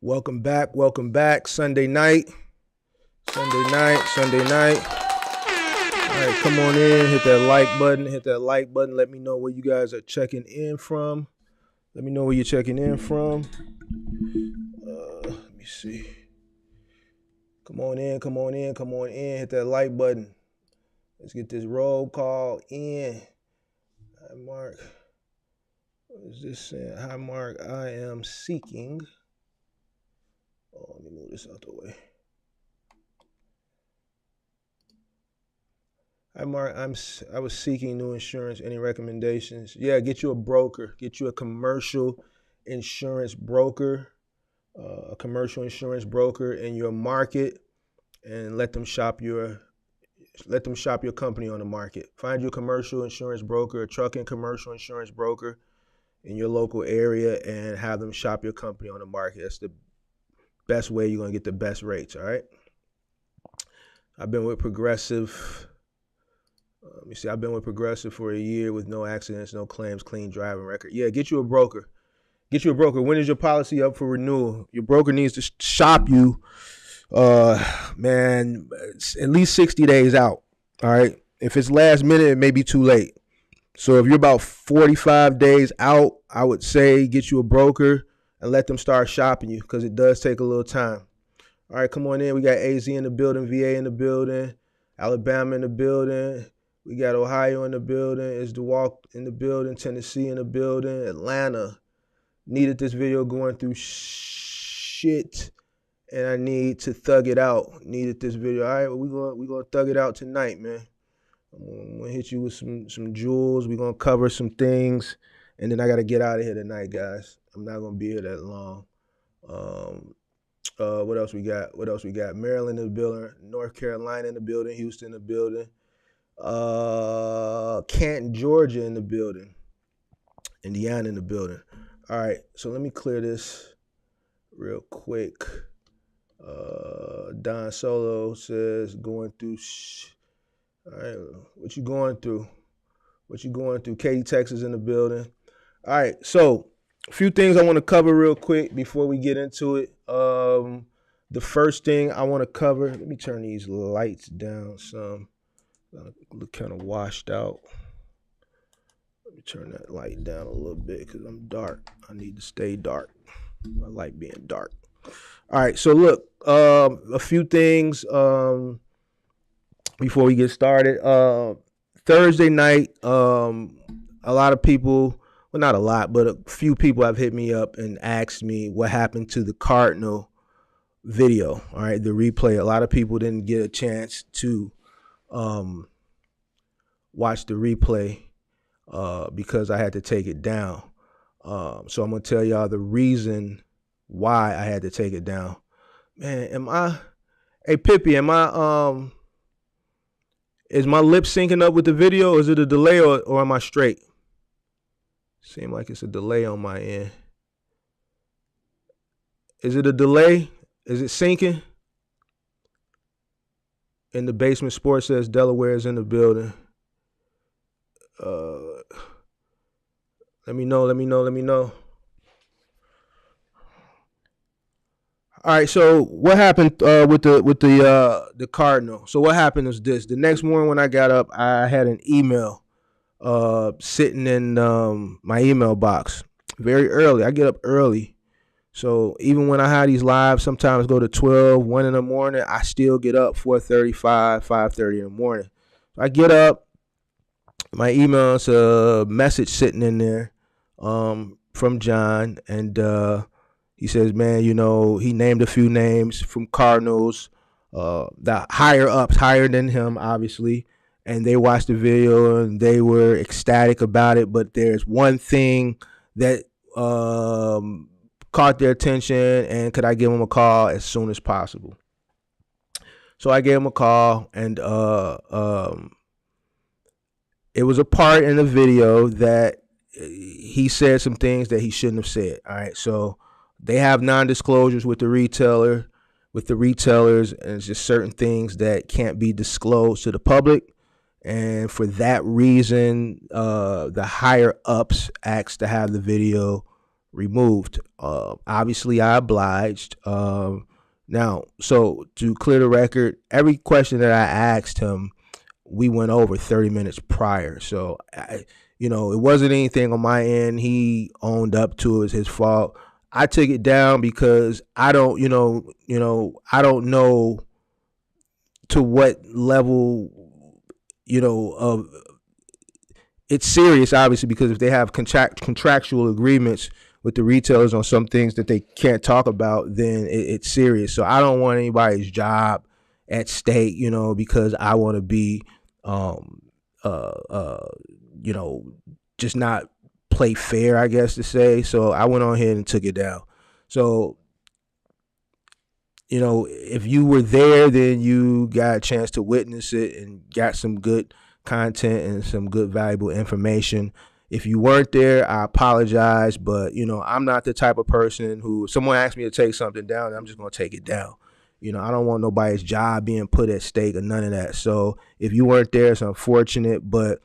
Welcome back. Welcome back. Sunday night. Sunday night. All right, come on in. Hit that like button. Hit that like button. Let me know where you guys are checking in from. Let me know where you're checking in from. Let me see. Come on in. Come on in. Come on in. Hit that like button. Let's get this roll call in. Hi, Mark. What is this saying? Hi, Mark. I am seeking. Oh, let me move this out the way. Hi, Mark. I was seeking new insurance. Any recommendations? Yeah, get you a broker. Get you a commercial insurance broker, in your market, and let them shop your company on the market. Find you a commercial insurance broker, a trucking commercial insurance broker in your local area, and have them shop your company on the market. That's the best way you're gonna get the best rates. All right. I've been with Progressive. Let me see. I've been with Progressive for a year with no accidents, no claims, clean driving record. Yeah, get you a broker. Get you a broker. When is your policy up for renewal? Your broker needs to shop you, man, at least 60 days out. All right. If it's last minute, it may be too late. So if you're about 45 days out, I would say get you a broker and let them start shopping you, because it does take a little time. All right, come on in. We got AZ in the building, VA in the building, Alabama in the building. We got Ohio in the building. Is DeWalk in the building? Tennessee in the building. Atlanta. Needed this video going through shit, and I need to thug it out. Needed this video. All right, well, we gonna thug it out tonight, man. I'm gonna hit you with some jewels. We're gonna cover some things, and then I gotta get out of here tonight, guys. I'm not gonna be here that long. What else we got? Maryland in the building, North Carolina in the building, Houston in the building, Canton, Georgia in the building, Indiana in the building. All right, so let me clear this real quick. Don Solo says going through. All right, what you going through? Katy, Texas in the building. All right, so a few things I want to cover real quick before we get into it. The first thing I want to cover, let me turn these lights down some. Look kind of washed out. Let me turn that light down a little bit because I'm dark. I need to stay dark. I like being dark. All right, so look, a few things before we get started. Thursday night, a lot of people, well, not a lot, but a few people have hit me up and asked me what happened to the Cardinal video. All right, the replay. A lot of people didn't get a chance to watch the replay because I had to take it down. So I'm gonna tell y'all the reason why I had to take it down. Man, hey Pippi, is my lip syncing up with the video? Is it a delay or am I straight? Seem like it's a delay on my end. Is it a delay? Is it syncing? In the basement sports says Delaware is in the building. Let me know. All right, so what happened with the Cardinal? So what happened was this. The next morning when I got up, I had an email sitting in my email box very early. I get up early. So even when I have these lives, sometimes go to 12, 1 in the morning, I still get up 4:35, 5:30 in the morning. So I get up, my email's a message sitting in there from John, and he says, man, he named a few names from Cardinals, the higher ups, higher than him, obviously, and they watched the video and they were ecstatic about it. But there's one thing that caught their attention, and could I give them a call as soon as possible? So I gave him a call, and it was a part in the video that he said some things that he shouldn't have said. All right, so they have non-disclosures with the retailers, and it's just certain things that can't be disclosed to the public. And for that reason, the higher ups asked to have the video removed. Obviously, I obliged. Now, so to clear the record, every question that I asked him, we went over 30 minutes prior. So, it wasn't anything on my end. He owned up to it. It was his fault. I took it down because I don't, I don't know to what level, of it's serious, obviously, because if they have contractual agreements with the retailers on some things that they can't talk about, then it's serious. So I don't want anybody's job at stake, because I want to be, just not play fair, I guess to say. So I went on ahead and took it down. So, if you were there, then you got a chance to witness it and got some good content and some good valuable information. If you weren't there, I apologize, but I'm not the type of person who, if someone asks me to take something down, I'm just going to take it down. I don't want nobody's job being put at stake or none of that. So if you weren't there, it's unfortunate, but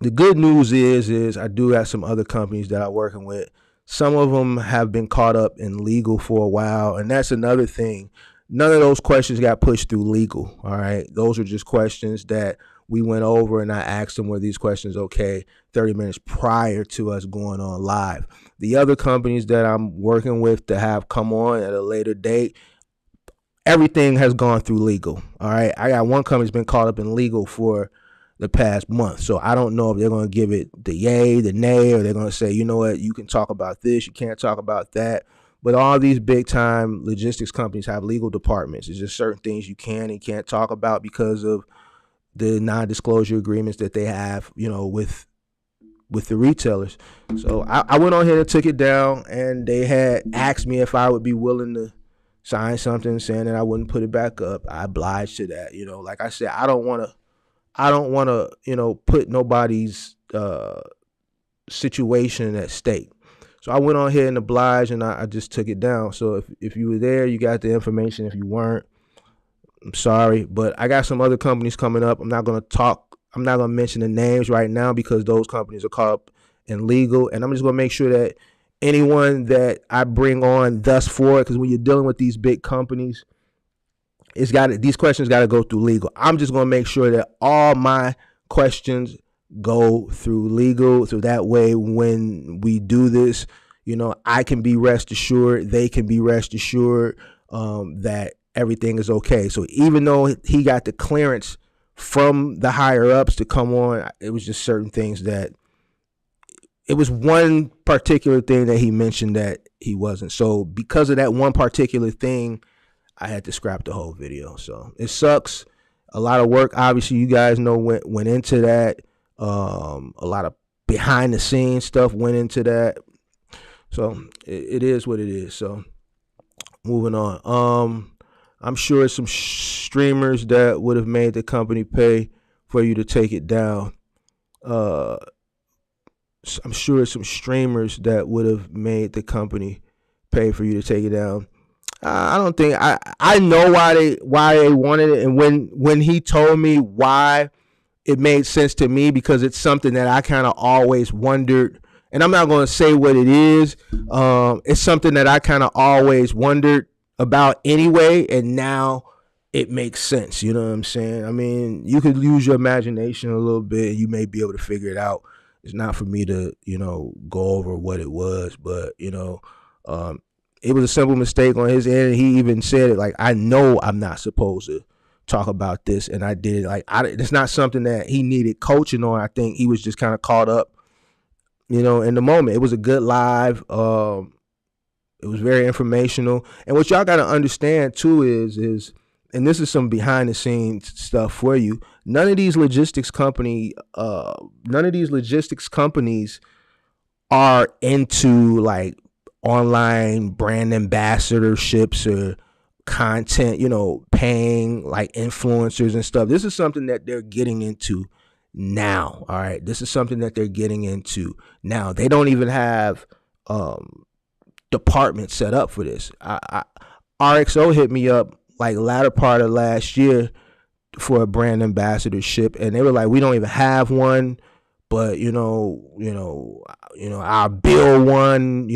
the good news is I do have some other companies that I'm working with. Some of them have been caught up in legal for a while, and that's another thing. None of those questions got pushed through legal, all right? Those are just questions that we went over, and I asked them, were these questions okay 30 minutes prior to us going on live. The other companies that I'm working with to have come on at a later date, everything has gone through legal, all right? I got one company's been caught up in legal for the past month. So I don't know if they're going to give it the yay, the nay, or they're going to say, you know what, you can talk about this, you can't talk about that. But all these big time logistics companies have legal departments. It's just certain things you can and can't talk about because of the non-disclosure agreements that they have, with the retailers. So I went on here and took it down, and they had asked me if I would be willing to sign something saying that I wouldn't put it back up. I obliged to that. Like I said, I don't want to, put nobody's situation at stake. So I went on here and obliged, and I just took it down. So if you were there, you got the information. If you weren't, I'm sorry. But I got some other companies coming up. I'm not going to mention the names right now because those companies are caught up in legal. And I'm just going to make sure that anyone that I bring on thus far, because when you're dealing with these big companies, these questions got to go through legal. I'm just going to make sure that all my questions go through legal. So that way, when we do this, I can be rest assured, they can be rest assured that everything is okay. So even though he got the clearance from the higher ups to come on, it was just certain things that it was one particular thing that he mentioned that he wasn't. So because of that one particular thing, I had to scrap the whole video. So it sucks. A lot of work, obviously, you guys know, went into that. A lot of behind the scenes stuff went into that. So it is what it is. So moving on. I'm sure some streamers that would have made the company pay for you to take it down. I'm sure some streamers that would have made the company pay for you to take it down. I don't think I know why they wanted it, and when he told me why, it made sense to me because it's something that I kind of always wondered, and I'm not going to say what it is. It's something that I kind of always wondered about anyway, and now it makes sense. You know what I'm saying? I mean, you could use your imagination a little bit, and you may be able to figure it out. It's not for me to, go over what it was, but, it was a simple mistake on his end. He even said it like, I know I'm not supposed to talk about this, and I did it. Like, it's not something that he needed coaching on. I think he was just kind of caught up, in the moment. It was a good live. It was very informational. And what y'all got to understand too is, and this is some behind the scenes stuff for you. None of these logistics companies are into like online brand ambassadorships or content, paying like influencers and stuff. This is something that they're getting into now. All right. This is something that they're getting into now. They don't even have departments set up for this. RXO hit me up like latter part of last year for a brand ambassadorship, and they were like, we don't even have one, but I'll build one,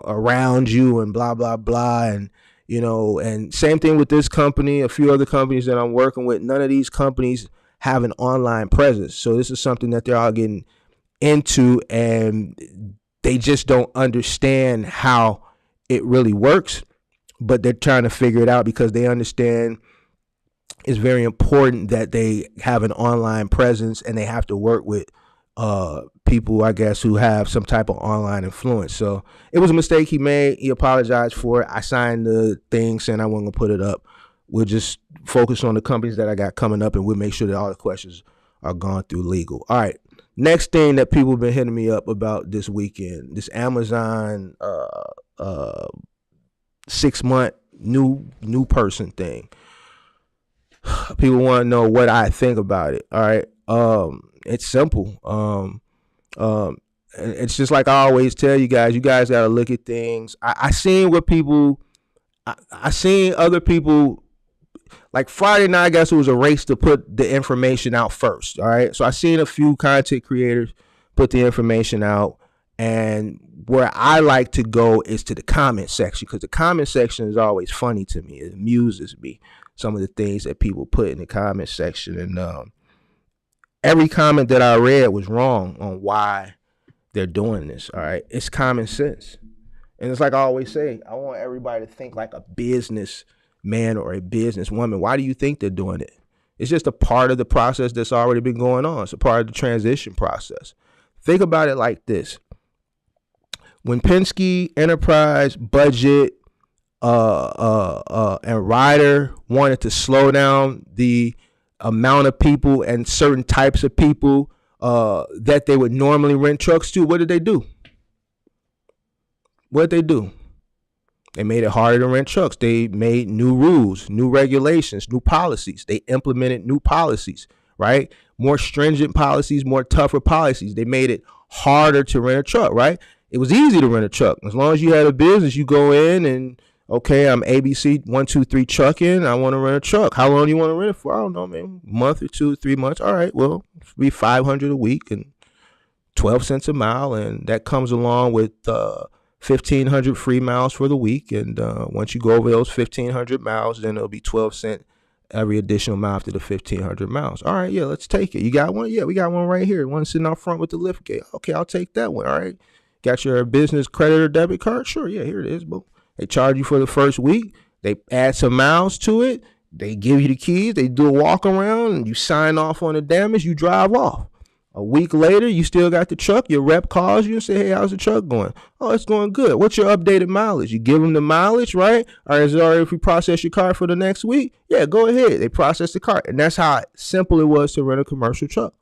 around you and blah, blah, blah. And, and same thing with this company, a few other companies that I'm working with. None of these companies have an online presence. So this is something that they're all getting into, and they just don't understand how it really works, but they're trying to figure it out because they understand it's very important that they have an online presence, and they have to work with people, I guess, who have some type of online influence. So it was a mistake he made. He apologized for it. I signed the thing saying I wasn't gonna put it up. We'll just focus on the companies that I got coming up, and we'll make sure that all the questions are gone through legal. All right. Next thing that people have been hitting me up about this weekend, this Amazon 6-month new person thing. People want to know what I think about it. All right. It's simple. It's just like I always tell you guys got to look at things. I seen what people, I seen other people, like Friday night, I guess it was a race to put the information out first. All right. So I seen a few content creators put the information out, and where I like to go is to the comment section, because the comment section is always funny to me. It amuses me, some of the things that people put in the comment section. And every comment that I read was wrong on why they're doing this. All right. It's common sense. And it's like I always say, I want everybody to think like a business man or a business woman. Why do you think they're doing it? It's just a part of the process that's already been going on. It's a part of the transition process. Think about it like this. When Penske, Enterprise, Budget, and Ryder wanted to slow down the amount of people and certain types of people that they would normally rent trucks to, what did they do? What did they do? They made it harder to rent trucks. They made new rules, new regulations, new policies. They implemented new policies, right? More stringent policies, more tougher policies. They made it harder to rent a truck, right? It was easy to rent a truck. As long as you had a business, you go in and, okay, I'm ABC 123 Trucking. I want to rent a truck. How long do you want to rent it for? I don't know, man. A month or 2, 3 months. All right, well, it'll be $500 a week and 12 cents a mile. And that comes along with 1,500 free miles for the week. And once you go over those 1,500 miles, then it'll be 12 cents every additional mile after the 1,500 miles. All right, yeah, let's take it. You got one? Yeah, we got one right here. One sitting out front with the lift gate. Okay, I'll take that one. All right. Got your business credit or debit card? Sure, yeah, here it is. Boom. They charge you for the first week. They add some miles to it. They give you the keys. They do a walk around, and you sign off on the damage. You drive off. A week later, you still got the truck. Your rep calls you and say, hey, how's the truck going? Oh, it's going good. What's your updated mileage? You give them the mileage, right? Or is it all right if we process your car for the next week? Yeah, go ahead. They process the car. And that's how simple it was to rent a commercial truck.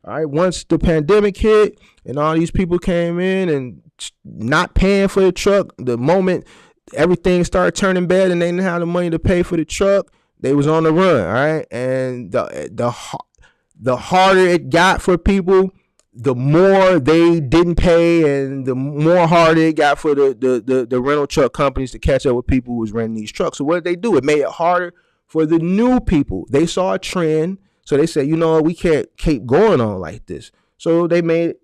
All right. Once the pandemic hit and all these people came in and not paying for the truck, the moment everything started turning bad and they didn't have the money to pay for the truck, they was on the run. All right. And the harder it got for people, the more they didn't pay, and the more harder it got for the rental truck companies to catch up with people who was renting these trucks. So what did they do? It made it harder for the new people. They saw a trend. So they said, you know what, we can't keep going on like this. So they made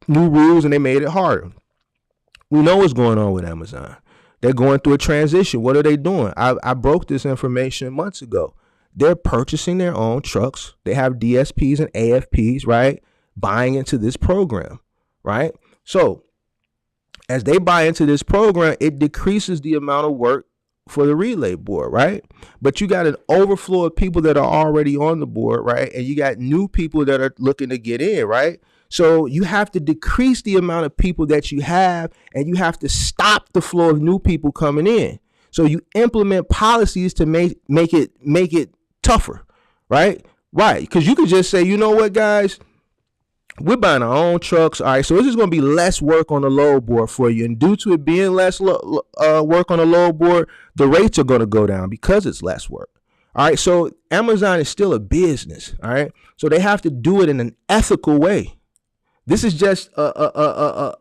new rules and they made it harder. We know what's going on with Amazon. They're going through a transition. What are they doing? I broke this information months ago. They're purchasing their own trucks. They have DSPs and AFPs, right? Buying into this program, right? So as they buy into this program, it decreases the amount of work for the relay board, right? But you got an overflow of people that are already on the board, right? And you got new people that are looking to get in, right? So you have to decrease the amount of people that you have, and you have to stop the flow of new people coming in. So you implement policies to make it tougher, right? Right. Because you could just say, you know what, guys, we're buying our own trucks. All right. So this is going to be less work on the load board for you. And due to it being less work on the load board, the rates are going to go down because it's less work. All right. So Amazon is still a business. All right. So they have to do it in an ethical way. This is just a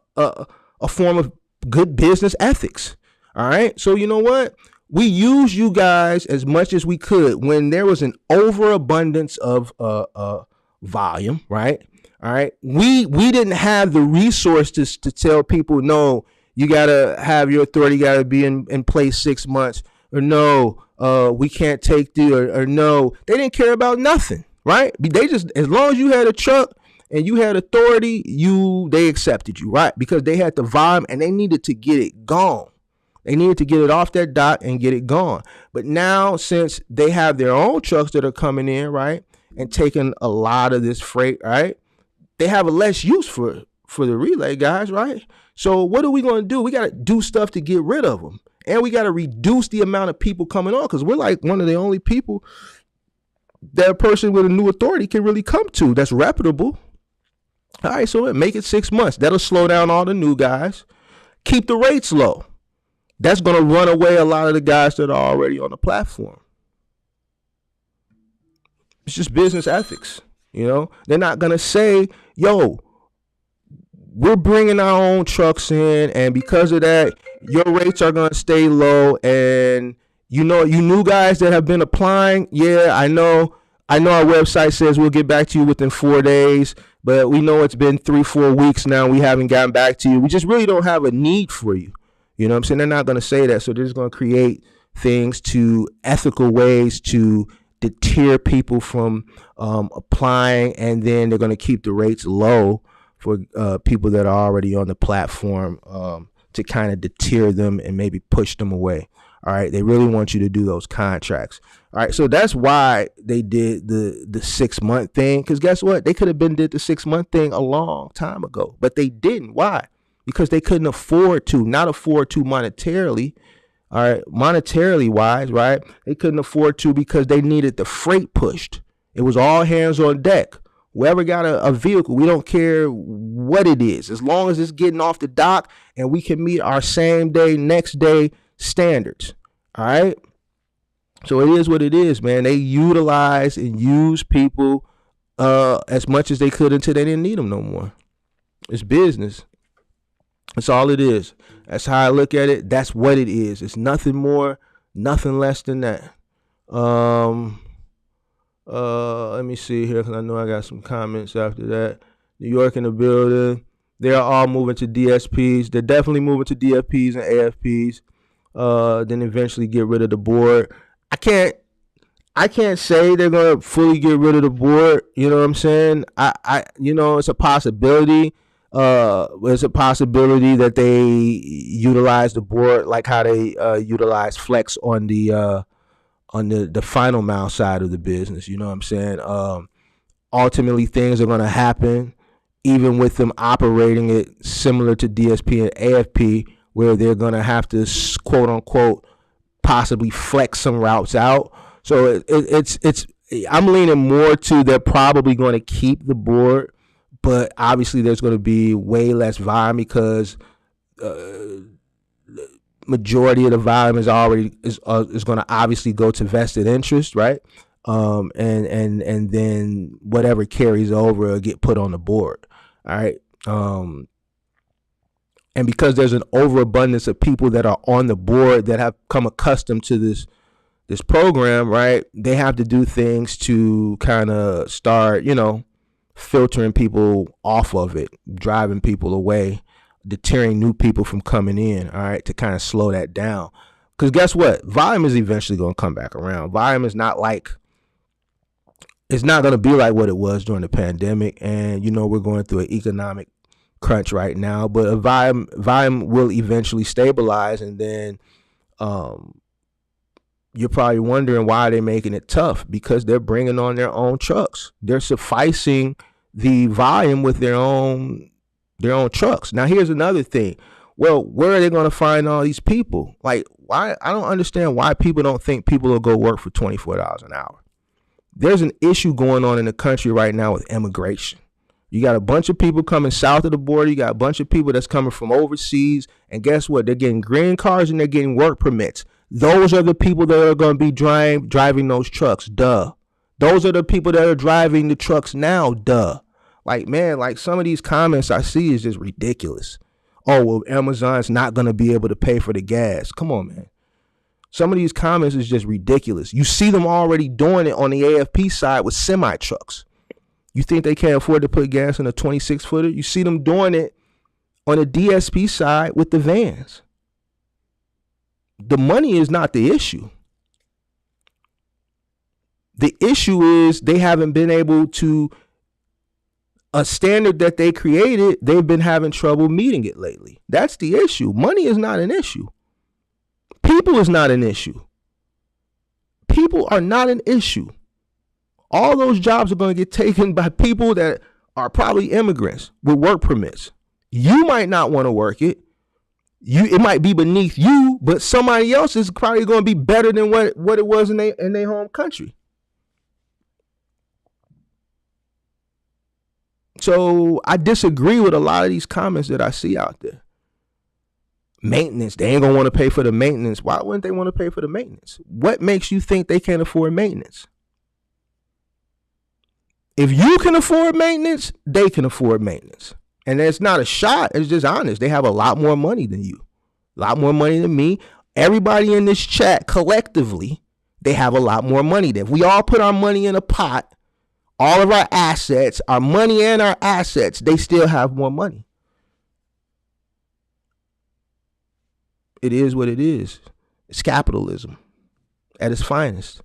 form of good business ethics. All right. So you know what? We used you guys as much as we could when there was an overabundance of volume, right? All right. We didn't have the resources to tell people, no, you gotta have your authority gotta be in place 6 months, or no, we can't take the or no. They didn't care about nothing, right? They just, as long as you had a truck and you had authority, they accepted you, right? Because they had the volume and they needed to get it gone. They needed to get it off their dock and get it gone. But now, since they have their own trucks that are coming in, right, and taking a lot of this freight, right, they have a less use for the relay guys, right? So what are we going to do? We got to do stuff to get rid of them. And we got to reduce the amount of people coming on, because we're like one of the only people that a person with a new authority can really come to that's reputable. All right, so make it 6 months. That'll slow down all the new guys. Keep the rates low. That's going to run away a lot of the guys that are already on the platform. It's just business ethics. You know, they're not going to say, yo, we're bringing our own trucks in, and because of that, your rates are going to stay low. And, you know, you new guys that have been applying, yeah, I know our website says we'll get back to you within 4 days, but we know it's been 3-4 weeks now. We haven't gotten back to you. We just really don't have a need for you. You know what I'm saying? They're not going to say that. So they're just going to create things to ethical ways to deter people from applying, and then they're going to keep the rates low for people that are already on the platform to kind of deter them and maybe push them away. All right, they really want you to do those contracts. All right, so that's why they did the 6 month thing, because guess what? They could have did the 6 month thing a long time ago, but they didn't. Why? Because they couldn't afford to, not afford to monetarily. All right, monetarily wise, right? They couldn't afford to because they needed the freight pushed. It was all hands on deck. Whoever got a vehicle, we don't care what it is, as long as it's getting off the dock and we can meet our same day, next day standards. All right. So it is what it is, man. They utilize and use people as much as they could until they didn't need them no more. It's business. That's all it is. That's how I look at it. That's what it is. It's nothing more, nothing less than that. Let me see here, because I know I got some comments after that. New York in the building. They're all moving to DSPs. They're definitely moving to DFPs and AFPs. Then eventually get rid of the board. I can't say they're gonna fully get rid of the board. You know what I'm saying? It's a possibility. It's a possibility that they utilize the board like how they utilize Flex on the final mile side of the business. You know what I'm saying? Ultimately, things are going to happen, even with them operating it similar to DSP and AFP, where they're going to have to, quote unquote, possibly flex some routes out. So it's I'm leaning more to they're probably going to keep the board, but obviously there's going to be way less volume because majority of the volume is going to obviously go to vested interest, right? And then whatever carries over will get put on the board. All right. And because there's an overabundance of people that are on the board that have come accustomed to this program, right? They have to do things to kind of start, filtering people off of it, driving people away, deterring new people from coming in, all right, to kind of slow that down. Because guess what? Volume is eventually going to come back around. Volume is it's not going to be like what it was during the pandemic. And, we're going through an economic crunch right now, but a volume will eventually stabilize. And then you're probably wondering why they're making it tough, because they're bringing on their own trucks. They're sufficing the volume with their own trucks. Now, here's another thing. Well, where are they going to find all these people? Like, why? I don't understand why people don't think people will go work for $24 an hour. There's an issue going on in the country right now with immigration. You got a bunch of people coming south of the border. You got a bunch of people that's coming from overseas. And guess what? They're getting green cards and they're getting work permits. Those are the people that are going to be driving those trucks. Duh. Those are the people that are driving the trucks now. Duh. Like, man, like some of these comments I see is just ridiculous. Oh, well, Amazon's not going to be able to pay for the gas. Come on, man. Some of these comments is just ridiculous. You see them already doing it on the AFP side with semi trucks. You think they can't afford to put gas in a 26 footer? You see them doing it on the DSP side with the vans. The money is not the issue. The issue is they haven't been able to, a standard that they created, they've been having trouble meeting it lately. That's the issue. Money is not an issue. People is not an issue. People are not an issue. All those jobs are going to get taken by people that are probably immigrants with work permits. You might not want to work it. It might be beneath you, but somebody else is probably going to be better than what it was in their home country. So I disagree with a lot of these comments that I see out there. Maintenance, they ain't going to want to pay for the maintenance. Why wouldn't they want to pay for the maintenance? What makes you think they can't afford maintenance? If you can afford maintenance, they can afford maintenance. And it's not a shot. It's just honest. They have a lot more money than you. A lot more money than me. Everybody in this chat collectively, they have a lot more money than. If we all put our money in a pot, all of our assets, our money and our assets, they still have more money. It is what it is. It's capitalism at its finest.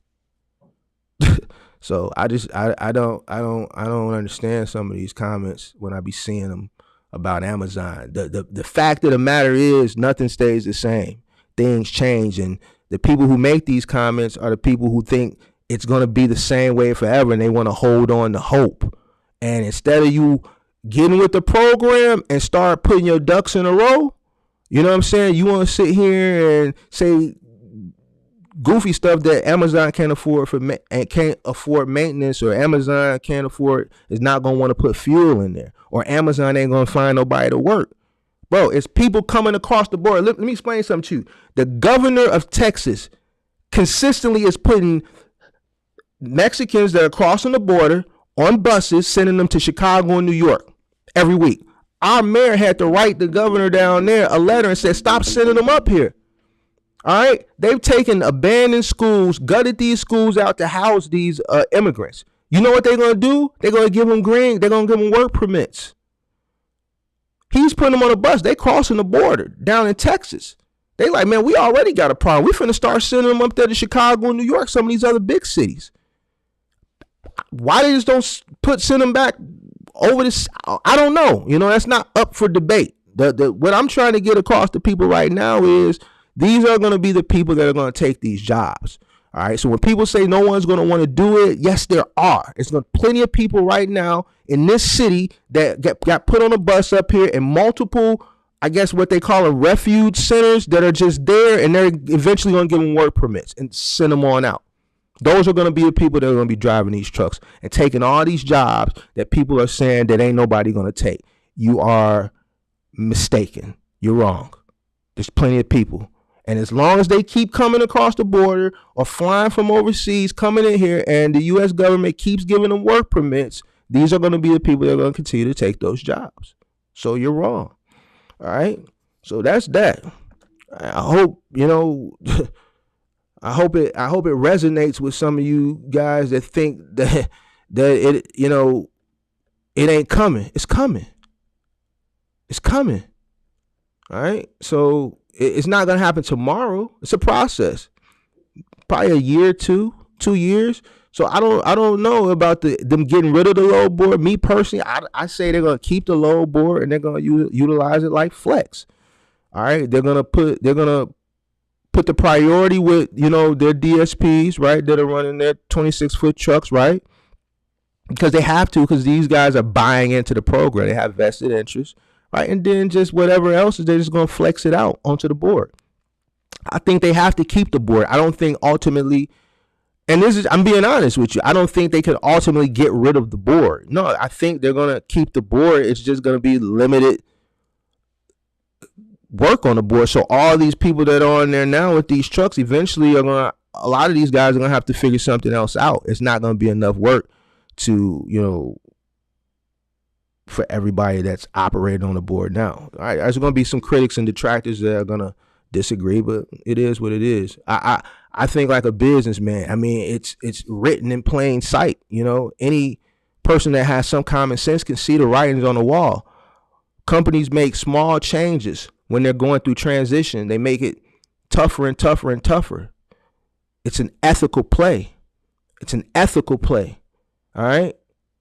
So I don't understand some of these comments when I be seeing them about Amazon. The fact of the matter is nothing stays the same. Things change, and the people who make these comments are the people who think it's going to be the same way forever, and they want to hold on to hope. And instead of you getting with the program and start putting your ducks in a row, you know what I'm saying? You want to sit here and say goofy stuff that Amazon can't afford and can't afford maintenance, or Amazon can't afford, is not going to want to put fuel in there, or Amazon ain't going to find nobody to work. Bro, it's people coming across the board. Let me explain something to you. The governor of Texas consistently is putting Mexicans that are crossing the border on buses, sending them to Chicago and New York every week. Our mayor had to write the governor down there a letter and said, stop sending them up here. All right. They've taken abandoned schools, gutted these schools out to house these immigrants. You know what they're going to do? They're going to give them green. They're going to give them work permits. He's putting them on a bus. They crossing the border down in Texas. They like, man, we already got a problem. We finna start sending them up there to Chicago and New York, some of these other big cities. Why they just don't send them back over this? I don't know. You know, that's not up for debate. What I'm trying to get across to people right now is these are going to be the people that are going to take these jobs. All right. So when people say no one's going to want to do it, yes, there are. It's plenty of people right now in this city that got put on a bus up here in multiple, I guess what they call a refuge centers, that are just there, and they're eventually going to give them work permits and send them on out. Those are going to be the people that are going to be driving these trucks and taking all these jobs that people are saying that ain't nobody going to take. You are mistaken. You're wrong. There's plenty of people. And as long as they keep coming across the border or flying from overseas, coming in here, and the U.S. government keeps giving them work permits, these are going to be the people that are going to continue to take those jobs. So you're wrong. All right. So that's that. I hope, you know, I hope it resonates with some of you guys that think that it, you know, it ain't coming. It's coming. It's coming. All right. So it's not going to happen tomorrow. It's a process. Probably a year, 2 years. So I don't know about them getting rid of the load board. Me personally, I say they're going to keep the load board and they're going to utilize it like flex. All right. They're going to put the priority with, you know, their DSPs, right, that are running their 26-foot trucks, right? Because they have to, because these guys are buying into the program. They have vested interest, right? And then just whatever else, they're just going to flex it out onto the board. I think they have to keep the board. I don't think ultimately, and I'm being honest with you, I don't think they can ultimately get rid of the board. No, I think they're going to keep the board. It's just going to be limited work on the board. So all these people that are on there now with these trucks eventually a lot of these guys are going to have to figure something else out. It's not going to be enough work to, you know, for everybody that's operating on the board now. All right, there's going to be some critics and detractors that are going to disagree, but it is what it is. I think like a businessman, I mean, it's written in plain sight. You know, any person that has some common sense can see the writings on the wall. Companies make small changes when they're going through transition. They make it tougher and tougher and tougher. It's an ethical play. It's an ethical play. All right.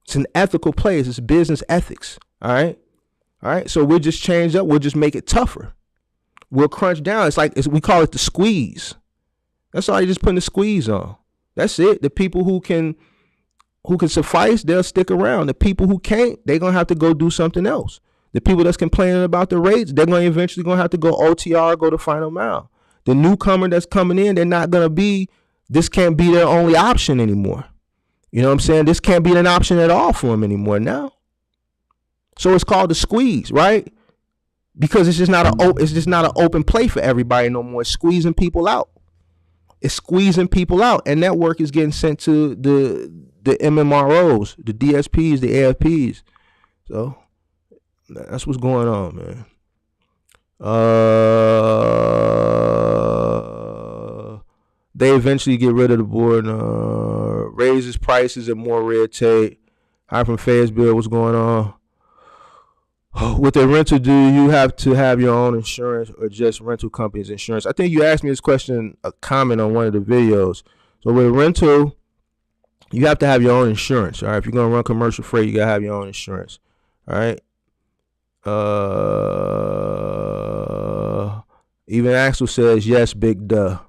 It's an ethical play. It's business ethics. All right. All right. So we'll just change up. We'll just make it tougher. We'll crunch down. We call it the squeeze. That's all. You just putting the squeeze on. That's it. The people who can suffice, they'll stick around. The people who can't, they're going to have to go do something else. The people that's complaining about the rates, they're going to eventually going to have to go OTR, go to final mile. The newcomer that's coming in, they're not going to be, this can't be their only option anymore. You know what I'm saying? This can't be an option at all for them anymore now. So it's called the squeeze, right? Because it's just not an open play for everybody no more. It's squeezing people out. It's squeezing people out. And that work is getting sent to the MMROs, the DSPs, the AFPs. So that's what's going on, man. They eventually get rid of the board and raises prices and more red tape. Hi from Fayetteville, what's going on? With a rental, do you have to have your own insurance or just rental company's insurance? I think you asked me this question, a comment on one of the videos. So with a rental, you have to have your own insurance. All right, if you're gonna run commercial freight, you gotta have your own insurance. All right. Even Axel says yes, big duh.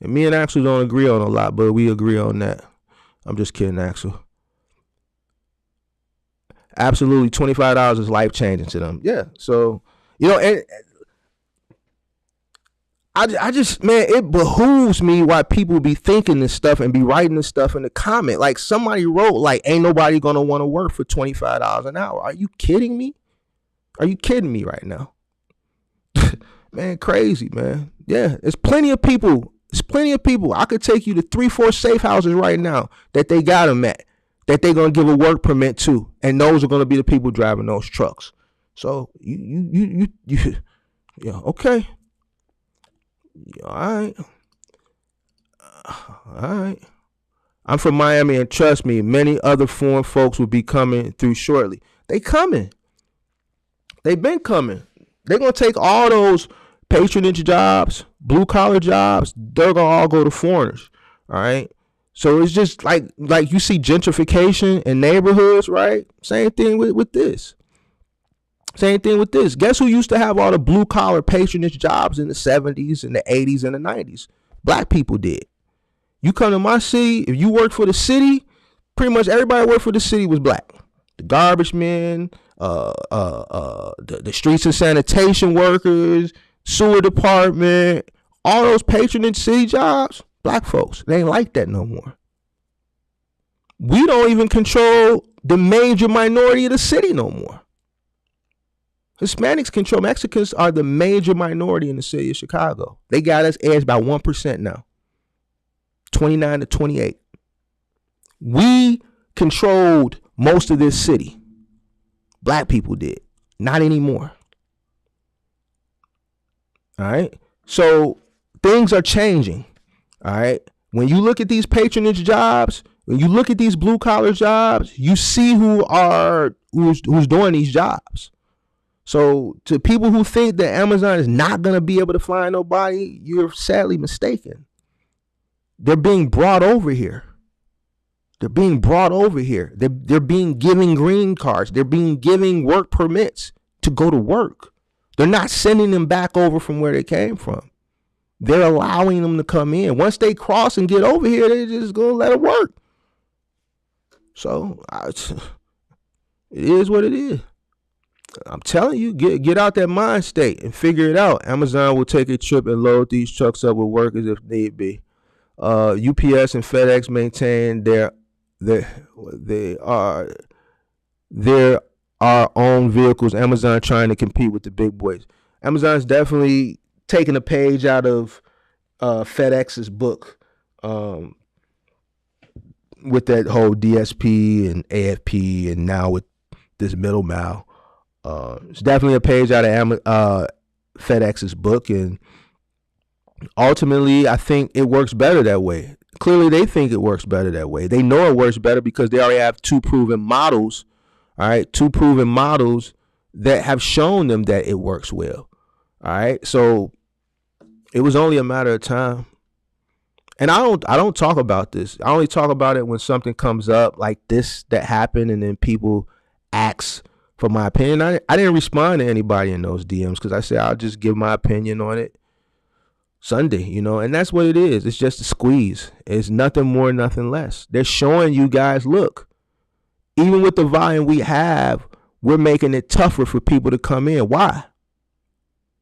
And me and Axel don't agree on a lot, but we agree on that. I'm just kidding, Axel. Absolutely, $25 is life changing to them. Yeah. So, you know, and I just, man, it behooves me why people be thinking this stuff and be writing this stuff in the comment. Like somebody wrote, like, ain't nobody gonna want to work for $25 an hour. Are you kidding me? Are you kidding me right now? Man, crazy, man. Yeah, there's plenty of people. There's plenty of people. I could take you to 3-4 safe houses right now that they got them at, that they're going to give a work permit to. And those are going to be the people driving those trucks. So, yeah, okay. All right. All right. I'm from Miami, and trust me, many other foreign folks will be coming through shortly. They coming. They've been coming. They're going to take all those patronage jobs, blue collar jobs. They're going to all go to foreigners. All right. So it's just like you see gentrification in neighborhoods, right? Same thing with this. Same thing with this. Guess who used to have all the blue collar patronage jobs in the 70s and the 80s and the 90s? Black people did. You come to my city, if you worked for the city, pretty much everybody worked for the city was black. The garbage men, the streets and sanitation workers, sewer department, all those patronage city jobs, black folks. They ain't like that no more. We don't even control the major minority of the city no more. Hispanics control. Mexicans are the major minority in the city of Chicago. They got us edged by 1% now. 29 to 28. We controlled most of this city. Black people did. Not anymore. All right. So things are changing. All right. When you look at these patronage jobs, when you look at these blue collar jobs, you see who's doing these jobs. So to people who think that Amazon is not going to be able to find nobody, you're sadly mistaken. They're being brought over here. They're being brought over here. They're being given green cards. They're being given work permits to go to work. They're not sending them back over from where they came from. They're allowing them to come in. Once they cross and get over here, they're just going to let it work. So it is what it is. I'm telling you, get out that mind state and figure it out. Amazon will take a trip and load these trucks up with workers if need be. UPS and FedEx maintain their own vehicles. Amazon trying to compete with the big boys. Amazon's definitely taking a page out of FedEx's book with that whole DSP and AFP, and now with this middle mile. It's definitely a page out of FedEx's book, and ultimately, I think it works better that way. Clearly, they think it works better that way. They know it works better because they already have two proven models. All right, two proven models that have shown them that it works well. All right, so it was only a matter of time. And I don't talk about this. I only talk about it when something comes up like this that happened, and then people ask for my opinion. I didn't respond to anybody in those DMs because I said I'll just give my opinion on it Sunday, and that's what it is. It's just a squeeze. It's nothing more, nothing less. They're showing you guys, look, even with the volume we have, we're making it tougher for people to come in. Why?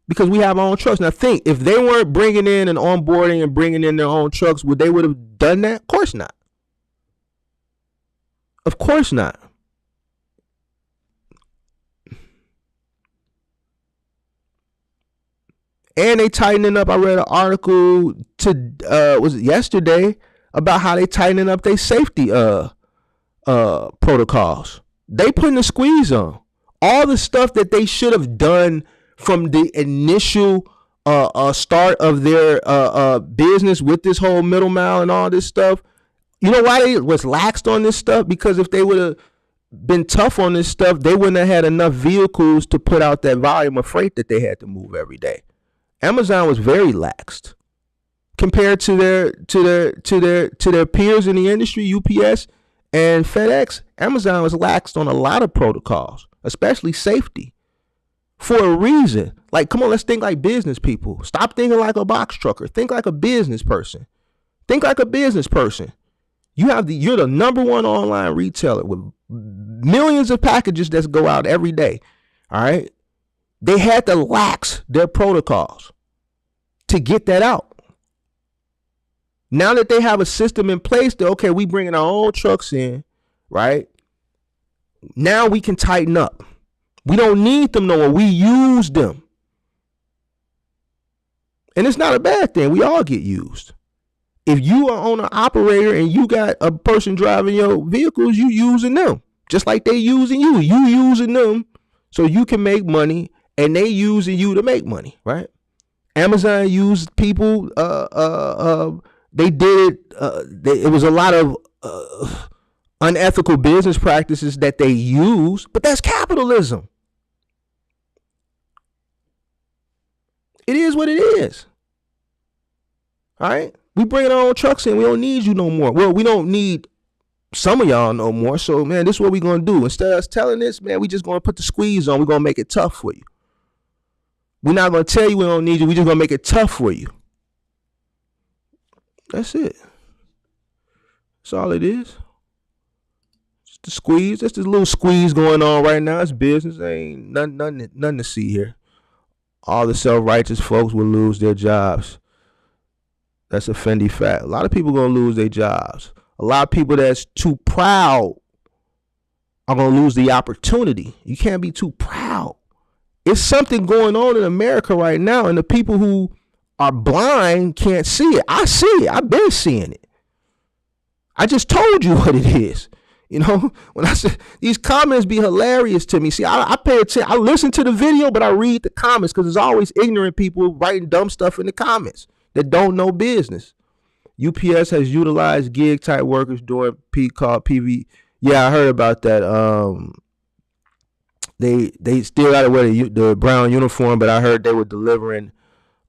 Because we have our own trucks. Now think, if they weren't bringing in and onboarding and bringing in their own trucks, would they would have done that? Of course not. Of course not. And they tightening up. I read an article was it yesterday about how they tightening up their safety protocols. They putting a squeeze on all the stuff that they should have done from the initial start of their business with this whole middle mile and all this stuff. You know why they was laxed on this stuff? Because if they would have been tough on this stuff, they wouldn't have had enough vehicles to put out that volume of freight that they had to move every day. Amazon was very laxed compared to their peers in the industry, UPS and FedEx. Amazon was laxed on a lot of protocols, especially safety, for a reason. Like, come on, let's think like business people. Stop thinking like a box trucker. Think like a business person. Think like a business person. You're the number one online retailer with millions of packages that go out every day. All right. They had to lax their protocols to get that out. Now that they have a system in place that, okay, we bringing our own trucks in, right? Now we can tighten up. We don't need them no more. We use them. And it's not a bad thing. We all get used. If you are on an operator and you got a person driving your vehicles, you using them. Just like they using you. You using them so you can make money. And they using you to make money, right? Amazon used people. They did. It was a lot of unethical business practices that they use, but that's capitalism. It is what it is. All right, we bring our own trucks in. We don't need you no more. Well, we don't need some of y'all no more. So, man, this is what we're gonna do. Instead of us telling this, man, we just gonna put the squeeze on. We're gonna make it tough for you. We're not going to tell you we don't need you. We're just going to make it tough for you. That's it. That's all it is. Just a squeeze. That's this little squeeze going on right now. It's business. There ain't nothing to see here. All the self-righteous folks will lose their jobs. That's a Fendi fact. A lot of people going to lose their jobs. A lot of people that's too proud are going to lose the opportunity. You can't be too proud. It's something going on in America right now, and the people who are blind can't see it. I see it. I've been seeing it. I just told you what it is. When I said these comments be hilarious to me. See, I pay attention. I listen to the video, but I read the comments because there's always ignorant people writing dumb stuff in the comments that don't know business. UPS has utilized gig type workers during peak called PV. Yeah, I heard about that. They still got to wear the brown uniform, but I heard they were delivering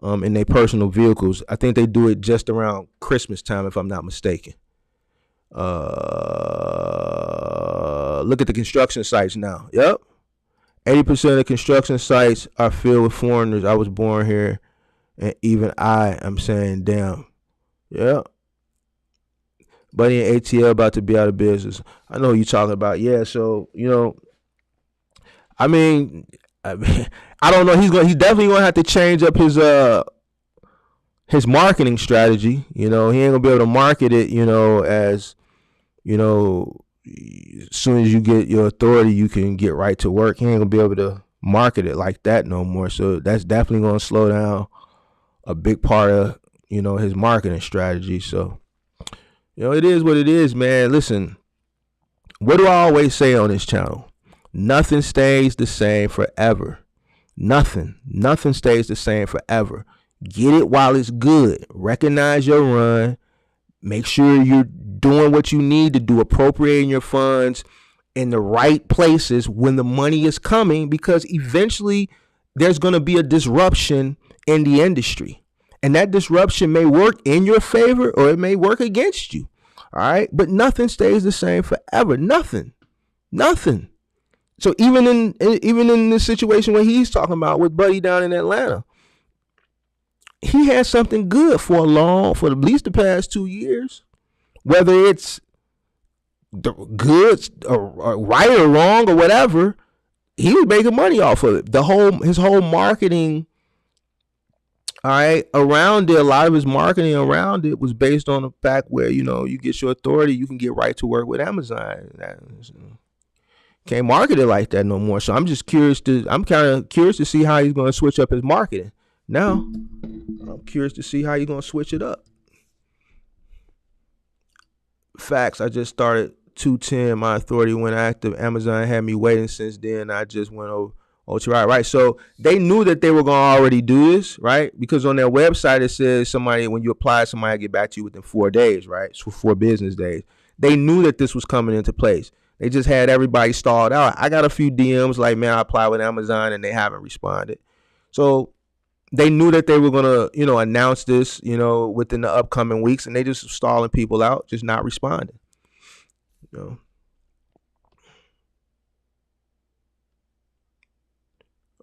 in their personal vehicles. I think they do it just around Christmas time, if I'm not mistaken. Look at the construction sites now. Yep. 80% of construction sites are filled with foreigners. I was born here, and even I am saying, damn. Yeah. Buddy and ATL about to be out of business. I know what you're talking about. Yeah, so, I don't know. He's definitely gonna have to change up his marketing strategy. He ain't gonna be able to market it, as as soon as you get your authority, you can get right to work. He ain't gonna be able to market it like that no more. So that's definitely gonna slow down a big part of his marketing strategy. So it is what it is, man. Listen, what do I always say on this channel? Nothing stays the same forever. Nothing stays the same forever. Get it while it's good. Recognize your run. Make sure you're doing what you need to do, appropriating your funds in the right places when the money is coming, because eventually there's going to be a disruption in the industry. And that disruption may work in your favor or it may work against you. All right. But nothing stays the same forever. Nothing. So even in this situation where he's talking about with Buddy down in Atlanta, he had something good for at least the past 2 years. Whether it's good or right or wrong or whatever, he was making money off of it. His whole marketing, all right, around it, a lot of his marketing around it was based on the fact where, you get your authority, you can get right to work with Amazon. Can't market it like that no more. So I'm kind of curious to see how he's going to switch up his marketing. Now, I'm curious to see how you're going to switch it up. Facts, I just started 210. My authority went active. Amazon had me waiting since then. I just went over to right. So they knew that they were going to already do this, right? Because on their website, it says when you apply, somebody will get back to you within 4 days, right? So 4 business days. They knew that this was coming into place. They just had everybody stalled out. I got a few DMs like, man, I applied with Amazon and they haven't responded. So they knew that they were going to, announce this, within the upcoming weeks, and they just stalling people out, just not responding.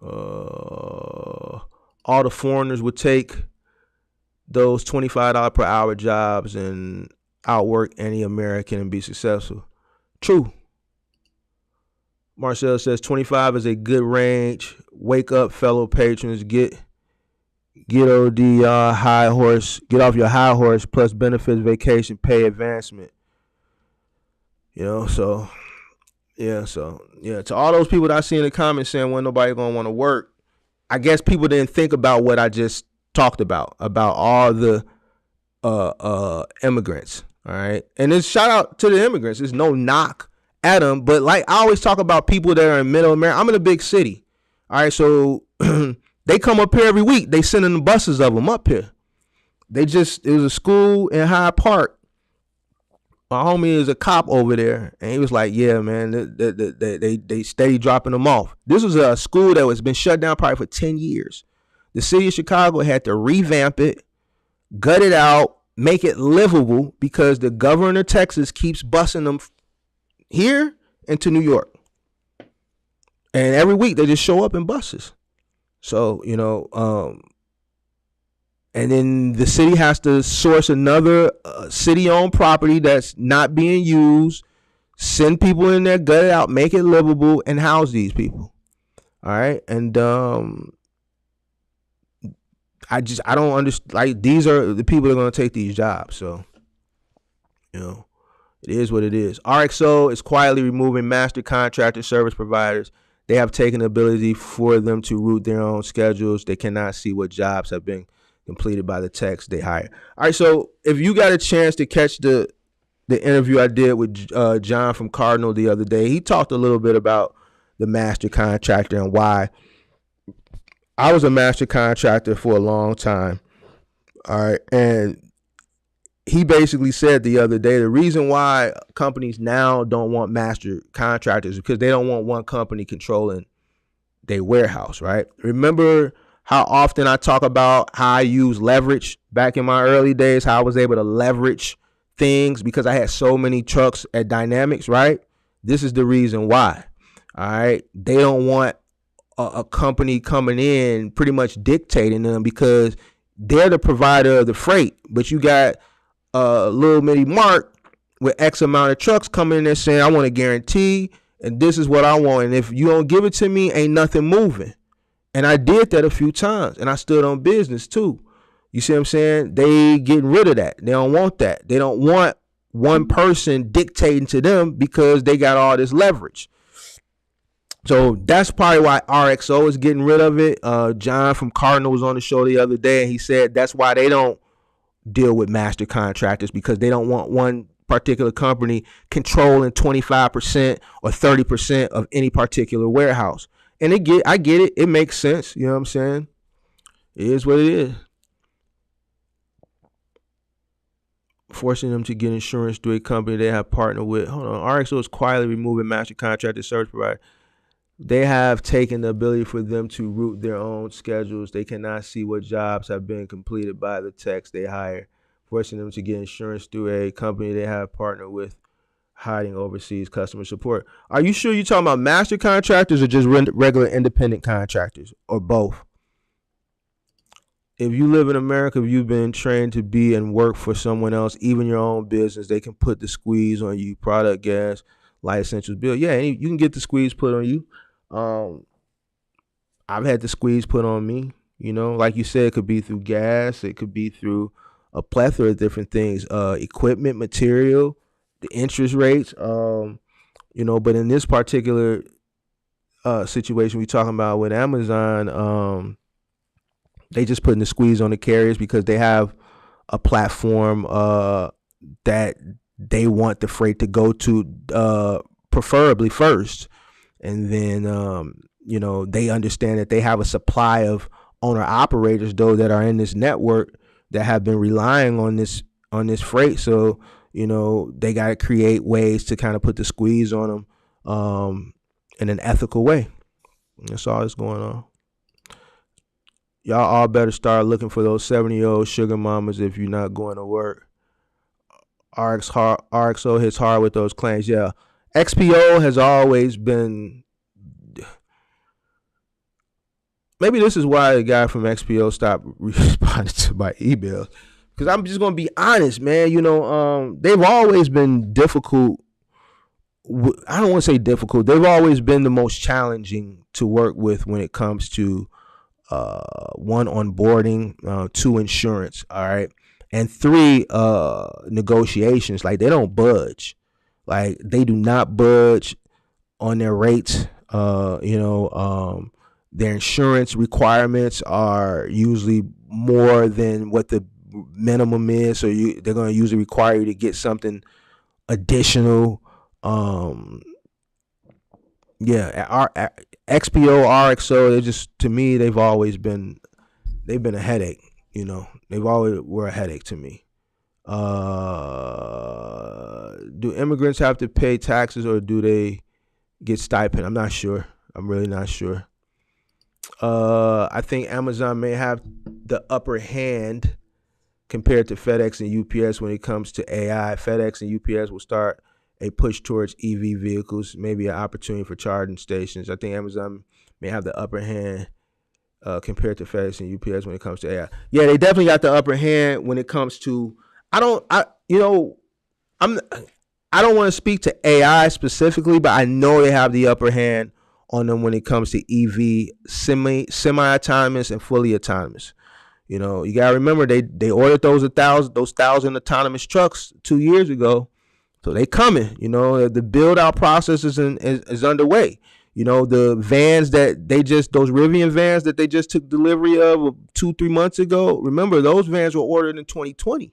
All the foreigners would take those $25 per hour jobs and outwork any American and be successful. True. Marcel says 25 is a good range. Wake up, fellow patrons. Get off your high horse, plus benefits, vacation, pay, advancement. To all those people that I see in the comments saying, well, nobody gonna want to work, I guess people didn't think about what I just talked about all the immigrants. All right. And it's shout out to the immigrants. There's no knock at them. But like I always talk about people that are in middle America. I'm in a big city. All right. So they come up here every week. They sending the buses of them up here. It was a school in Hyde Park. My homie is a cop over there. And he was like, yeah, man, they steady dropping them off. This was a school that was been shut down probably for 10 years. The city of Chicago had to revamp it, gut it out, make it livable, because the governor of Texas keeps busing them here into New York. And every week they just show up in buses. So, and then the city has to source another city-owned property that's not being used, send people in there, gut it out, make it livable, and house these people. All right. And I don't understand. Like, these are the people that are going to take these jobs. So, it is what it is. RXO is quietly removing master contractor service providers. They have taken the ability for them to route their own schedules. They cannot see what jobs have been completed by the techs they hire. All right. So if you got a chance to catch the interview I did with John from Cardinal the other day, he talked a little bit about the master contractor and why. I was a master contractor for a long time. All right. And he basically said the other day, the reason why companies now don't want master contractors is because they don't want one company controlling their warehouse, right? Remember how often I talk about how I use leverage back in my early days, how I was able to leverage things because I had so many trucks at Dynamics, right? This is the reason why. All right. They don't want a company coming in pretty much dictating them, because they're the provider of the freight, but you got little Mitty Mark with X amount of trucks coming in there saying, I want a guarantee and this is what I want. And if you don't give it to me, ain't nothing moving. And I did that a few times, and I stood on business too. You see what I'm saying? They getting rid of that. They don't want that. They don't want one person dictating to them because they got all this leverage. So that's probably why RXO is getting rid of it. John from Cardinal was on the show the other day, and he said that's why they don't deal with master contractors, because they don't want one particular company controlling 25% or 30% of any particular warehouse. And I get it. It makes sense. You know what I'm saying? It is what it is. forcing them to get insurance through a company they have partnered with. Hold on. RXO is quietly removing master contracted service provider. They have taken the ability for them to route their own schedules. They cannot see what jobs have been completed by the techs they hire, forcing them to get insurance through a company they have partnered with, hiding overseas customer support. Are you sure you're talking about master contractors or just regular independent contractors, or both? If you live in America, if you've been trained to be and work for someone else, even your own business, they can put the squeeze on you, product, gas, light essentials bill. Yeah, you can get the squeeze put on you. I've had the squeeze put on me. Like you said, it could be through gas. It could be through a plethora of different things, equipment, material, the interest rates. But in this particular situation we talking about with Amazon, they just putting the squeeze on the carriers because they have a platform that they want the freight to go to, preferably first. And then, they understand that they have a supply of owner operators, though, that are in this network that have been relying on this freight. So, they got to create ways to kind of put the squeeze on them in an ethical way. That's all that's going on. Y'all all better start looking for those 70-year-old sugar mamas if you're not going to work. RXO hits hard with those claims. Yeah. XPO has always been. Maybe this is why the guy from XPO stopped responding to my emails. Because I'm just going to be honest, man. They've always been difficult. I don't want to say difficult. They've always been the most challenging to work with when it comes to one, onboarding, two, insurance, all right, and three, negotiations. Like, they don't budge. Like, they do not budge on their rates. Their insurance requirements are usually more than what the minimum is, so they're going to usually require you to get something additional. XPO, RXO, they just, to me, they've been a headache. They've always were a headache to me. Do immigrants have to pay taxes or do they get stipend? I'm not sure. I'm really not sure. I think Amazon may have the upper hand compared to FedEx and UPS when it comes to AI. FedEx and UPS will start a push towards EV vehicles, maybe an opportunity for charging stations. I think Amazon may have the upper hand compared to FedEx and UPS when it comes to AI. Yeah, they definitely got the upper hand when it comes to. I don't want to speak to AI specifically, but I know they have the upper hand on them when it comes to EV, semi-autonomous and fully autonomous. You gotta remember they ordered those 1,000 autonomous trucks 2 years ago. So they coming, the build out process is underway. The vans that those Rivian vans that they just took delivery of 2-3 months ago. Remember, those vans were ordered in 2020.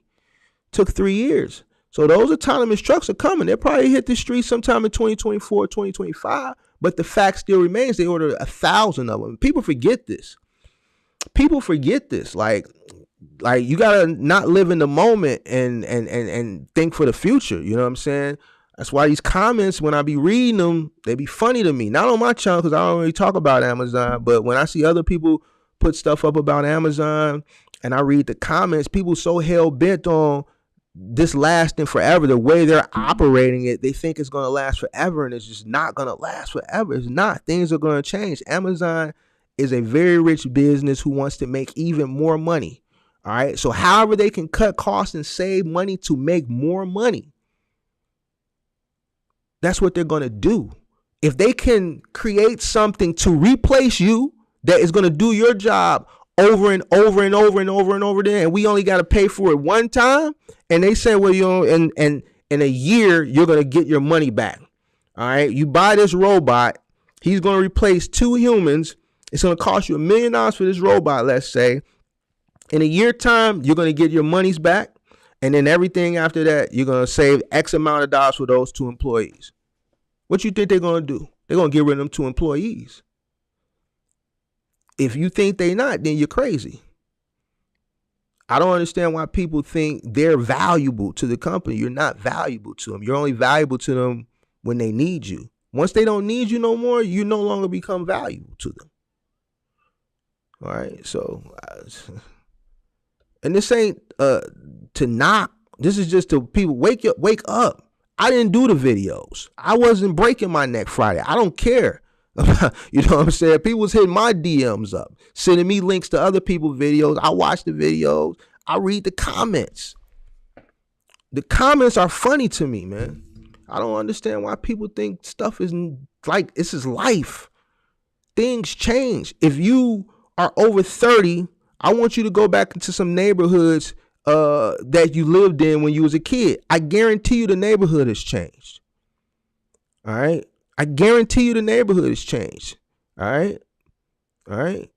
Took 3 years. So those autonomous trucks are coming. They'll probably hit the street sometime in 2024, 2025. But the fact still remains, they ordered 1,000 of them. People forget this. Like you gotta not live in the moment and think for the future. You know what I'm saying? That's why these comments, when I be reading them, they be funny to me. Not on my channel because I don't really talk about Amazon, but when I see other people put stuff up about Amazon and I read the comments, people so hell bent on this lasting forever. The way they're operating it, they think it's gonna last forever, and it's just not gonna last forever. It's not. Things are gonna change. Amazon is a very rich business who wants to make even more money. All right. So however they can cut costs and save money to make more money, that's what they're going to do. If they can create something to replace you that is going to do your job over and over and over and over and over again, and we only got to pay for it one time, and they say, well, in a year, you're going to get your money back. All right. You buy this robot. He's going to replace 2 humans. It's going to cost you $1 million for this robot, let's say. In a year time, you're going to get your monies back. And then everything after that, you're going to save X amount of dollars for those 2 employees. What you think they're going to do? They're going to get rid of them 2 employees. If you think they're not, then you're crazy. I don't understand why people think they're valuable to the company. You're not valuable to them. You're only valuable to them when they need you. Once they don't need you no more, you no longer become valuable to them. All right. So, and this ain't to knock. This is just to people wake up. I didn't do the videos. I wasn't breaking my neck Friday. I don't care. You know what I'm saying? People was hitting my DMs up, sending me links to other people's videos. I watch the videos. I read the comments. The comments are funny to me, man. I don't understand why people think stuff is like, this is life. Things change. If you are over 30, I want you to go back into some neighborhoods that you lived in when you was a kid. I guarantee you the neighborhood has changed. All right. I guarantee you the neighborhood has changed. All right. All right.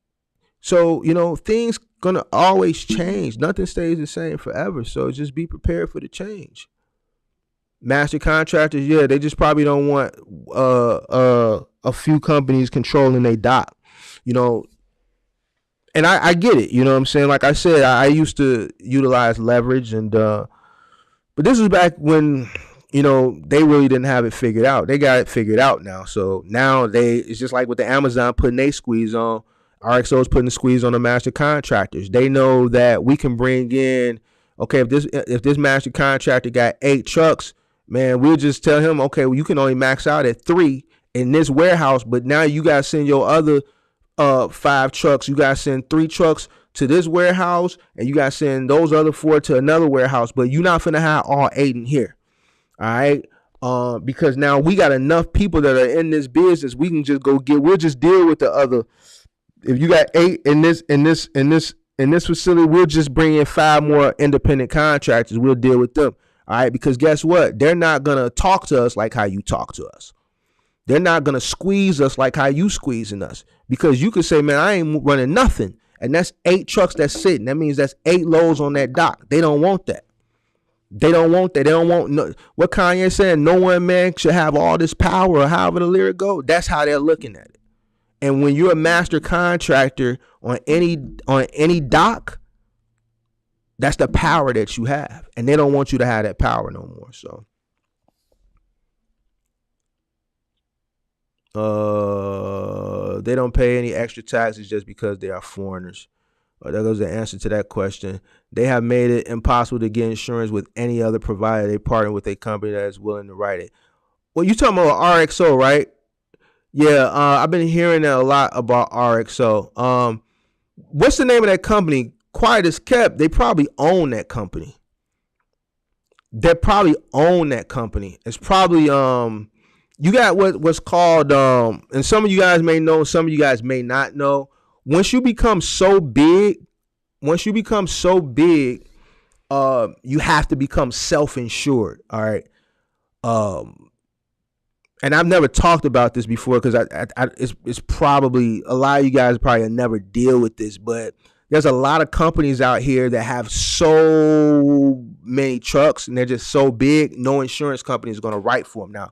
So, you know, things gonna always change. Nothing stays the same forever. So just be prepared for the change. Master contractors, yeah, they just probably don't want a few companies controlling their dock. You know, and I get it, you know what I'm saying? Like I said, I used to utilize leverage, and but this was back when, you know, they really didn't have it figured out. They got it figured out now. So now it's just like with the Amazon putting their squeeze on, RXO is putting the squeeze on the master contractors. They know that we can bring in, okay, if this master contractor got 8 trucks, man, we'll just tell him, okay, well, you can only max out at 3 in this warehouse, but now you got to send your other 5 trucks. You got to send 3 trucks to this warehouse, and you got to send those other 4 to another warehouse, but you're not finna have all 8 in here. All right. Because now we got enough people that are in this business. We can just we'll just deal with the other. If you got 8 in this facility, we'll just bring in 5 more independent contractors. We'll deal with them. All right. Because guess what? They're not going to talk to us like how you talk to us. They're not going to squeeze us like how you squeezing us. Because you could say, man, I ain't running nothing. And that's 8 trucks that's sitting. That means that's 8 loads on that dock. They don't want that. They don't want that. They don't want no, what Kanye saying, no one man should have all this power, or however the lyric go. That's how they're looking at it. And when you're a master contractor on any dock, that's the power that you have. And they don't want you to have that power no more. So they don't pay any extra taxes just because they are foreigners. That goes the answer to that question. They have made it impossible to get insurance with any other provider. They partner with a company that is willing to write it. Well, you talking about RXO, right? Yeah, I've been hearing that a lot about RXO. What's the name of that company? Quiet as kept. They probably own that company. They probably own that company. It's probably you got what's called and some of you guys may know, some of you guys may not know. Once you become so big, you have to become self-insured. All right. And I've never talked about this before because it's probably a lot of you guys probably never deal with this, but there's a lot of companies out here that have so many trucks and they're just so big, no insurance company is going to write for them. Now,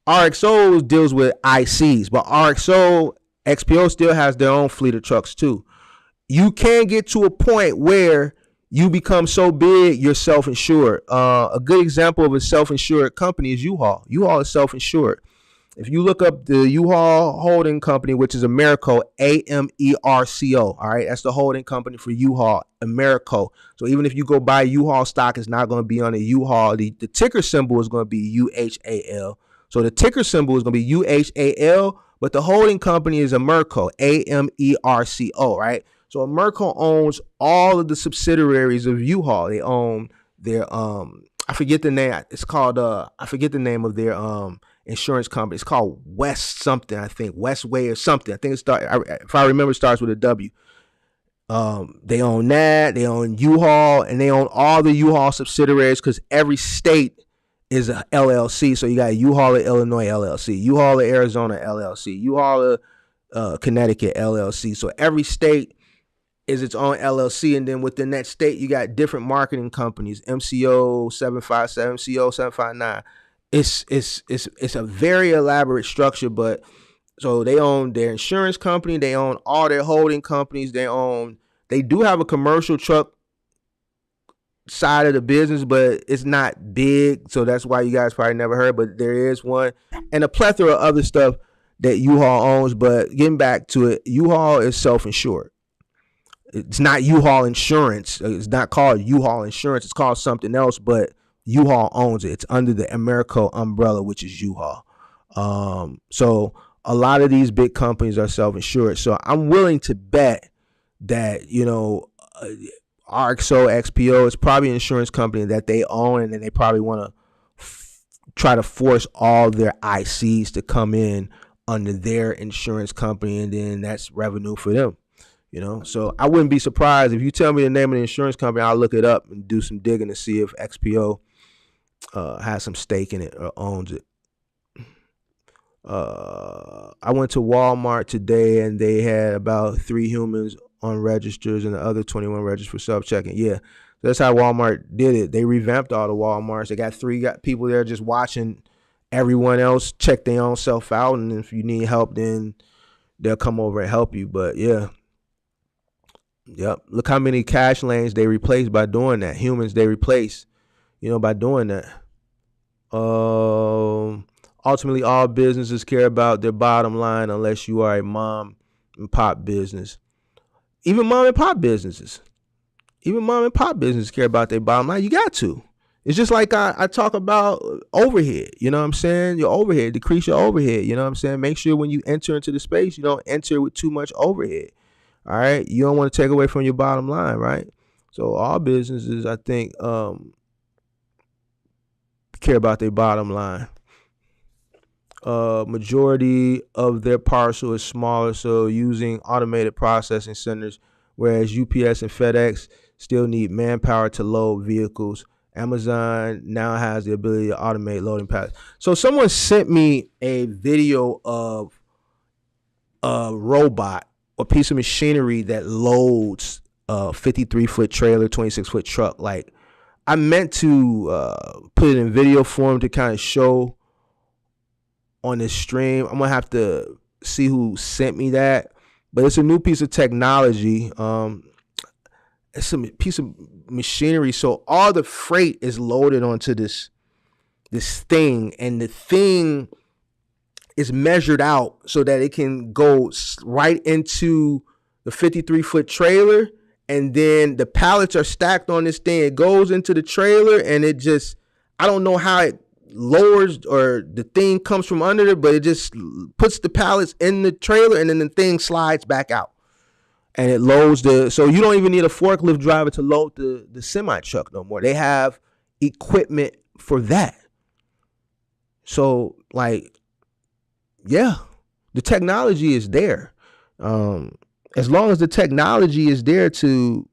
RXO deals with ICs, but XPO still has their own fleet of trucks too. You can get to a point where you become so big, you're self-insured. A good example of a self-insured company is U-Haul. U-Haul is self-insured. If you look up the U-Haul holding company, which is Americo, AMERCO, all right, that's the holding company for U-Haul, Americo. So even if you go buy U-Haul stock, it's not going to be on a U-Haul. The ticker symbol is going to be UHAL. So the ticker symbol is going to be UHAL, but the holding company is Americo, AMERCO, right? So Americo owns all of the subsidiaries of U-Haul. They own their I forget the name. It's called I forget the name of their insurance company. It's called West something, I think. Westway or something. I think if I remember, it starts with a W. They own that. They own U-Haul, and they own all the U-Haul subsidiaries because every state is a LLC. So you got U-Haul of Illinois LLC, U-Haul of Arizona LLC, U-Haul of Connecticut LLC. So every state is its own LLC, and then within that state you got different marketing companies, MCO 757, MCO 759. It's a very elaborate structure, but so they own their insurance company, they own all their holding companies, they do have a commercial truck side of the business, but it's not big, so that's why you guys probably never heard. But there is one, and a plethora of other stuff that U-Haul owns. But getting back to it, U-Haul is self-insured. It's not U-Haul Insurance. It's not called U-Haul Insurance. It's called something else, but U-Haul owns it. It's under the Americo umbrella, which is U-Haul. So a lot of these big companies are self-insured. So I'm willing to bet that, RXO, XPO is probably an insurance company that they own, and then they probably want to try to force all their ICs to come in under their insurance company, and then that's revenue for them. So I wouldn't be surprised if you tell me the name of the insurance company. I'll look it up and do some digging to see if XPO has some stake in it or owns it. I went to Walmart today, and they had about 3 humans on registers and the other 21 registers for self-checking. Yeah, that's how Walmart did it. They revamped all the Walmarts. They got people there just watching everyone else check their own self out, and if you need help, then they'll come over and help you. But yeah. Yep. Look how many cash lanes they replaced by doing that. Humans they replace, by doing that. Ultimately, all businesses care about their bottom line unless you are a mom and pop business. Even mom and pop businesses care about their bottom line. You got to. It's just like I talk about overhead. You know what I'm saying? Your overhead, decrease your overhead. You know what I'm saying? Make sure when you enter into the space, you don't enter with too much overhead. All right. You don't want to take away from your bottom line, right? So all businesses, I think, care about their bottom line. Majority of their parcel is smaller, so using automated processing centers, whereas UPS and FedEx still need manpower to load vehicles. Amazon now has the ability to automate loading pallets. So someone sent me a video of a robot, a piece of machinery that loads a 53-foot trailer, 26-foot truck. Like, I meant to put it in video form to kind of show on this stream. I'm gonna have to see who sent me that, but it's a new piece of technology. It's a piece of machinery, so all the freight is loaded onto this thing, and the thing is measured out so that it can go right into the 53-foot trailer, and then the pallets are stacked on this thing. It goes into the trailer, and it just, I don't know how it lowers or the thing comes from under it, but it just puts the pallets in the trailer, and then the thing slides back out. And it loads so you don't even need a forklift driver to load the semi truck no more. They have equipment for that. So, like, yeah, the technology is there. As long as the technology is there to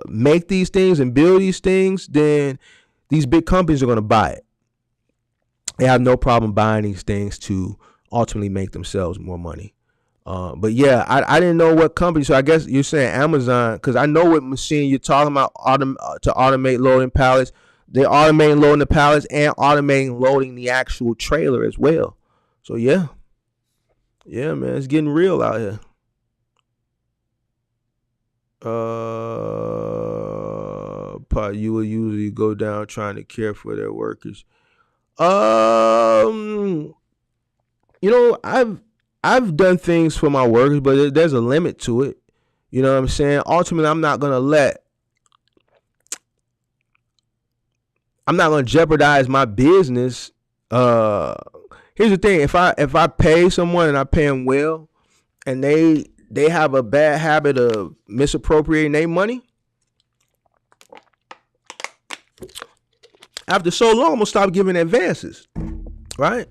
make these things and build these things, then these big companies are going to buy it. They have no problem buying these things to ultimately make themselves more money. But yeah, I didn't know what company. So I guess you're saying Amazon, because I know what machine you're talking about to automate loading pallets. They're automating loading the pallets and automating loading the actual trailer as well. So yeah, man, it's getting real out here. You will usually go down trying to care for their workers. I've done things for my workers, but there's a limit to it. You know what I'm saying? Ultimately, I'm not gonna jeopardize my business. Here's the thing: if I pay someone and I pay them well, and they have a bad habit of misappropriating their money, after so long, I'm gonna stop giving advances. Right?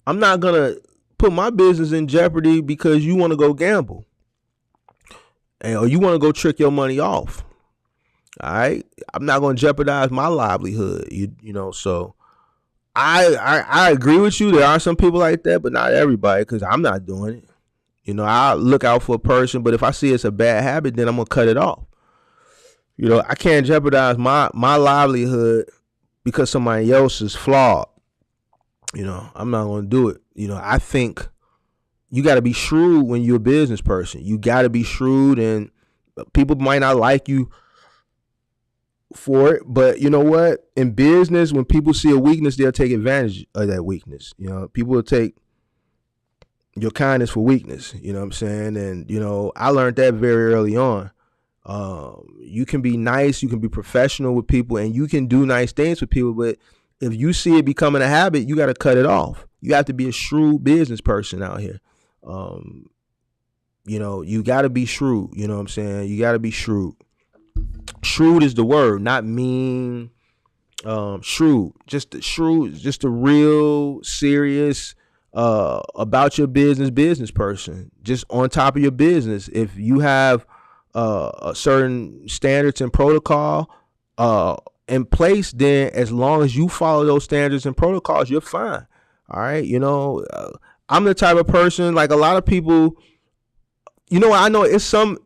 I'm not gonna put my business in jeopardy because you want to go gamble, or you want to go trick your money off. All right, I'm not going to jeopardize my livelihood. So I agree with you. There are some people like that, but not everybody, because I'm not doing it. I look out for a person, but if I see it's a bad habit, then I'm gonna cut it off. I can't jeopardize my livelihood because somebody else is flawed. I'm not going to do it. I think you got to be shrewd when you're a business person. You got to be shrewd and People might not like you for it, but you know what? In business, when people see a weakness, they'll take advantage of that weakness. You know, people will take your kindness for weakness. You know what I'm saying? And you know, I learned that very early on. You can be nice, you can be professional with people, and you can do nice things with people, but if you see it becoming a habit, you got to cut it off. You have to be a shrewd business person out here. You know, you got to be shrewd. You know what I'm saying? You got to be shrewd. Shrewd is the word, not mean. Shrewd, just a real serious about your business person. Just on top of your business. If you have a certain standards and protocol in place, then as long as you follow those standards and protocols, you're fine. All right, you know, I'm the type of person, like a lot of people. You know, I know it's some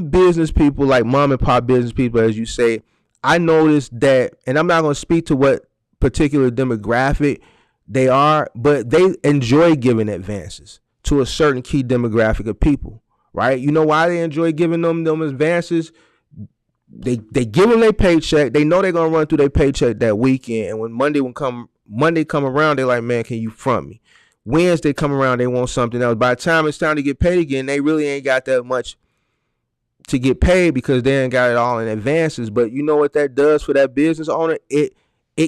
business people, like mom and pop business people, as you say. I noticed that, and I'm not going to speak to what particular demographic they are, but they enjoy giving advances to a certain key demographic of people, right? You know why they enjoy giving them advances? They give them their paycheck. They know they're going to run through their paycheck that weekend, and when Monday come around, they're like, man, can you front me? Wednesday come around, they want something else. By the time it's time to get paid again, they really ain't got that much to get paid because they ain't got it all in advances. But you know what that does for that business owner? It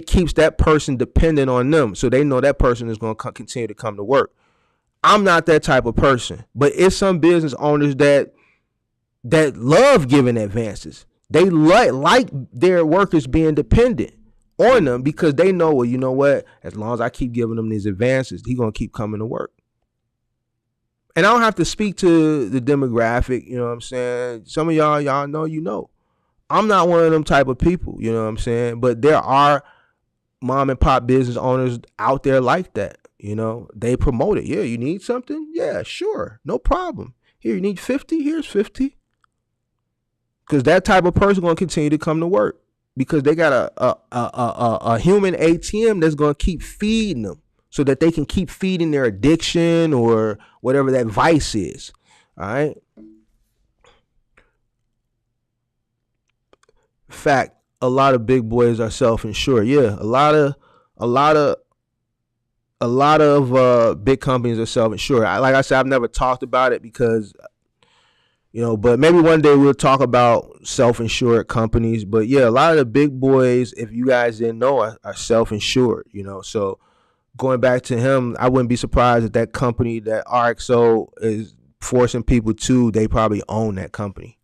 keeps that person dependent on them, so they know that person is going to continue to come to work. I'm not that type of person, but it's some business owners that love giving advances. They like their workers being dependent on them because they know, well, you know what? As long as I keep giving them these advances, he's going to keep coming to work. And I don't have to speak to the demographic, you know what I'm saying? Some of y'all know, you know. I'm not one of them type of people, you know what I'm saying? But there are mom and pop business owners out there like that, you know. They promote it. Yeah, you need something? Yeah, sure. No problem. Here, you need 50? Here's 50. Because that type of person going to continue to come to work. Because they got a human ATM that's going to keep feeding them so that they can keep feeding their addiction or whatever that vice is. All right. In fact, a lot of big boys are self-insured. Yeah, a lot of big companies are self-insured. Like I said, I've never talked about it because, you know, but maybe one day we'll talk about self-insured companies. But yeah, a lot of the big boys, if you guys didn't know, are self-insured, you know. So going back to him, I wouldn't be surprised if that company that RXO is forcing people to, they probably own that company.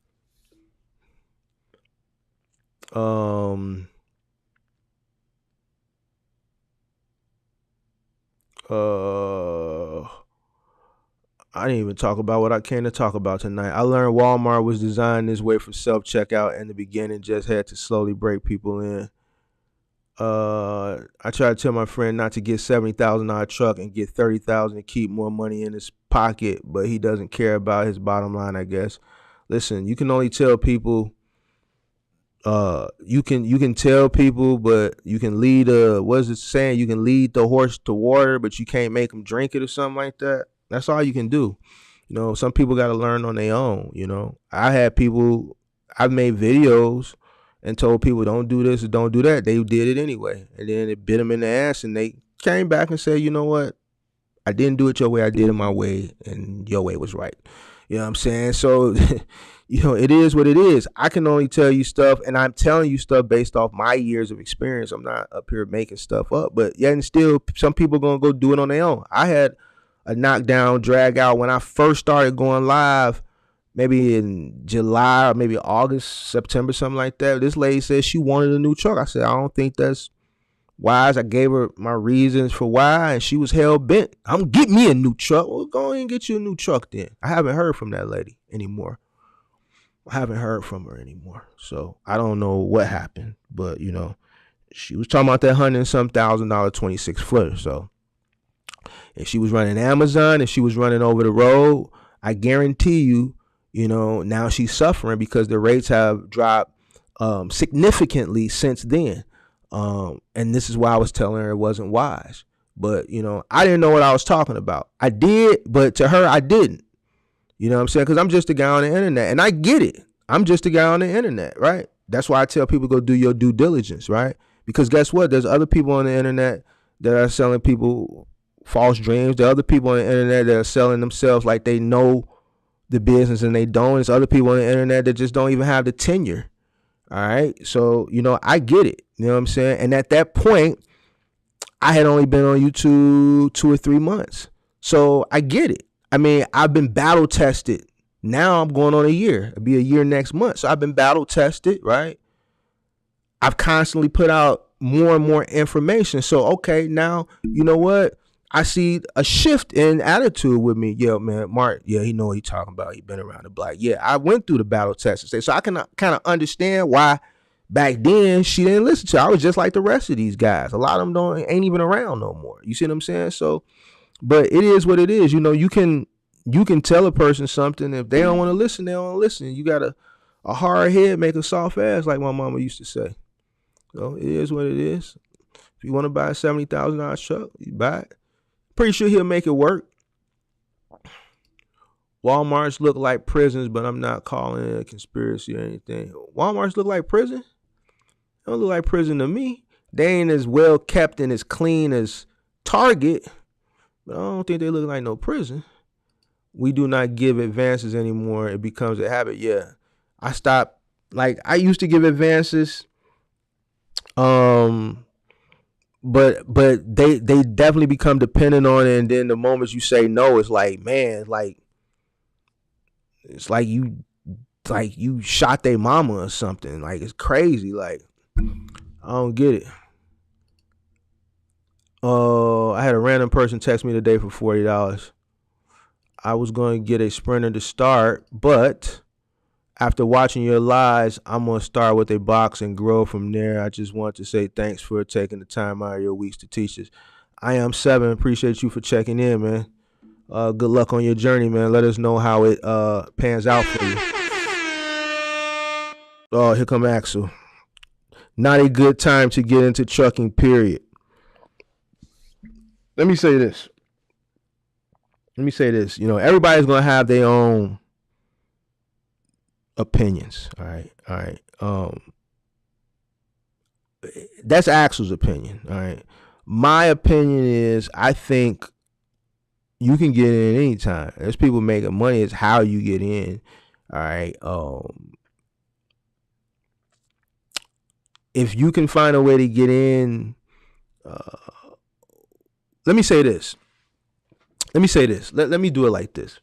I didn't even talk about what I came to talk about tonight. I learned Walmart was designed this way for self-checkout in the beginning, just had to slowly break people in. I try to tell my friend not to get $70,000 truck and get $30,000 to keep more money in his pocket, but he doesn't care about his bottom line, I guess. Listen, you can only tell people. You can tell people, but you can lead what's it saying? You can lead the horse to water, but you can't make them drink it or something like that. That's all you can do. You know, some people got to learn on their own. You know, I've made videos and told people don't do this or don't do that. They did it anyway, and then it bit them in the ass, and they came back and said, you know what? I didn't do it your way. I did it my way, and your way was right. You know what I'm saying? So, you know, it is what it is. I can only tell you stuff, and I'm telling you stuff based off my years of experience. I'm not up here making stuff up. But yeah, and still, some people are going to go do it on their own. I had a knockdown, drag out when I first started going live, maybe in July or maybe August, September, something like that. This lady said she wanted a new truck. I said, I don't think that's wise. I gave her my reasons for why, and she was hell bent. I'm gonna get me a new truck. Well, go ahead and get you a new truck then. I haven't heard from that lady anymore. So I don't know what happened, but you know, she was talking about that $100,000 $26 footer. So if she was running Amazon, if she was running over the road, I guarantee you, you know, now she's suffering because the rates have dropped significantly since then. And this is why I was telling her it wasn't wise. But, you know, I didn't know what I was talking about. I did, but to her, I didn't. You know what I'm saying? Because I'm just a guy on the internet, and I get it. I'm just a guy on the internet, right? That's why I tell people go do your due diligence, right? Because guess what? There's other people on the internet that are selling people false dreams. There are other people on the internet that are selling themselves like they know the business and they don't. There's other people on the internet that just don't even have the tenure. All right. So, I get it. You know what I'm saying? And at that point, I had only been on YouTube 2 or 3 months. So I get it. I mean, I've been battle tested. Now I'm going on a year. It'll be a year next month. So I've been battle tested, right? I've constantly put out more and more information. So, okay, now, you know what? I see a shift in attitude with me. Yeah, man, Mark, yeah, he know what he talking about. He been around the block. Yeah, I went through the battle test. So I can kind of understand why back then she didn't listen to her. I was just like the rest of these guys. A lot of them ain't even around no more. You see what I'm saying? So, but it is what it is. You can tell a person something. If they don't want to listen, they don't want to listen. You got a hard head make a soft ass, like my mama used to say. So it is what it is. If you want to buy a $70,000 truck, you buy it. Pretty sure he'll make it work. Walmarts look like prisons, but I'm not calling it a conspiracy or anything. Walmarts look like prison? They don't look like prison to me. They ain't as well kept and as clean as Target, but I don't think they look like no prison. We do not give advances anymore. It becomes a habit. Yeah. I stopped. Like, I used to give advances. But they definitely become dependent on it. And then the moments you say no, it's like, man, it's like you shot their mama or something. Like, it's crazy. Like, I don't get it. I had a random person text me today for $40. I was going to get a Sprinter to start, but after watching your lives, I'm going to start with a box and grow from there. I just want to say thanks for taking the time out of your weeks to teach us. I am 7. Appreciate you for checking in, man. Good luck on your journey, man. Let us know how it pans out for you. Oh, here come Axel. Not a good time to get into trucking, period. Let me say this. Everybody's going to have their own opinions. All right. That's Axel's opinion. All right. My opinion is I think you can get in anytime. There's people making money. It's how you get in. All right. If you can find a way to get in, let me say this. Let me do it like this.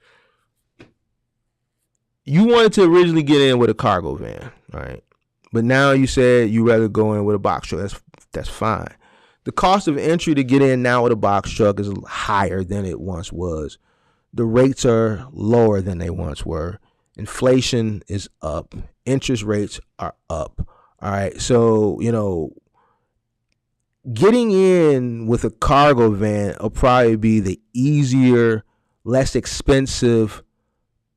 You wanted to originally get in with a cargo van, right? But now you said you rather go in with a box truck. That's fine. The cost of entry to get in now with a box truck is higher than it once was. The rates are lower than they once were. Inflation is up. Interest rates are up. All right. So, getting in with a cargo van will probably be the easier, less expensive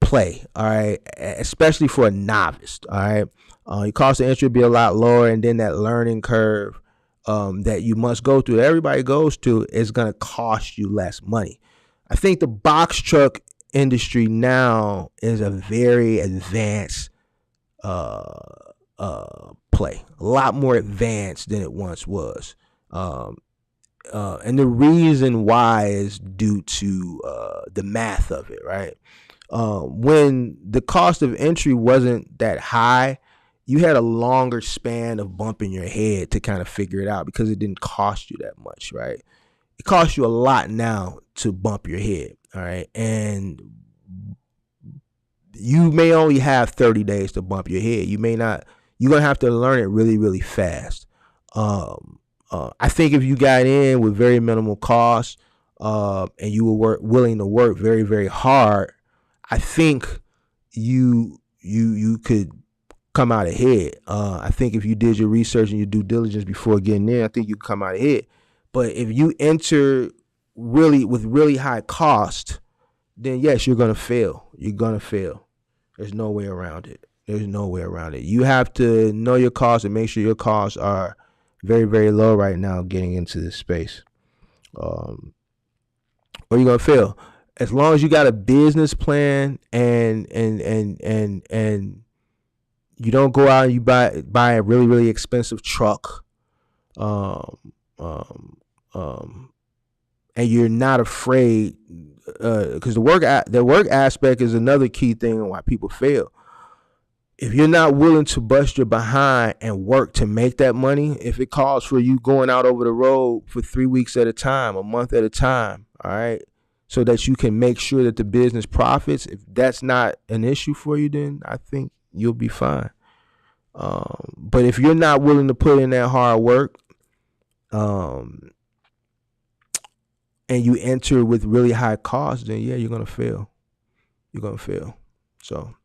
play, all right, especially for a novice, all right. Your cost of entry will be a lot lower, and then that learning curve that you must go through, that everybody goes to, is going to cost you less money. I think the box truck industry now is a very advanced play, a lot more advanced than it once was. And the reason why is due to the math of it, right? When the cost of entry wasn't that high, you had a longer span of bumping your head to kind of figure it out because it didn't cost you that much, right? It costs you a lot now to bump your head, all right? And you may only have 30 days to bump your head. You're going to have to learn it really, really fast. I think if you got in with very minimal cost and you were willing to work very, very hard, I think you could come out ahead. I think if you did your research and your due diligence before getting in, I think you could come out ahead. But if you enter with really high cost, then yes, you're going to fail. You're going to fail. There's no way around it. You have to know your costs and make sure your costs are very, very low right now getting into this space. Or you're going to fail. As long as you got a business plan and You don't go out and you buy a really, really expensive truck. Um, um, and you're not afraid, because the work aspect is another key thing on why people fail. If you're not willing to bust your behind and work to make that money, if it calls for you going out over the road for 3 weeks at a time, a month at a time, all right, so that you can make sure that the business profits, if that's not an issue for you, then I think you'll be fine. But if you're not willing to put in that hard work, and you enter with really high costs, then yeah, you're gonna fail. You're gonna fail. So,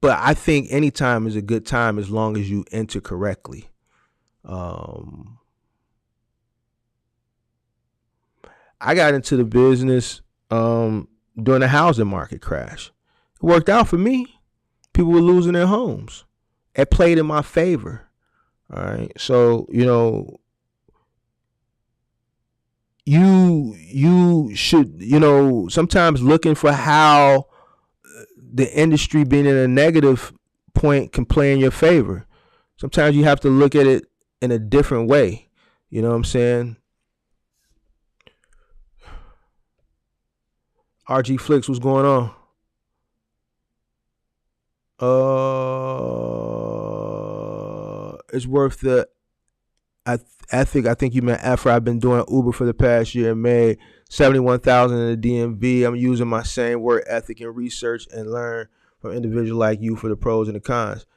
but I think any time is a good time as long as you enter correctly. I got into the business during the housing market crash. It worked out for me. People were losing their homes. It played in my favor. All right. So, you should, sometimes looking for how the industry being in a negative point can play in your favor. Sometimes you have to look at it in a different way. You know what I'm saying? RG Flicks, what's going on? It's worth the ethic. I think you meant effort. I've been doing Uber for the past year and made 71,000 in the DMV. I'm using my same work ethic and research and learn from individuals like you for the pros and the cons.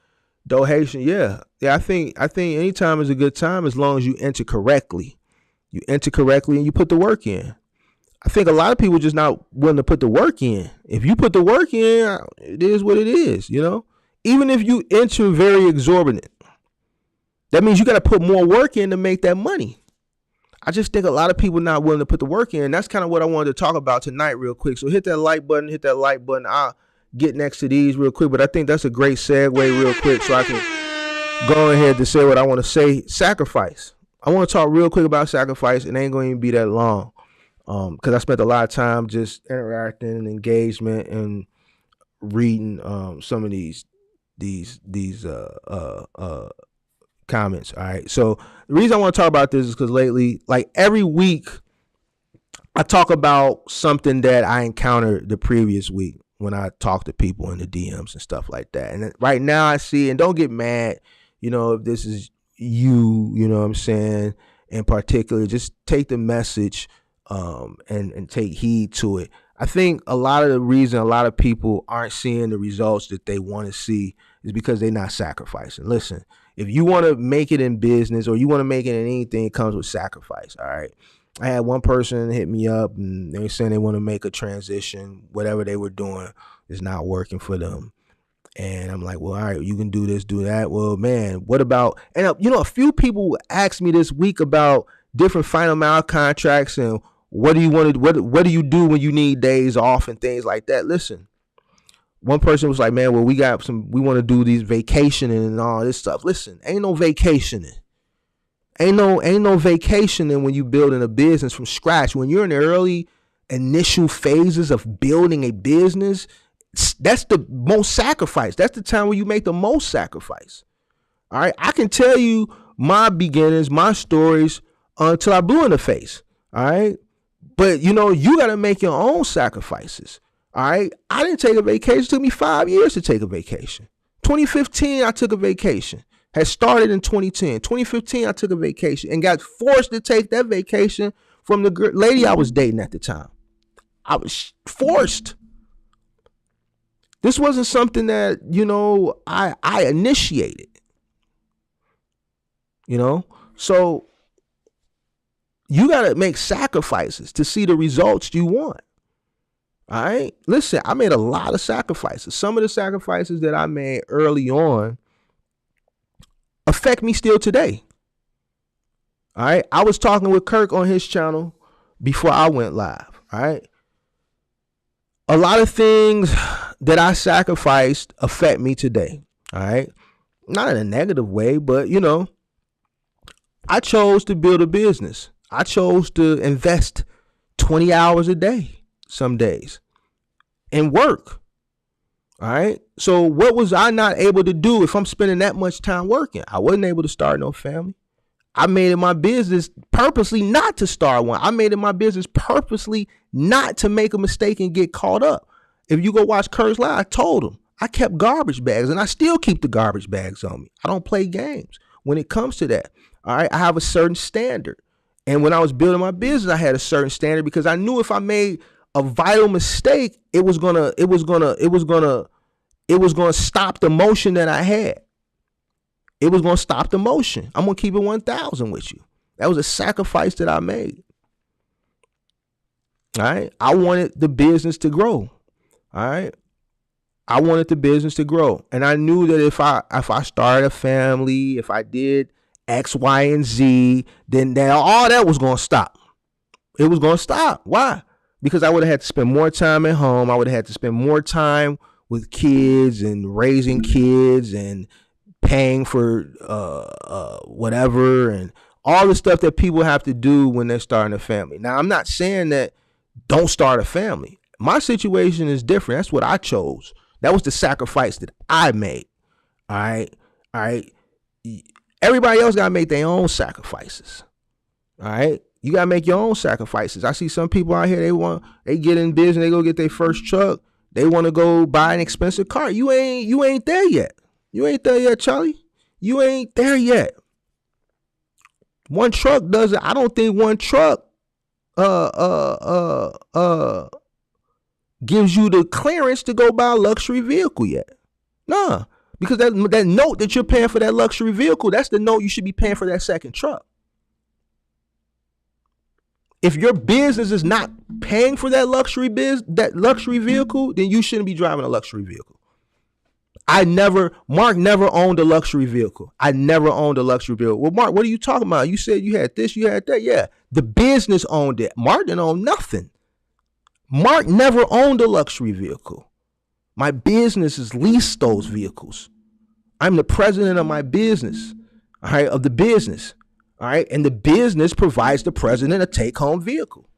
Do Haitian, yeah. I think any time is a good time as long as you enter correctly. You enter correctly and you put the work in. I think a lot of people just not willing to put the work in. If you put the work in, it is what it is, Even if you enter very exorbitant, that means you got to put more work in to make that money. I just think a lot of people not willing to put the work in. That's kind of what I wanted to talk about tonight real quick. So hit that like button, I'll get next to these real quick. But I think that's a great segue real quick so I can go ahead to say what I want to say. Sacrifice. I want to talk real quick about sacrifice. It ain't going to even be that long. Because I spent a lot of time just interacting and engagement and reading some of these comments. All right. So the reason I want to talk about this is because lately, like every week, I talk about something that I encountered the previous week when I talk to people in the DMs and stuff like that. And right now I see, and don't get mad, if this is you, you know what I'm saying, in particular, just take the message and take heed to it. I think a lot of the reason a lot of people aren't seeing the results that they want to see is because they're not sacrificing. Listen, if you want to make it in business or you want to make it in anything, it comes with sacrifice. All right. I had one person hit me up and they were saying they want to make a transition. Whatever they were doing is not working for them. And I'm like, well, all right, you can do this, do that. Well, man, what about, and a few people asked me this week about different final mile contracts and what do you want to, what do you do when you need days off and things like that? Listen, one person was like, man, well, we want to do these vacationing and all this stuff. Listen, ain't no vacationing. Ain't no vacationing when you building a business from scratch. When you're in the early initial phases of building a business, that's the most sacrifice. That's the time where you make the most sacrifice. All right. I can tell you my beginnings, my stories until I blew in the face. All right. But, you got to make your own sacrifices. All right. I didn't take a vacation. It took me 5 years to take a vacation. 2015, I took a vacation. Had started in 2010. 2015, I took a vacation and got forced to take that vacation from the lady I was dating at the time. I was forced. This wasn't something that, I initiated. So you got to make sacrifices to see the results you want. All right. Listen, I made a lot of sacrifices. Some of the sacrifices that I made early on affect me still today. All right. I was talking with Kirk on his channel before I went live. All right. A lot of things that I sacrificed affect me today. All right. Not in a negative way, but I chose to build a business. I chose to invest 20 hours a day some days and work. All right. So what was I not able to do if I'm spending that much time working? I wasn't able to start no family. I made it my business purposely not to start one. I made it my business purposely not to make a mistake and get caught up. If you go watch Kurt's Live, I told him I kept garbage bags and I still keep the garbage bags on me. I don't play games when it comes to that. All right. I have a certain standard. And when I was building my business, I had a certain standard because I knew if I made a vital mistake, it was gonna stop the motion that I had. It was gonna stop the motion. I'm gonna keep it 1,000 with you. That was a sacrifice that I made. All right. I wanted the business to grow. All right. I wanted the business to grow. And I knew that if I started a family, if I did X, Y, and Z, then all that was gonna stop. It was gonna stop. Why? Because I would have had to spend more time at home. I would have had to spend more time with kids and raising kids and paying for whatever and all the stuff that people have to do when they're starting a family. Now, I'm not saying that don't start a family. My situation is different. That's what I chose. That was the sacrifice that I made. All right. All right. Everybody else got to make their own sacrifices. All right. You got to make your own sacrifices. I see some people out here, they get in business, they go get their first truck. They want to go buy an expensive car. You ain't there yet. You ain't there yet, Charlie. You ain't there yet. One truck doesn't, I don't think one truck gives you the clearance to go buy a luxury vehicle yet. Nah, because that note that you're paying for that luxury vehicle, that's the note you should be paying for that second truck. If your business is not paying for that luxury vehicle, then you shouldn't be driving a luxury vehicle. Mark never owned a luxury vehicle. I never owned a luxury vehicle. Well, Mark, what are you talking about? You said you had this, you had that. Yeah, the business owned it. Mark didn't own nothing. Mark never owned a luxury vehicle. My business has leased those vehicles. I'm the president of my business, all right, of the business. All right. And the business provides the president a take-home vehicle.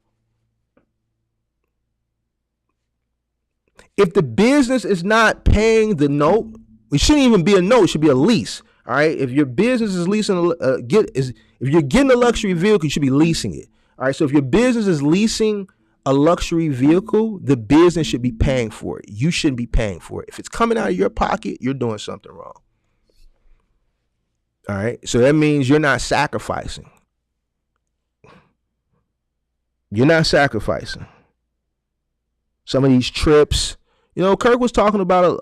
If the business is not paying the note, it shouldn't even be a note. It should be a lease. All right. If your business is leasing, if you're getting a luxury vehicle, you should be leasing it. All right. So if your business is leasing a luxury vehicle, the business should be paying for it. You shouldn't be paying for it. If it's coming out of your pocket, you're doing something wrong. All right. So that means you're not sacrificing. You're not sacrificing. Some of these trips, Kirk was talking about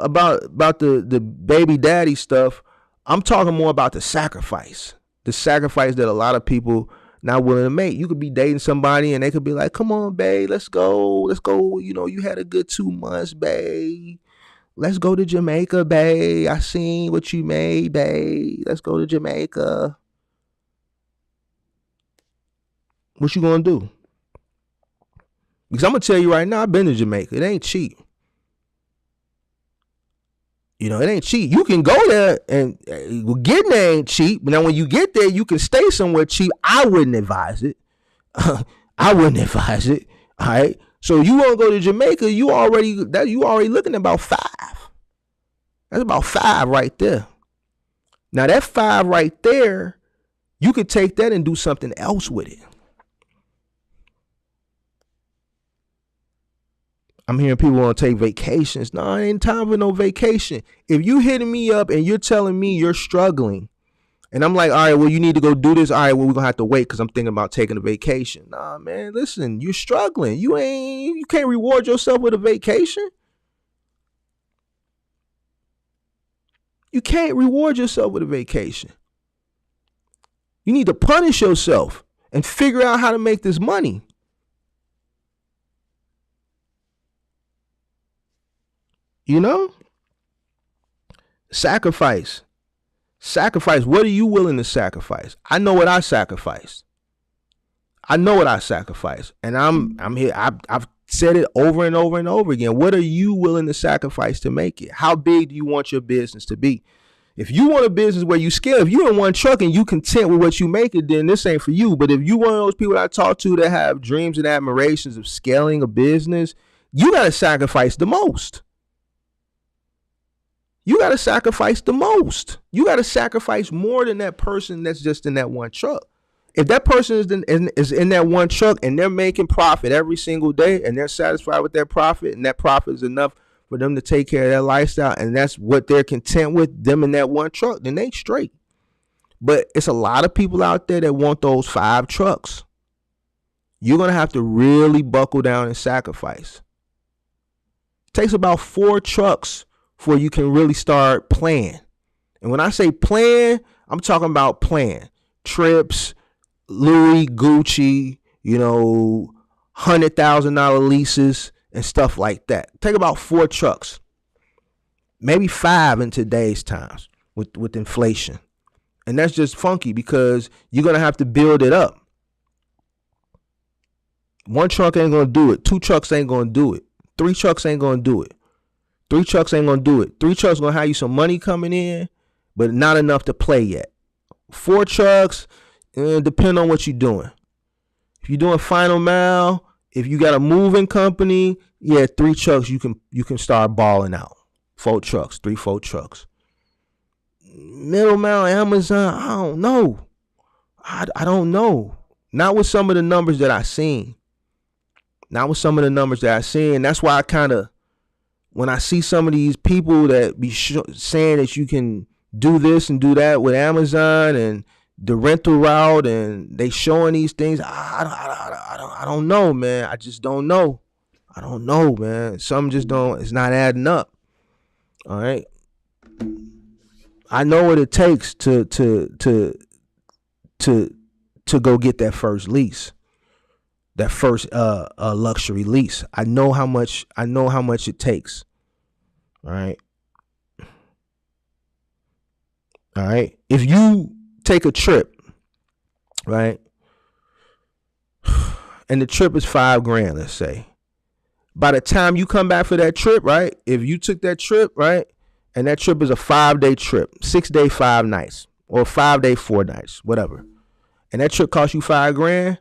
the baby daddy stuff. I'm talking more about the sacrifice that a lot of people not willing to make. You could be dating somebody and they could be like, come on, babe, let's go. You had a good 2 months, babe. Let's go to Jamaica, babe. I seen what you made, babe. Let's go to Jamaica. What you gonna do? Because I'm gonna tell you right now, I've been to Jamaica. It ain't cheap. It ain't cheap. You can go there and getting there ain't cheap. But now when you get there, you can stay somewhere cheap. I wouldn't advise it. I wouldn't advise it. All right. So you want to go to Jamaica, you already looking at about 5. That's about 5 right there. Now that 5 right there, you could take that and do something else with it. I'm hearing people want to take vacations. No, it ain't time for no vacation. If you hitting me up and you're telling me you're struggling, and I'm like, all right, well, you need to go do this. All right, well, we're going to have to wait because I'm thinking about taking a vacation. Nah, man, listen, you're struggling. You can't reward yourself with a vacation. You can't reward yourself with a vacation. You need to punish yourself and figure out how to make this money. Sacrifice. What are you willing to sacrifice? I know what I sacrificed. And I'm here. I've said it over and over and over again. What are you willing to sacrifice to make it? How big do you want your business to be? If you want a business where you scale, if you're in one truck and you content with what you make it, then this ain't for you. But if you one of those people I talk to that have dreams and admirations of scaling a business, you got to sacrifice the most. you got to sacrifice the most. You got to sacrifice more than that person that's just in that one truck. If that person is in that one truck and they're making profit every single day and they're satisfied with their profit and that profit is enough for them to take care of their lifestyle and that's what they're content with, them in that one truck, then they straight. But it's a lot of people out there that want those 5 trucks. You're going to have to really buckle down and sacrifice. It takes about 4 trucks before you can really start playing. And when I say playing, I'm talking about playing. Trips, Louis, Gucci, $100,000 leases and stuff like that. Take about 4 trucks, maybe 5 in today's times with inflation. And that's just funky because you're going to have to build it up. 1 truck ain't going to do it. 2 trucks ain't going to do it. 3 trucks ain't going to do it. 3 trucks ain't going to do it. 3 trucks going to have you some money coming in, but not enough to play yet. 4 trucks, depend on what you're doing. If you're doing final mile, if you got a moving company, 3 trucks you can start balling out. 4 trucks, 4 trucks. Middle mile, Amazon, I don't know. I don't know. Not with some of the numbers that I seen. Not with some of the numbers that I seen. And that's why I kind of, when I see some of these people that be saying that you can do this and do that with Amazon and the rental route and they showing these things, I don't know, man. I just don't know. I don't know, man. Some just don't, it's not adding up. All right. I know what it takes to go get that first lease, that first luxury lease. I know how much it takes. All right. All right. If you take a trip, right, and the trip is $5,000, let's say, by the time you come back for that trip, right, if you took that trip, right, and that trip is a 5-day trip, 6-day, 5 nights, or 5-day, 4 nights, whatever, and that trip cost you $5,000,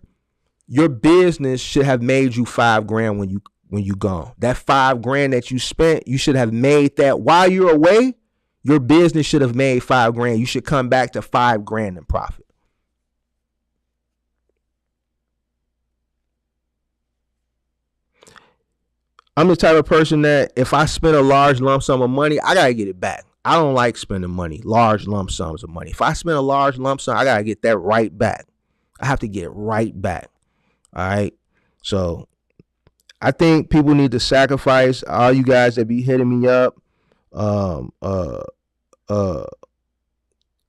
your business should have made you $5,000 when you gone. That $5,000 that you spent, you should have made that while you're away. Your business should have made $5,000. You should come back to $5,000 in profit. I'm the type of person that if I spend a large lump sum of money, I gotta get it back. I don't like spending money, large lump sums of money. If I spend a large lump sum, I gotta get that right back. I have to get it right back. All right. So I think people need to sacrifice. All you guys that be hitting me up, and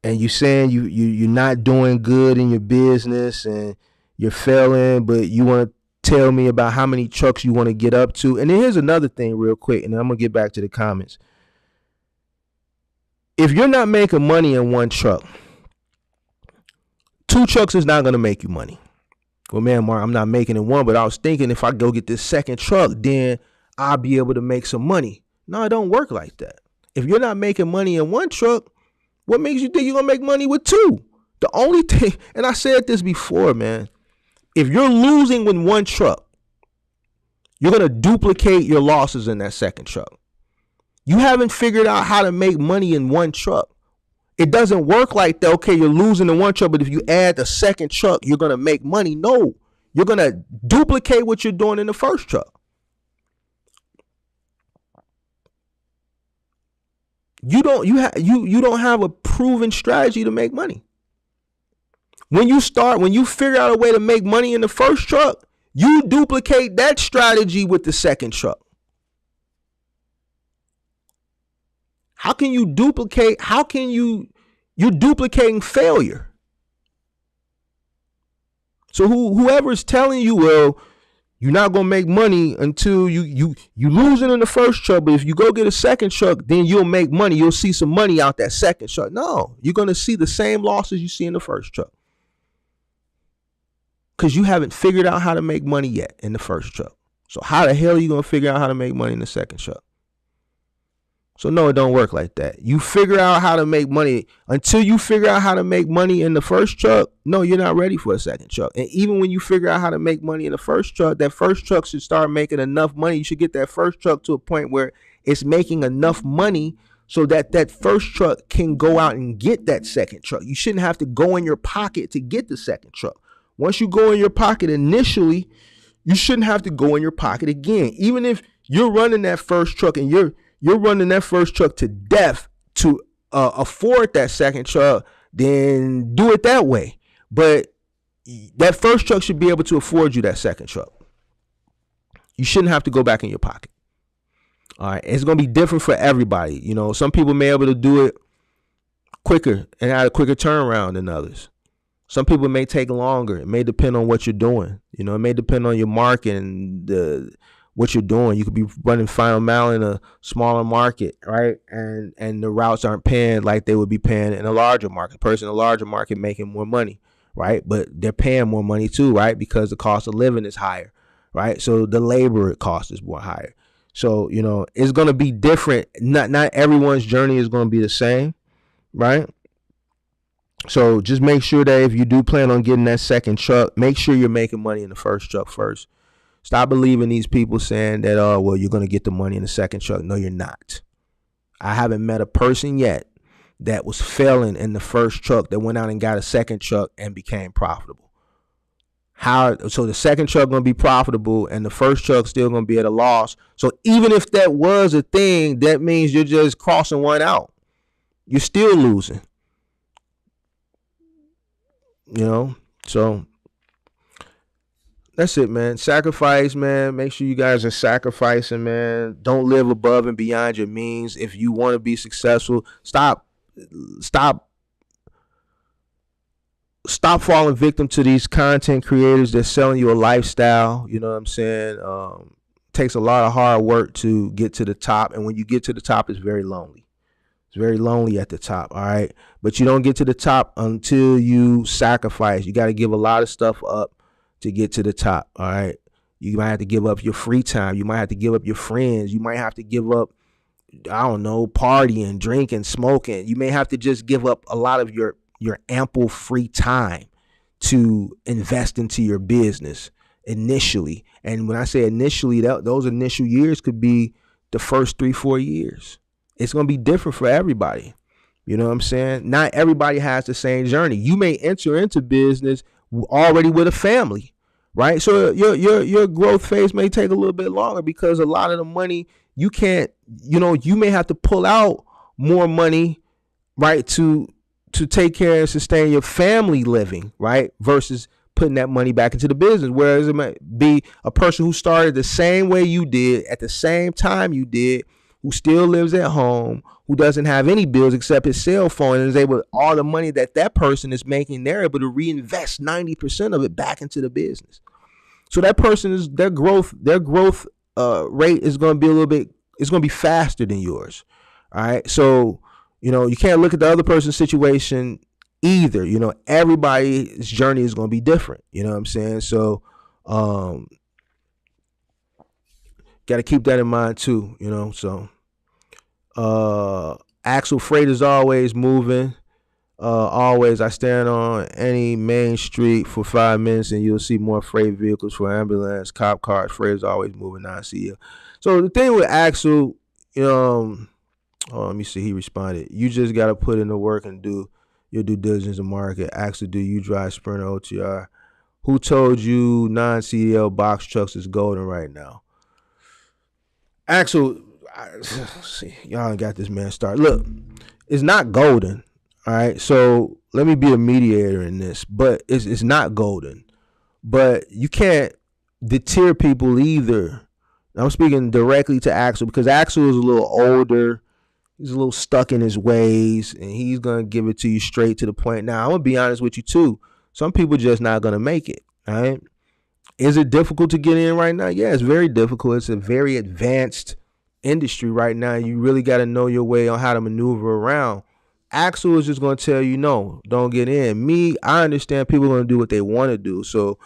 you saying you're not doing good in your business and you're failing, but you want to tell me about how many trucks you want to get up to. And then here's another thing real quick, and then I'm gonna get back to the comments. If you're not making money in 1 truck, 2 trucks is not gonna make you money. Well, man, Mark, I'm not making it 1, but I was thinking if I go get this second truck, then I'll be able to make some money. No, it don't work like that. If you're not making money in 1 truck, what makes you think you're going to make money with 2? The only thing, and I said this before, man, if you're losing with 1 truck, you're going to duplicate your losses in that second truck. You haven't figured out how to make money in 1 truck. It doesn't work like that. Okay, you're losing in 1 truck, but if you add the second truck, you're going to make money. No, you're going to duplicate what you're doing in the first truck. You don't have a proven strategy to make money. When you figure out a way to make money in the first truck, you duplicate that strategy with the second truck. How can you duplicate? You're duplicating failure. So whoever's telling you, well, you're not gonna make money until you losing in the first truck, but if you go get a second truck, then you'll make money. You'll see some money out that second truck. No, you're gonna see the same losses you see in the first truck. Because you haven't figured out how to make money yet in the first truck. So how the hell are you gonna figure out how to make money in the second truck? So no, it don't work like that. You figure out how to make money. Until you figure out how to make money in the first truck, no, you're not ready for a second truck. And even when you figure out how to make money in the first truck, that first truck should start making enough money. You should get that first truck to a point where it's making enough money so that that first truck can go out and get that second truck. You shouldn't have to go in your pocket to get the second truck. Once you go in your pocket initially, you shouldn't have to go in your pocket again. Even if you're running that first truck and you're running that first truck to death to afford that second truck, then do it that way. But that first truck should be able to afford you that second truck. You shouldn't have to go back in your pocket. All right, it's gonna be different for everybody. You know, some people may be able to do it quicker and have a quicker turnaround than others. Some people may take longer. It may depend on what you're doing. You know, it may depend on your market and what you're doing. You could be running final mile in a smaller market, right? And the routes aren't paying like they would be paying in a larger market. Person in a larger market making more money, right? But they're paying more money too, right? Because the cost of living is higher, right? So the labor cost is more higher. So, you know, it's going to be different. Not everyone's journey is going to be the same, right? So just make sure that if you do plan on getting that second truck, make sure you're making money in the first truck first. Stop believing these people saying that, oh, well, you're going to get the money in the second truck. No, you're not. I haven't met a person yet that was failing in the first truck that went out and got a second truck and became profitable. So the second truck going to be profitable and the first truck still going to be at a loss. So even if that was a thing, that means you're just crossing one out. You're still losing. You know, so that's it, man. Sacrifice, man. Make sure you guys are sacrificing, man. Don't live above and beyond your means. If you want to be successful, stop falling victim to these content creators that's selling you a lifestyle. You know what I'm saying? Takes a lot of hard work to get to the top. And when you get to the top, it's very lonely. It's very lonely at the top, all right? But you don't get to the top until you sacrifice. You got to give a lot of stuff up to get to the top, all right? You might have to give up your free time. You might have to give up your friends. You might have to give up, I don't know, partying, drinking, smoking. You may have to just give up a lot of your ample free time to invest into your business initially. And when I say initially, those initial years could be the first 3-4 years. It's going to be different for everybody. You know what I'm saying? Not everybody has the same journey. You may enter into business already with a family, right? So your growth phase may take a little bit longer because a lot of the money you can't, you know, you may have to pull out more money, right, to take care and sustain your family living, right, versus putting that money back into the business. Whereas it might be a person who started the same way you did at the same time you did, who still lives at home, who doesn't have any bills except his cell phone, and is able, all the money that person is making, they're able to reinvest 90% of it back into the business. So that person is, their growth rate is going to be a little bit, it's going to be faster than yours. All right. So, you know, you can't look at the other person's situation either. You know, everybody's journey is going to be different. You know what I'm saying? So, got to keep that in mind too, you know. So Axle freight is always moving. Always, I stand on any main street for 5 minutes and you'll see more freight vehicles for ambulance, cop cars. Freight is always moving. I see you. So the thing with Axle, let me see. He responded, you just got to put in the work and do your due diligence in market. Axle, do you drive Sprinter OTR? Who told you non-CDL box trucks is golden right now? Axle, see, y'all got this man started. Look, it's not golden. All right, so let me be a mediator in this, but it's not golden. But you can't deter people either. I'm speaking directly to Axle because Axle is a little older. He's a little stuck in his ways, and he's going to give it to you straight to the point. Now, I'm going to be honest with you, too. Some people just not going to make it, all right? Is it difficult to get in right now? Yeah, it's very difficult. It's a very advanced industry right now. You really got to know your way on how to maneuver around. Axle is just going to tell you, no, don't get in. Me, I understand people are going to do what they want to do. So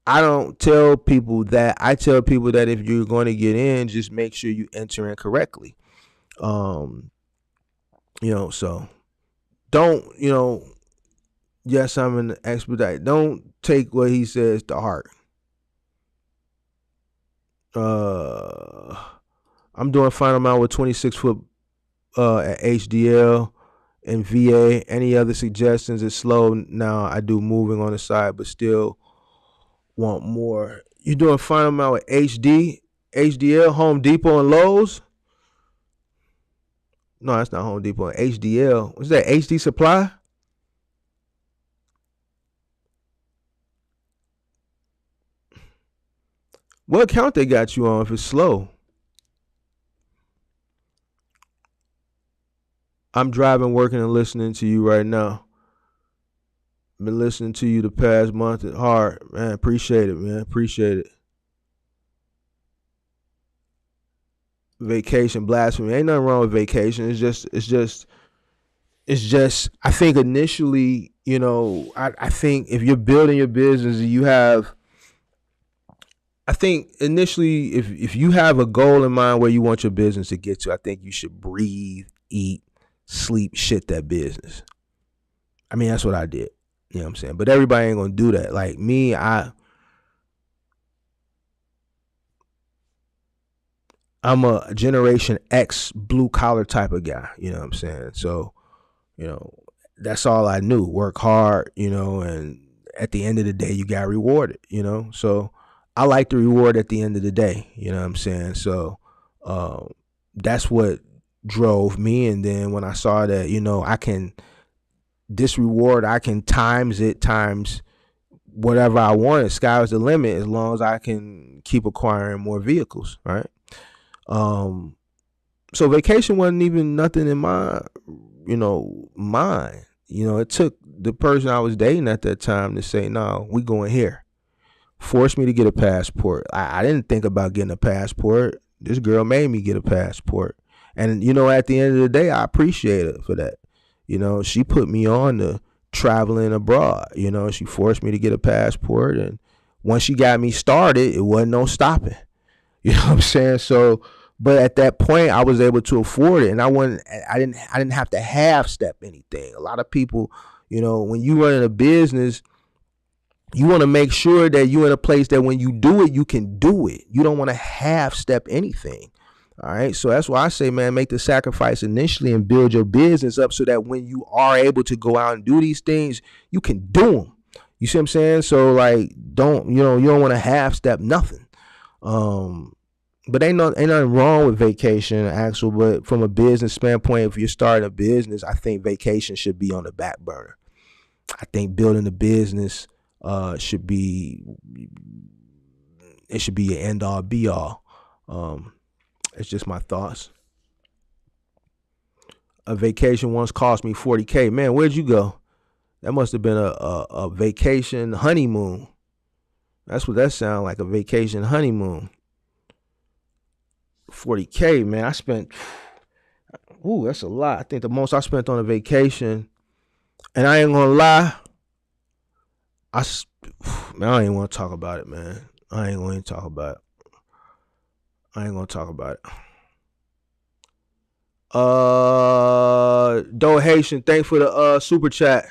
I don't tell people that. I tell people that if you're going to get in, just make sure you enter in correctly. So don't, yes, I'm an expedite. Don't take what he says to heart. I'm doing final mile with 26-foot at HDL and VA. Any other suggestions? It's slow now. I do moving on the side, but still want more. You doing fine amount with HDL, Home Depot, and Lowe's? No, that's not Home Depot. HDL. What's that? HD Supply? What account they got you on if it's slow? I'm driving, working, and listening to you right now. Been listening to you the past month. It's hard, man. Appreciate it, man. Appreciate it. Vacation blasphemy. Ain't nothing wrong with vacation. It's just I think initially, I think if you're building your business, you have I think initially if you have a goal in mind where you want your business to get to, I think you should breathe, eat, sleep, shit that business. I mean, that's what I did. You know what I'm saying? But everybody ain't gonna do that. Like me, I'm a Generation X blue collar type of guy. You know what I'm saying? So, you know, that's all I knew. Work hard, and at the end of the day you got rewarded. So I like the reward at the end of the day, you know what I'm saying? So that's what drove me. And then when I saw that, I can this reward, I can times it times whatever I want. Sky's the limit as long as I can keep acquiring more vehicles, right? Um, so vacation wasn't even nothing in my, mind. It took the person I was dating at that time to say, no, we going here. Forced me to get a passport. I didn't think about getting a passport. This girl made me get a passport. And, at the end of the day, I appreciate her for that. She put me on to traveling abroad. She forced me to get a passport. And once she got me started, it wasn't no stopping. You know what I'm saying? So, but at that point, I was able to afford it, and I didn't have to half step anything. A lot of people, when you run a business, you want to make sure that you're in a place that when you do it, you can do it. You don't want to half step anything. All right. So that's why I say, man, make the sacrifice initially and build your business up so that when you are able to go out and do these things, you can do them. You see what I'm saying? So like, you don't want to half step nothing. But ain't nothing wrong with vacation, Axel. But from a business standpoint, if you're starting a business, I think vacation should be on the back burner. I think building a business should be an end all be all. It's just my thoughts. A vacation once cost me $40K. Man, where'd you go? That must have been a vacation honeymoon. That's what that sounds like, a vacation honeymoon. $40K, man. I spent, that's a lot. I think the most I spent on a vacation, and I ain't gonna lie, I ain't want to talk about it, man. I ain't going to talk about it. Doe Haitian, thanks for the super chat.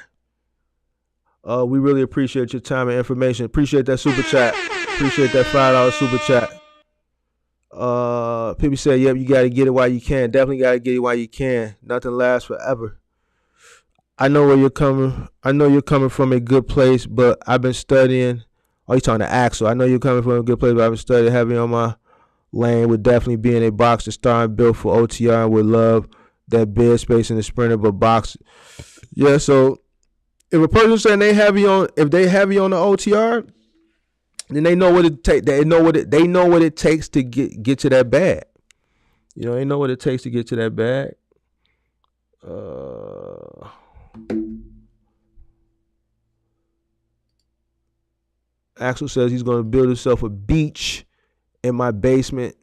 We really appreciate your time and information. Appreciate that super chat. Appreciate that $5 super chat. People say, yep, you gotta get it while you can. Definitely gotta get it while you can. Nothing lasts forever. I know where you're coming. I know you're coming from a good place, but I've been studying. Oh, you're talking to Axel. I know you're coming from a good place, but I've been studying heavy on my lane. Would definitely be in a boxer starting built for OTR and would love that bed space in the Sprinter, but box. Yeah, so if a person saying if they heavy on the OTR, then they know what it takes. They know what it takes to get to that bag. They know what it takes to get to that bag. Axel says he's going to build himself a beach in my basement,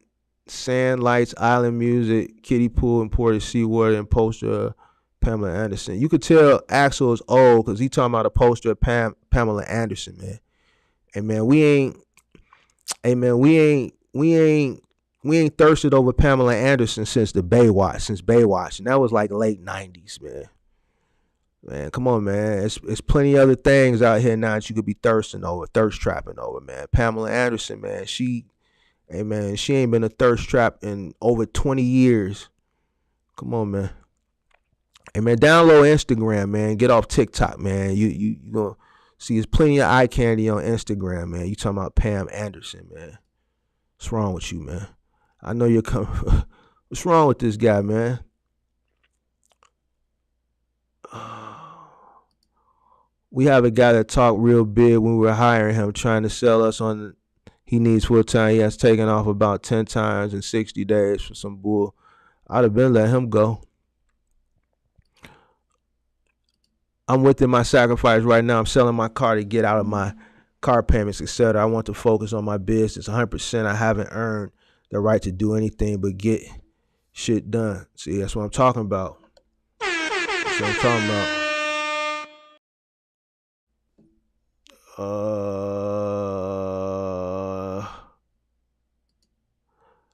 sand, lights, island music, kiddie pool, imported seawater, and poster of Pamela Anderson. You could tell Axel is old because he talking about a poster of Pamela Anderson, man. And man, we ain't thirsted over Pamela Anderson since Baywatch, and that was like late 90s, man. Man, come on, man. It's plenty other things out here now that you could be thirst trapping over, man. Pamela Anderson, man, she ain't been a thirst trap in over 20 years. Come on, man. Hey, man, download Instagram, man. Get off TikTok, man. You gonna see there's plenty of eye candy on Instagram, man. You talking about Pam Anderson, man. What's wrong with you, man? I know you're coming. What's wrong with this guy, man? We have a guy that talked real big when we were hiring him, trying to sell us on he needs full time. He has taken off about 10 times in 60 days for some bull. I'd have been let him go. I'm within my sacrifice right now. I'm selling my car to get out of my car payments, etc. I want to focus on my business 100%. I haven't earned the right to do anything but get shit done. See, that's what I'm talking about. That's what I'm talking about.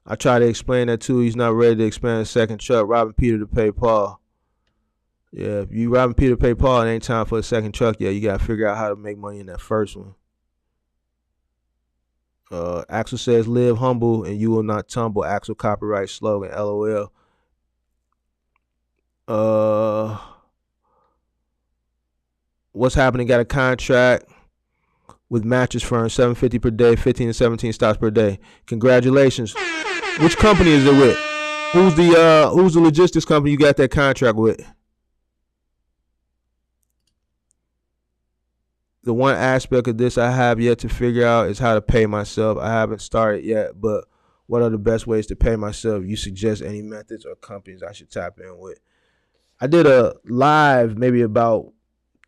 I try to explain that too. He's not ready to expand a second truck. Robbing Peter to pay Paul. Yeah, if you robbing Peter to pay Paul, it ain't time for a second truck yet. You gotta figure out how to make money in that first one. Axel says, "Live humble and you will not tumble." Axel copyright slogan. LOL. What's happening? Got a contract with mattress firm, $750 per day, 15 to 17 stops per day. Congratulations. Which company is it with? Who's the logistics company you got that contract with? The one aspect of this I have yet to figure out is how to pay myself. I haven't started yet, but what are the best ways to pay myself? You suggest any methods or companies I should tap in with? I did a live maybe about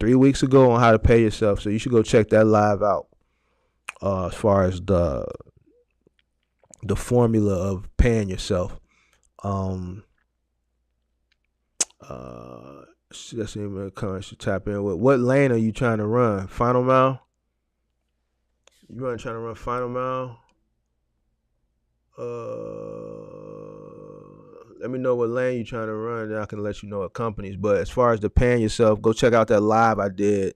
3 weeks ago on how to pay yourself, so you should go check that live out. As far as the formula of paying yourself. That's even a should tap in with. What lane are you trying to run? Final mile? You trying to run final mile? Let me know what lane you're trying to run, and I can let you know what companies. But as far as the paying yourself, go check out that live I did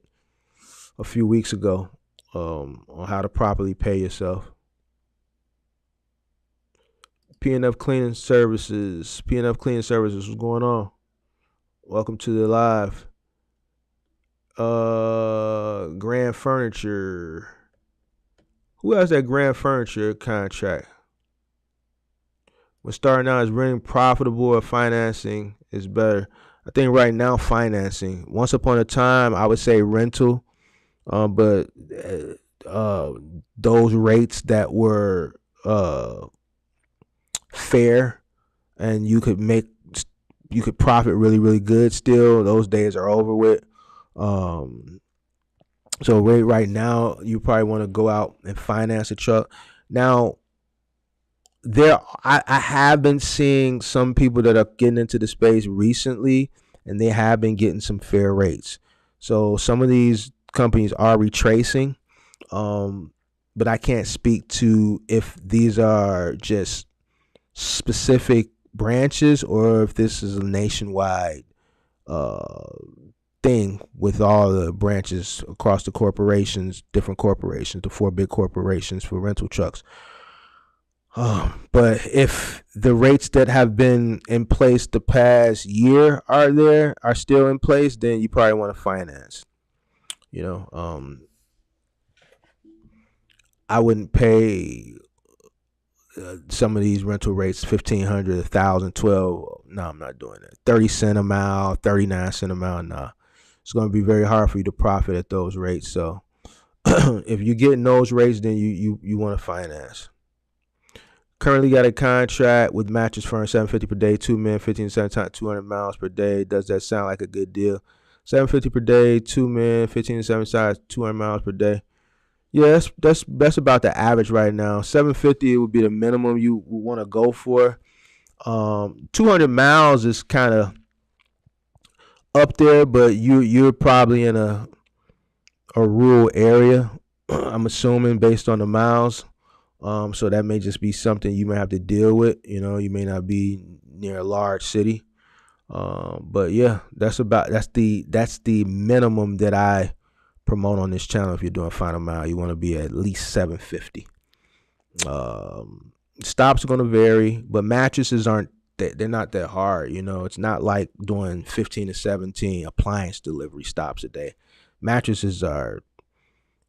a few weeks ago on how to properly pay yourself. PNF Cleaning Services. PNF Cleaning Services, what's going on? Welcome to the live. Grand Furniture. Who has that Grand Furniture contract? When starting out, is renting profitable or financing is better? I think right now financing. Once upon a time, I would say rental, but those rates that were fair and you could profit really, really good still, those days are over with. So right now, you probably want to go out and finance a truck. Now, I have been seeing some people that are getting into the space recently, and they have been getting some fair rates. So some of these companies are retracing, but I can't speak to if these are just specific branches or if this is a nationwide thing with all the branches across the corporations, different corporations, the 4 big corporations for rental trucks. But if the rates that have been in place the past year are still in place, then you probably want to finance. I wouldn't pay some of these rental rates $1,500, $1,000, $1,200. No, I'm not doing that. 30 cents a mile, 39 cents a mile. Nah, it's going to be very hard for you to profit at those rates. So if you're getting those rates, then you want to finance. Currently got a contract with mattress firm, $750 per day, 2 men, 15 to 17 200 miles per day. Does that sound like a good deal? $750 per day, 2 men, 15 to 17 200 miles per day. Yeah, that's about the average right now. $750 would be the minimum you would want to go for. 200 miles is kind of up there, but you're probably in a rural area, I'm assuming, based on the miles. So that may just be something you may have to deal with. You may not be near a large city. But yeah, that's the minimum that I promote on this channel. If you're doing final mile, you want to be at least $750. Stops are going to vary, but mattresses aren't they're not that hard. You know, it's not like doing 15 to 17 appliance delivery stops a day. Mattresses are,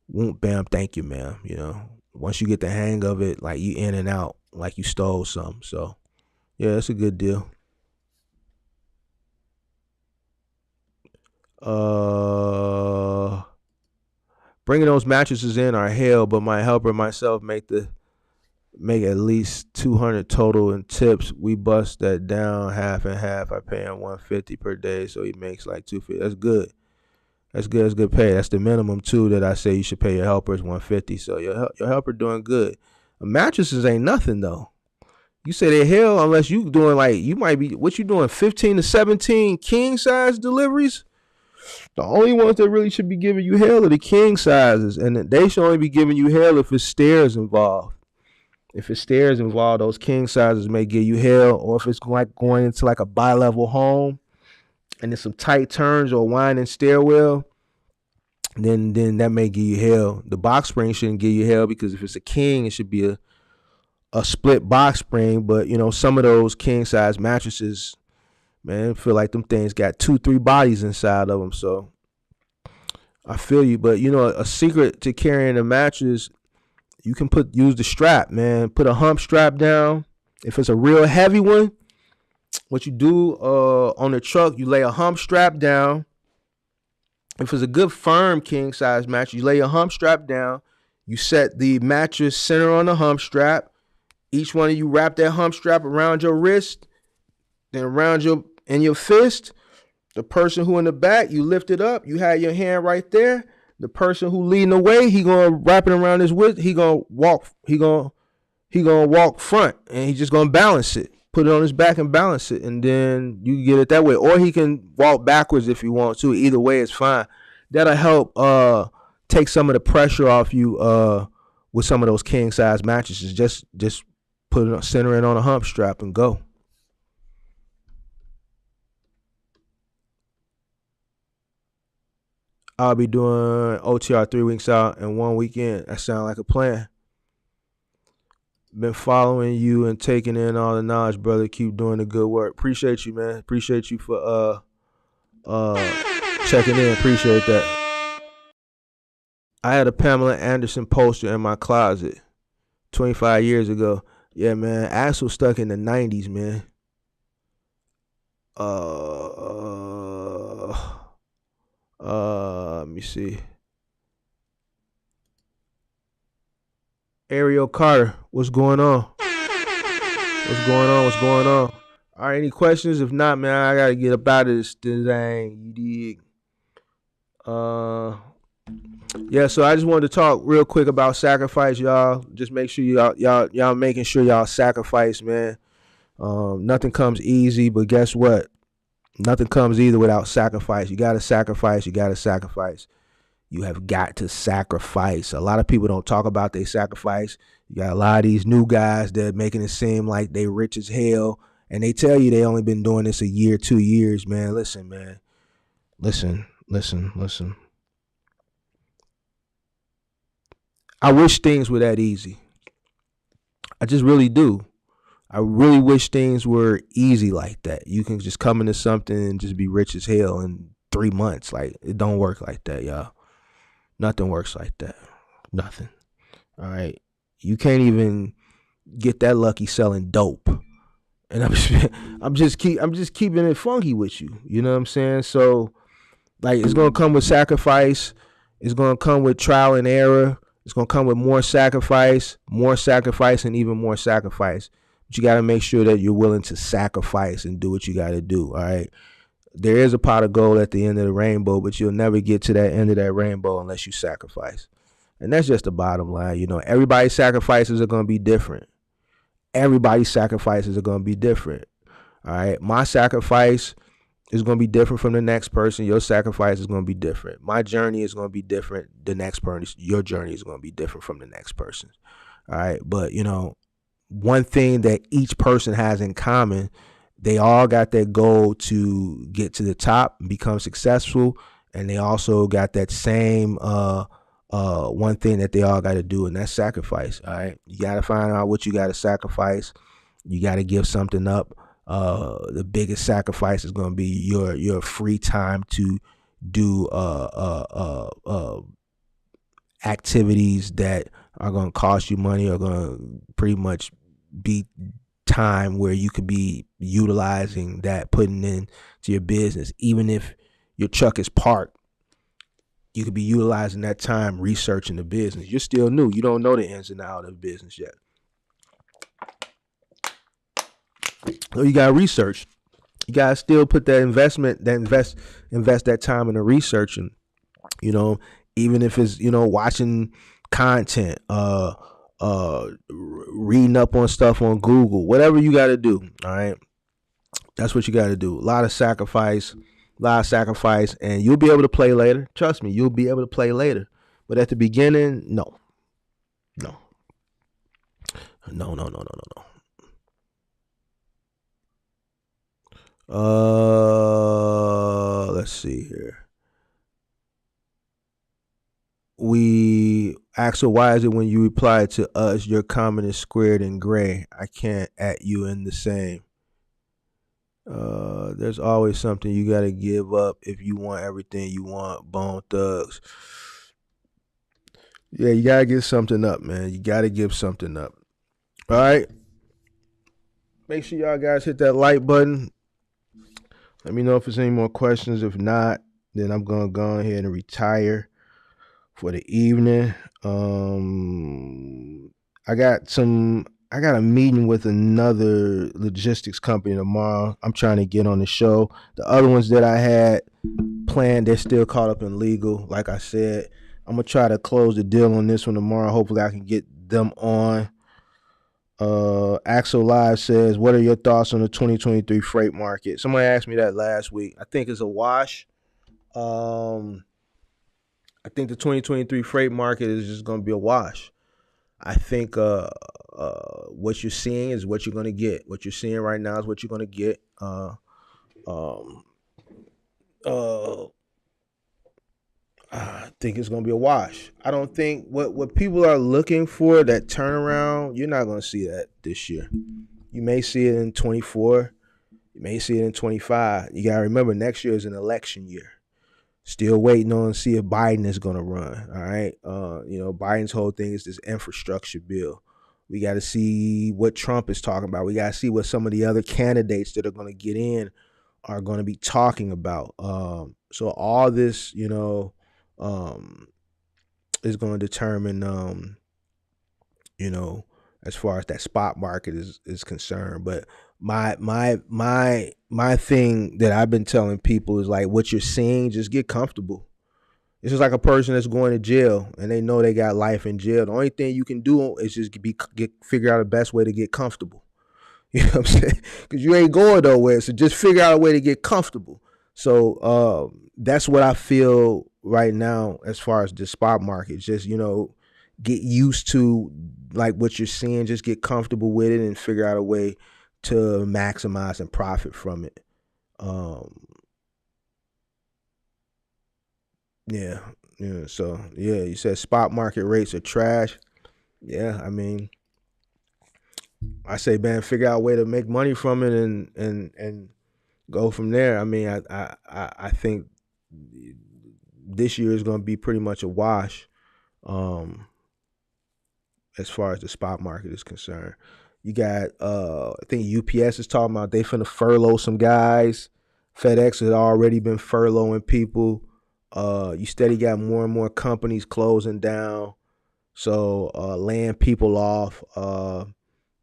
whoop, bam, thank you, ma'am. You know, once you get the hang of it, like you in and out, like you stole some. So yeah, it's a good deal. Uh, Bringing those mattresses in are hell, but my helper and myself make at least 200 total in tips. We bust that down half and half. I pay him 150 per day, so he makes like 250. That's good. That's good. That's good pay. That's the minimum too that I say you should pay your helpers 150. So your helper doing good. Mattresses ain't nothing though. You say they hell unless you doing like you might be what you doing 15 to 17 king size deliveries. The only ones that really should be giving you hell are the king sizes, and they should only be giving you hell if it's stairs involved. If it's stairs involved, those king sizes may give you hell, or if it's like going into like a bi-level home and there's some tight turns or winding stairwell, then that may give you hell. The box spring shouldn't give you hell because if it's a king, it should be a split box spring. But you know, some of those king size mattresses, man, I feel like them things got 2-3 bodies inside of them. So I feel you, but you know, a secret to carrying a mattress, you can use the strap, man. Put a hump strap down. If it's a real heavy one, what you do on the truck, you lay a hump strap down. If it's a good firm king size mattress, you lay a hump strap down. You set the mattress center on the hump strap. Each one of you wrap that hump strap around your wrist, then around your fist. The person who in the back, you lift it up. You have your hand right there. The person who leading the way, he gonna wrap it around his waist. He gonna walk. He gonna walk front, and he just gonna balance it. Put it on his back and balance it, and then you get it that way. Or he can walk backwards if you want to. Either way is fine. That'll help take some of the pressure off you with some of those king size mattresses. Just put it center it on a hump strap and go. I'll be doing OTR 3 weeks out and 1 weekend. That sounds like a plan. Been following you and taking in all the knowledge, brother. Keep doing the good work. Appreciate you, man. Appreciate you for checking in. Appreciate that. I had a Pamela Anderson poster in my closet 25 years ago. Yeah, man. Axel stuck in the 90s, man. Let me see. Ariel Carter, what's going on? What's going on? What's going on? All right, any questions? If not, man, I gotta get up out of this thing. You dig? Yeah. So I just wanted to talk real quick about sacrifice, y'all. Just make sure y'all making sure y'all sacrifice, man. Nothing comes easy, but guess what? Nothing comes either without sacrifice. You gotta sacrifice. You gotta sacrifice. You have got to sacrifice. A lot of people don't talk about they sacrifice. You got a lot of these new guys that making it seem like they rich as hell, and they tell you they only been doing this a year, 2 years, man. Listen, man. Listen. I wish things were that easy. I just really do. I really wish things were easy like that. You can just come into something and just be rich as hell in 3 months. Like, it don't work like that, y'all. Nothing works like that. Nothing. All right. You can't even get that lucky selling dope. And I'm just keeping it funky with you. You know what I'm saying? So, like, it's gonna come with sacrifice. It's gonna come with trial and error. It's gonna come with more sacrifice, and even more sacrifice. But you gotta make sure that you're willing to sacrifice and do what you gotta do. All right. There is a pot of gold at the end of the rainbow, but you'll never get to that end of that rainbow unless you sacrifice. And that's just the bottom line. You know, everybody's sacrifices are going to be different. Everybody's sacrifices are going to be different. All right. My sacrifice is going to be different from the next person. Your sacrifice is going to be different. My journey is going to be different. The next person, your journey is going to be different from the next person. All right. But, you know, one thing that each person has in common, they all got that goal to get to the top and become successful. And they also got that same one thing that they all got to do, and that's sacrifice. All right. You got to find out what you got to sacrifice. You got to give something up. The biggest sacrifice is going to be your free time to do activities that are going to cost you money, are going to pretty much be time where you could be utilizing that, putting in to your business. Even if your truck is parked, you could be utilizing that time researching the business. You're still new. You don't know the ins and outs of the business yet. So you got to research. You got to still put that investment, invest that time in the research. And, even if it's, watching content, reading up on stuff on Google, whatever you got to do. All right. That's what you got to do. A lot of sacrifice, and you'll be able to play later. Trust me, you'll be able to play later. But at the beginning, no. Let's see here. We Axel, why is it when you reply to us, your comment is squared and gray? I can't at you in the same. There's always something you gotta give up if you want everything you want. Bone Thugs. Yeah, you gotta give something up, man. You gotta give something up. All right. Make sure y'all guys hit that like button. Let me know if there's any more questions. If not, then I'm gonna go ahead and retire for the evening. I got a meeting with another logistics company tomorrow. I'm trying to get on the show. The other ones that I had planned, they're still caught up in legal. Like I said, I'm gonna try to close the deal on this one tomorrow. Hopefully I can get them on. Axel Live says, what are your thoughts on the 2023 freight market? Somebody asked me that last week. I think it's a wash. I think the 2023 freight market is just going to be a wash. I think what you're seeing is what you're going to get. What you're seeing right now is what you're going to get. I think it's going to be a wash. I don't think what people are looking for, that turnaround, you're not going to see that this year. You may see it in 24. You may see it in 25. You got to remember, next year is an election year. Still waiting on to see if Biden is going to run. All right. Biden's whole thing is this infrastructure bill. We got to see what Trump is talking about. We got to see what some of the other candidates that are going to get in are going to be talking about. So all this, is going to determine, as far as that spot market is concerned. But my thing that I've been telling people is like, what you're seeing, just get comfortable. It's just like a person that's going to jail and they know they got life in jail. The only thing you can do is just figure out the best way to get comfortable. You know what I'm saying? Because you ain't going nowhere. So just figure out a way to get comfortable. So that's what I feel right now as far as the spot market. Just, get used to like what you're seeing. Just get comfortable with it and figure out a way to maximize and profit from it. So you said spot market rates are trash. Yeah, I mean, I say, man, figure out a way to make money from it and go from there. I mean, I think this year is going to be pretty much a wash, as far as the spot market is concerned. You got, I think UPS is talking about they finna furlough some guys. FedEx has already been furloughing people. You steady got more and more companies closing down, so laying people off.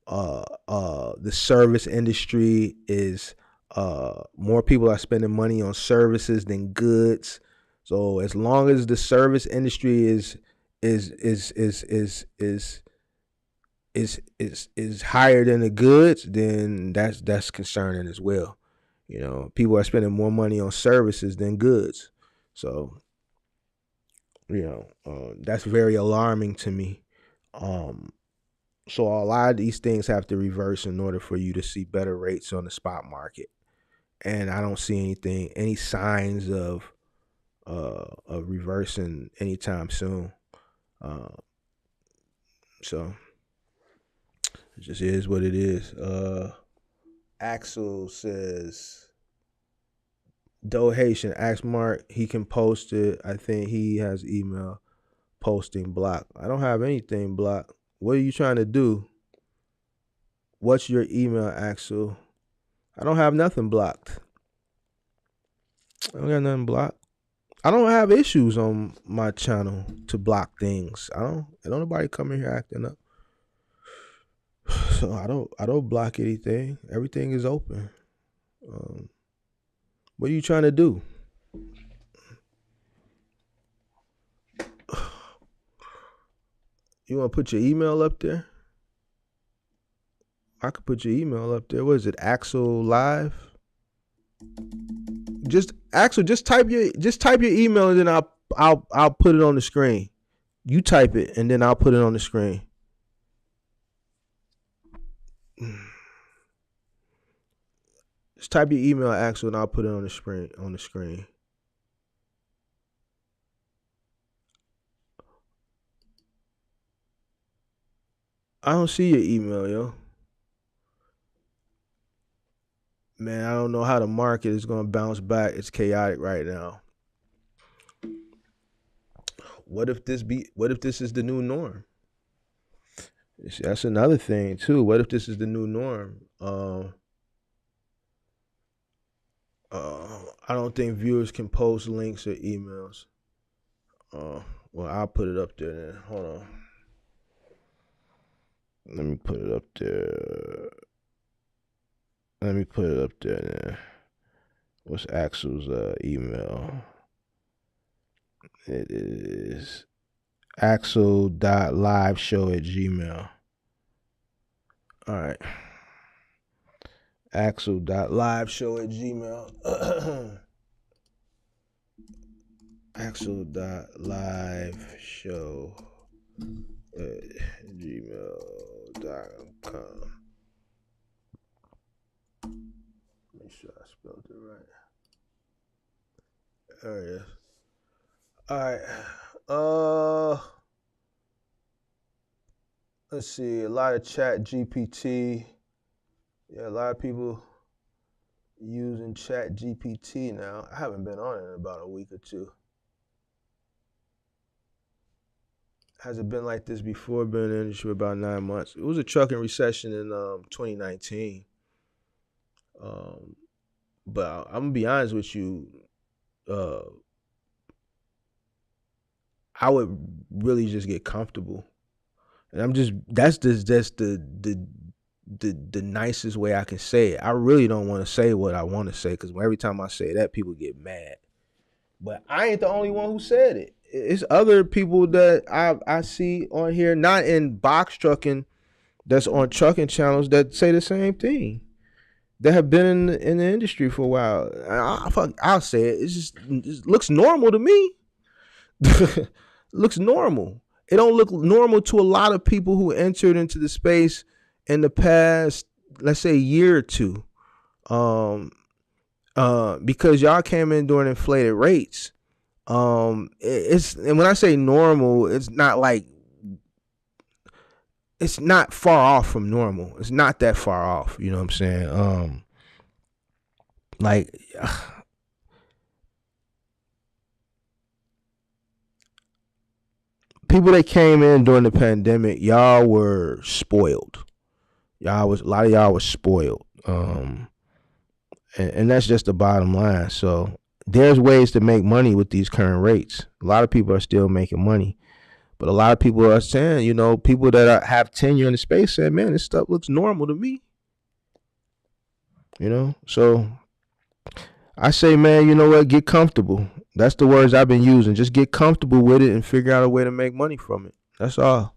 The service industry is more people are spending money on services than goods. So as long as the service industry is higher than the goods, then that's concerning as well. People are spending more money on services than goods. So, that's very alarming to me. So a lot of these things have to reverse in order for you to see better rates on the spot market. And I don't see any signs of reversing anytime soon. So it just is what it is. Axel says, Doe Haitian, ask Mark, he can post it. I think he has email posting blocked. I don't have anything blocked. What are you trying to do? What's your email, Axel? I don't have nothing blocked. I don't got nothing blocked. I don't have issues on my channel to block things. I don't nobody come in here acting up. So I don't block anything. Everything is open. What are you trying to do? You want to put your email up there? I could put your email up there. What is it? Axel Live? Just Axel, just type your email and then I'll put it on the screen. You type it and then I'll put it on the screen. Just type your email, Axel, and I'll put it on the screen. I don't see your email, yo. Man, I don't know how the market is gonna bounce back. It's chaotic right now. What if this is the new norm? That's another thing too. What if this is the new norm? I don't think viewers can post links or emails. Well, I'll put it up there then. Hold on. Let me put it up there. Then. What's Axel's email? It is axel.liveshow@gmail. All right. axel.liveshow@gmail. axel.liveshow@gmail.com. Make sure I spelled it right. There it is. All right. Let's see. A lot of Chat GPT. Yeah, a lot of people using Chat GPT now. I haven't been on it in about a week or two. Has it been like this before? Been in the industry for about 9 months. It was a trucking recession in 2019. But I'm gonna be honest with you. I would really just get comfortable, and that's the nicest way I can say it. I really don't want to say what I want to say because every time I say that, people get mad. But I ain't the only one who said it. It's other people that I see on here, not in box trucking, that's on trucking channels that say the same thing. That have been in the industry for a while. I'll say it. It looks normal to me. Looks normal. It don't look normal to a lot of people who entered into the space in the past, let's say, year or two. Because y'all came in during inflated rates. And when I say normal, it's not like, it's not far off from normal. It's not that far off. You know what I'm saying? Like, people that came in during the pandemic, y'all were spoiled. A lot of y'all was spoiled. And that's just the bottom line. So there's ways to make money with these current rates. A lot of people are still making money. But a lot of people are saying, people that have tenure in the space said, man, this stuff looks normal to me. So I say, man, you know what? Get comfortable. That's the words I've been using. Just get comfortable with it and figure out a way to make money from it. That's all.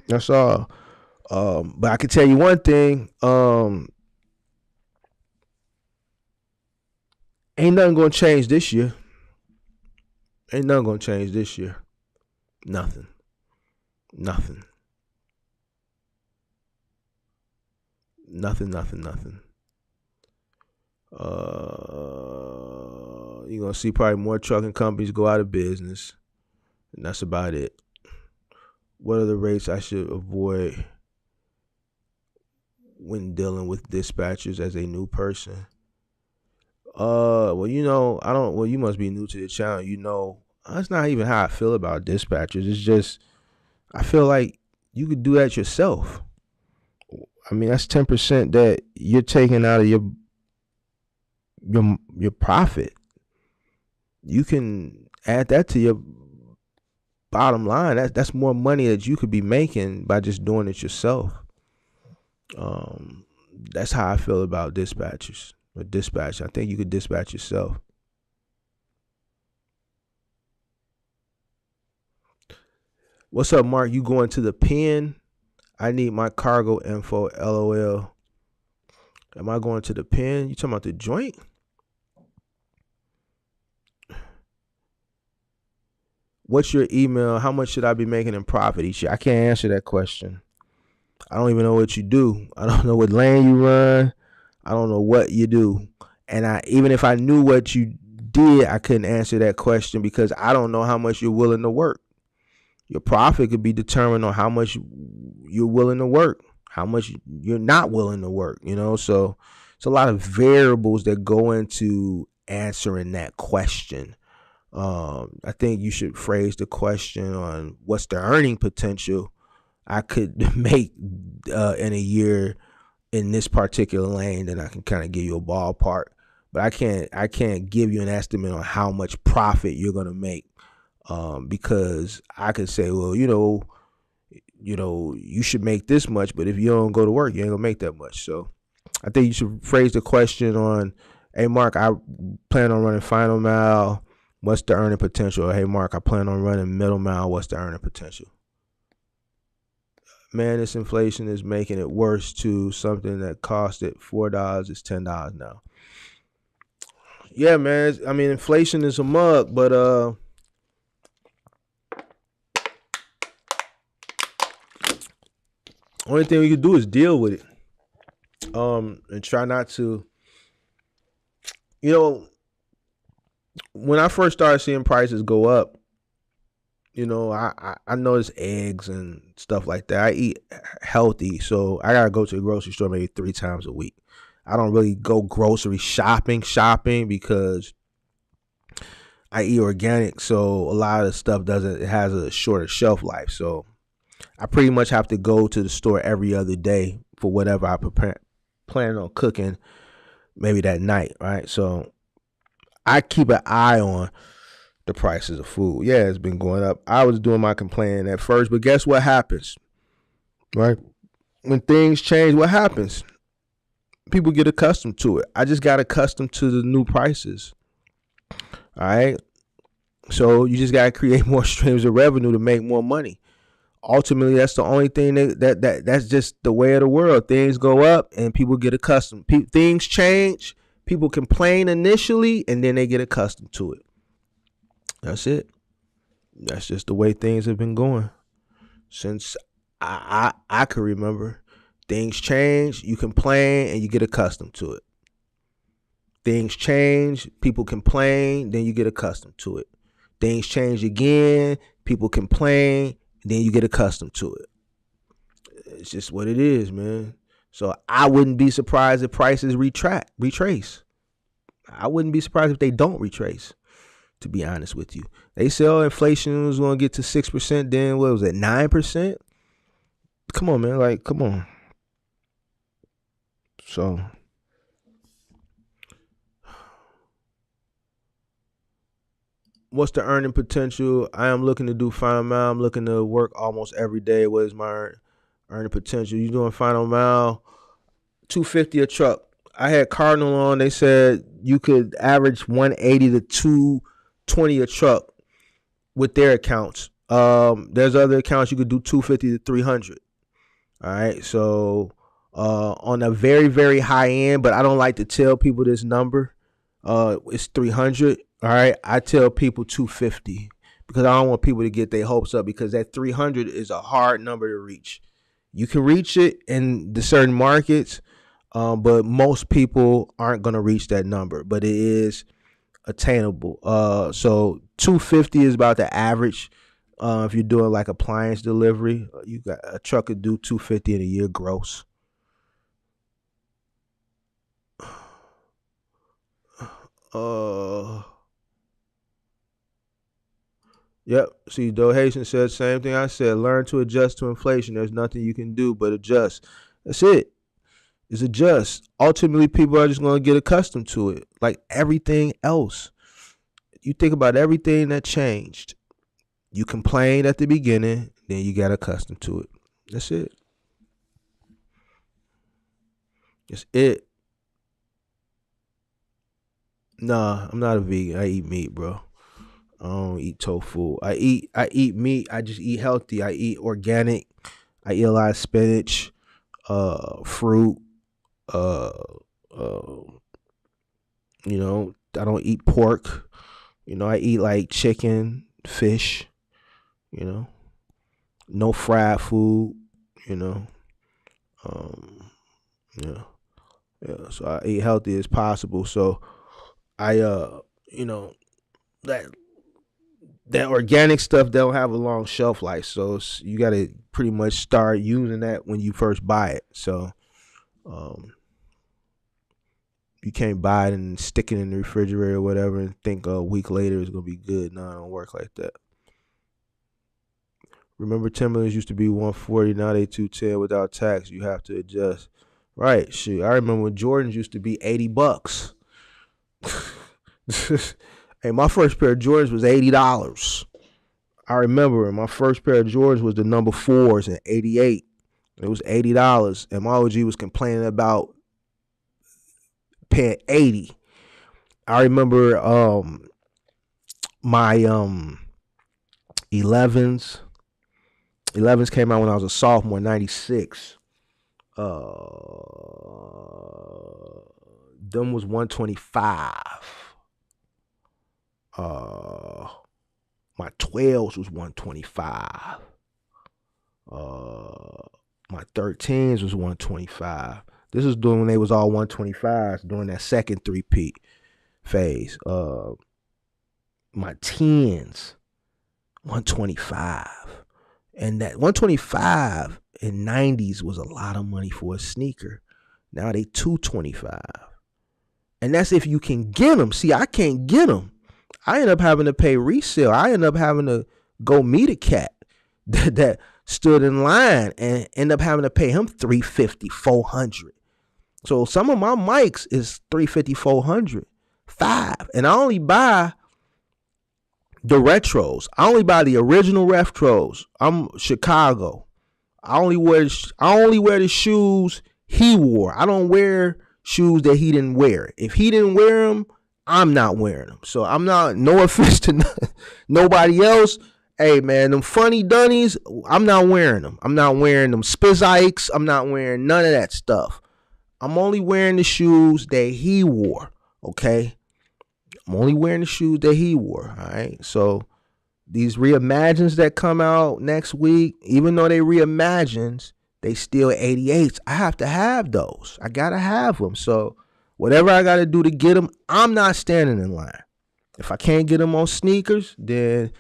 But I can tell you one thing. Ain't nothing gonna change this year. Nothing. Nothing. You're gonna see probably more trucking companies go out of business, and that's about it. What are the rates I should avoid? when dealing with dispatchers as a new person? Well, I don't. Well, you must be new to the channel. That's not even how I feel about dispatchers. It's just I feel like you could do that yourself. I mean, that's 10% that you're taking out of your profit. You can add that to your bottom line. That's more money that you could be making by just doing it yourself. That's how I feel about dispatchers or dispatch. I think you could dispatch yourself. What's up, Mark? You going to the pen? I need my cargo info. LOL. Am I going to the pen? You talking about the joint? What's your email? How much should I be making in profit each year? I can't answer that question. I don't even know what you do. I don't know what lane you run. I don't know what you do. And even if I knew what you did, I couldn't answer that question because I don't know how much you're willing to work. Your profit could be determined on how much you're willing to work, how much you're not willing to work, So it's a lot of variables that go into answering that question. I think you should phrase the question on what's the earning potential I could make in a year in this particular lane. Then I can kind of give you a ballpark, but I can't give you an estimate on how much profit you're gonna make. Because I could say, well, you should make this much, but if you don't go to work, you ain't gonna make that much. So I think you should phrase the question on, hey, Mark, I plan on running final mile. What's the earning potential? Or, hey, Mark, I plan on running middle mile. What's the earning potential? Man, this inflation is making it worse too. Something that costed $4 is $10 now. Yeah, man. I mean, inflation is a mug, but only thing we can do is deal with it. And try not to, when I first started seeing prices go up, I noticed eggs and stuff like that. I eat healthy, so I gotta go to the grocery store maybe 3 times a week. I don't really go grocery shopping because I eat organic, so a lot of the stuff it has a shorter shelf life. So I pretty much have to go to the store every other day for whatever I plan on cooking maybe that night, right? So I keep an eye on the prices of food. Yeah, it's been going up. I was doing my complaining at first, but guess what happens, right? When things change, what happens? People get accustomed to it. I just got accustomed to the new prices. All right. So you just got to create more streams of revenue to make more money. Ultimately, that's the only thing that's just the way of the world. Things go up and people get accustomed. Things change. People complain initially and then they get accustomed to it. That's it. That's just the way things have been going since I can remember. Things change, you complain, and you get accustomed to it. Things change, people complain, then you get accustomed to it. Things change again, people complain, then you get accustomed to it. It's just what it is, man. So I wouldn't be surprised if prices retrace. I wouldn't be surprised if they don't retrace, to be honest with you. They say inflation was going to get to 6%, then what was it, 9%? Come on, man. Come on. So what's the earning potential? I am looking to do final mile. I'm looking to work almost every day. What is my earning potential? You doing final mile, $250 a truck. I had Cardinal on. They said you could average 180 to 220 a truck with their accounts. There's other accounts you could do 250 to 300. All right. So on a very, very high end, but I don't like to tell people this number. It's 300. All right. I tell people 250 because I don't want people to get their hopes up because that 300 is a hard number to reach. You can reach it in the certain markets, but most people aren't going to reach that number, but it is attainable. So 250 is about the average. If you're doing like appliance delivery, you got a truck could do 250 in a year gross. Uh, yep. See, Joe Hasten said the same thing I said. Learn to adjust to inflation. There's nothing you can do but adjust. That's it. It's adjust. Ultimately, people are just going to get accustomed to it, like everything else. You think about everything that changed. You complained at the beginning, then you got accustomed to it. That's it. That's it. Nah, I'm not a vegan. I eat meat, bro. I don't eat tofu. I eat meat. I just eat healthy. I eat organic. I eat a lot of spinach, fruit, uh uh I don't eat pork. I eat like chicken, fish, you know, no fried food, you know. Um yeah. Yeah. So I eat healthy as possible. So I you know, that that organic stuff don't have a long shelf life. So you gotta pretty much start using that when you first buy it. So um you can't buy it and stick it in the refrigerator or whatever and think a week later it's gonna be good. No, it don't work like that. Remember, Timberlands used to be 140, now they 210 without tax. You have to adjust. Right, shoot. I remember when Jordans used to be $80. Hey, my first pair of Jordans was $80. I remember my first pair of Jordans was the number fours in '88. It was $80, and my OG was complaining about paying 80. I remember my 11s. 11s came out when I was a sophomore, 96. Them was 125. My 12s was 125. My 13s was 125. This was doing when they was all 125s during that second three-peat phase. My 10s, 125. And that 125 in 90s was a lot of money for a sneaker. Now they 225. And that's if you can get them. See, I can't get them. I end up having to pay resale. I end up having to go meet a cat that stood in line and end up having to pay him $350, $400. So some of my mics is $350, $400, $500. And I only buy the retros. I only buy the original retros. I'm Chicago. I only wear the shoes he wore. I don't wear shoes that he didn't wear. If he didn't wear them, I'm not wearing them. So I'm not, no offense to nobody else. Hey man, them funny dunnies, I'm not wearing them. I'm not wearing them Spizikes. I'm not wearing none of that stuff. I'm only wearing the shoes that he wore. Okay. I'm only wearing the shoes that he wore. All right. So these reimagines that come out next week, even though they reimagines, they still 88s. I have to have those. I gotta have them. So whatever I gotta do to get them, I'm not standing in line. If I can't get them on sneakers, then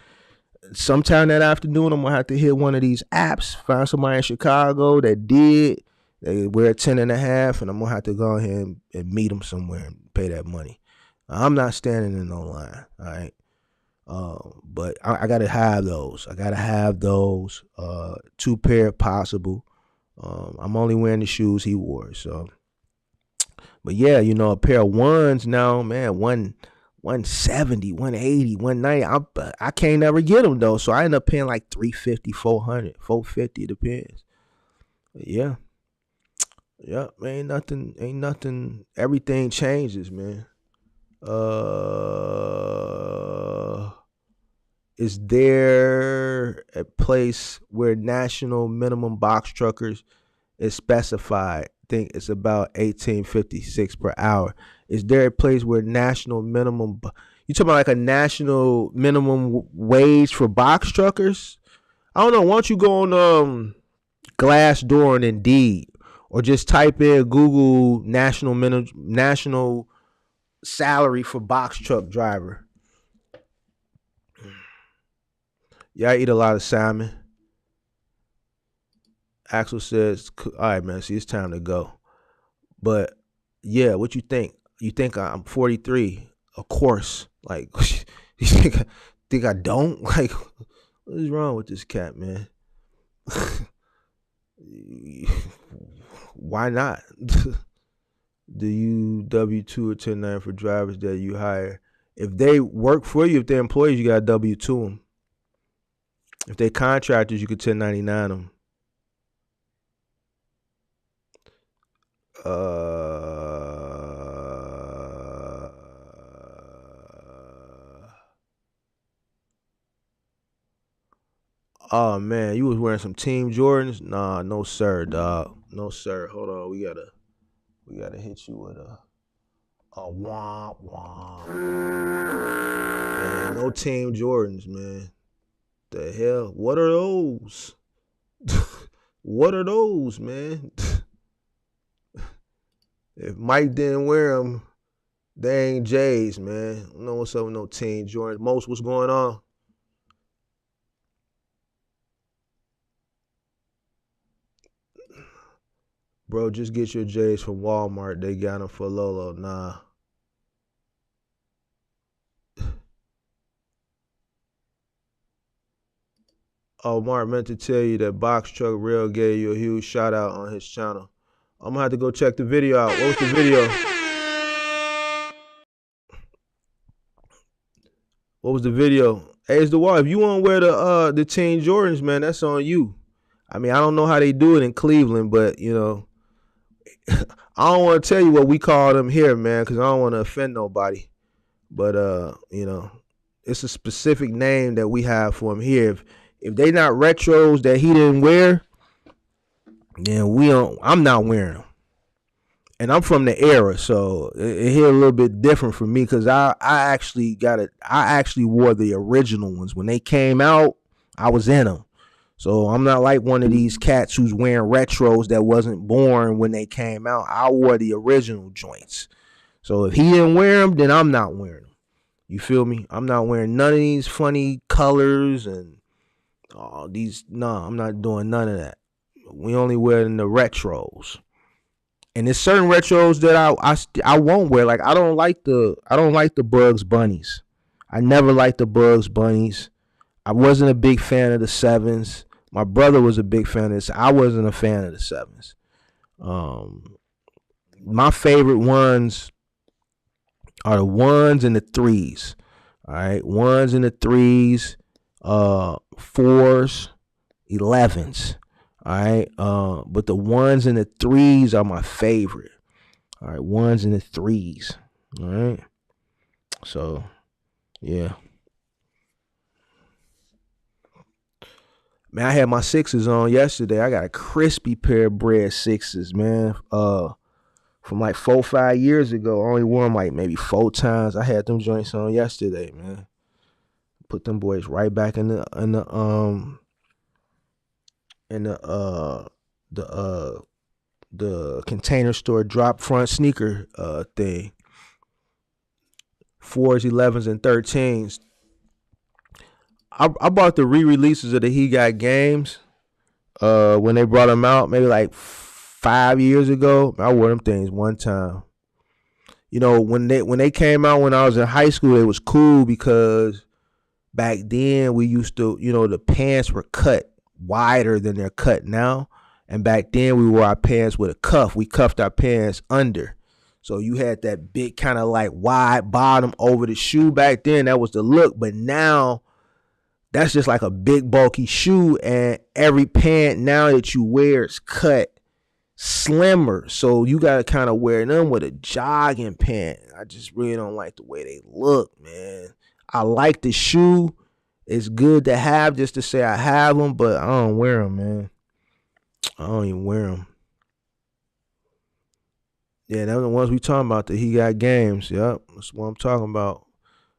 sometime that afternoon I'm gonna have to hit one of these apps, find somebody in Chicago that did. They wear 10 and a half, and I'm gonna have to go ahead and meet them somewhere and pay that money. I'm not standing in no line. All right. But I gotta have those. I gotta have those. 2 pair if possible. I'm only wearing the shoes he wore. So, but yeah, a pair of ones now, man, 170, 180, 190. I can't never get them though. So I end up paying like 350, 400, 450. It depends. But yeah. Yeah, ain't nothing. Everything changes, man. Is there a place where national minimum box truckers is specified? I think it's about 1856 per hour. Is there a place where national minimum? You talking about like a national minimum wage for box truckers? I don't know. Why don't you go on Glassdoor and Indeed, or just type in Google national salary for box truck driver. Yeah, I eat a lot of salmon. Axel says, all right, man, see, it's time to go. But yeah, what you think? You think I'm 43? Of course. Like, you think I don't? Like, what is wrong with this cat, man? Why not? Do you W-2 or 1099 for drivers that you hire? If they work for you, if they're employees, you got to W-2 them. If they're contractors, you could 1099 them. Oh man, you was wearing some Team Jordans? Nah, no sir, dog. No sir. Hold on, we gotta hit you with a womp womp. Man, no Team Jordans, man. The hell? What are those? What are those, man? If Mike didn't wear them, they ain't J's, man. I don't know what's up with no Team Jordans. Most, what's going on? Bro, just get your J's from Walmart. They got them for Lolo. Nah. Oh, Mark meant to tell you that Box Truck Real gave you a huge shout out on his channel. I'm gonna have to go check the video out. What was the video? What was the video? Hey, it's the wall. If you want to wear the Team Jordans, man, that's on you. I mean, I don't know how they do it in Cleveland, but you know, I don't want to tell you what we call them here, man, because I don't want to offend nobody. But you know, it's a specific name that we have for them here. If they not retros that he didn't wear, then we don't. I'm not wearing them, and I'm from the era, so it hit a little bit different for me because I actually wore the original ones when they came out. I was in them, so I'm not like one of these cats who's wearing retros that wasn't born when they came out. I wore the original joints, so if he didn't wear them, then I'm not wearing them. You feel me? I'm not wearing none of these funny colors and these. No, I'm not doing none of that. We only wearing the retros, and there's certain retros that I won't wear. Like I don't like the Bugs Bunnies. I never liked the Bugs Bunnies. I wasn't a big fan of the sevens. My brother was a big fan of this. I wasn't a fan of the sevens. My favorite ones are the ones and the threes. All right, ones and the threes, fours, 11s. All right, but the ones and the threes are my favorite. All right, ones and the threes. All right, so yeah, man, I had my sixes on yesterday. I got a crispy pair of bread sixes, man. From like 4-5 years ago. I only wore them like maybe 4 times. I had them joints on yesterday, man. Put them boys right back in the Container Store drop front sneaker thing. 4s, 11s, and 13s. I bought the re-releases of the He Got Games when they brought them out, maybe like 5 years ago. I wore them things one time. You know, when they came out when I was in high school, it was cool because back then we used to, you know, the pants were cut wider than they're cut now. And back then we wore our pants with a cuff. We cuffed our pants under. So you had that big kind of like wide bottom over the shoe back then. That was the look. But now that's just like a big bulky shoe. And every pant now that you wear is cut slimmer. So you got to kind of wear them with a jogging pant. I just really don't like the way they look, man. I like the shoe. It's good to have just to say I have them, but I don't wear them, man. I don't even wear them. Yeah, those are the ones we talking about. The He Got Games. Yep, that's what I'm talking about.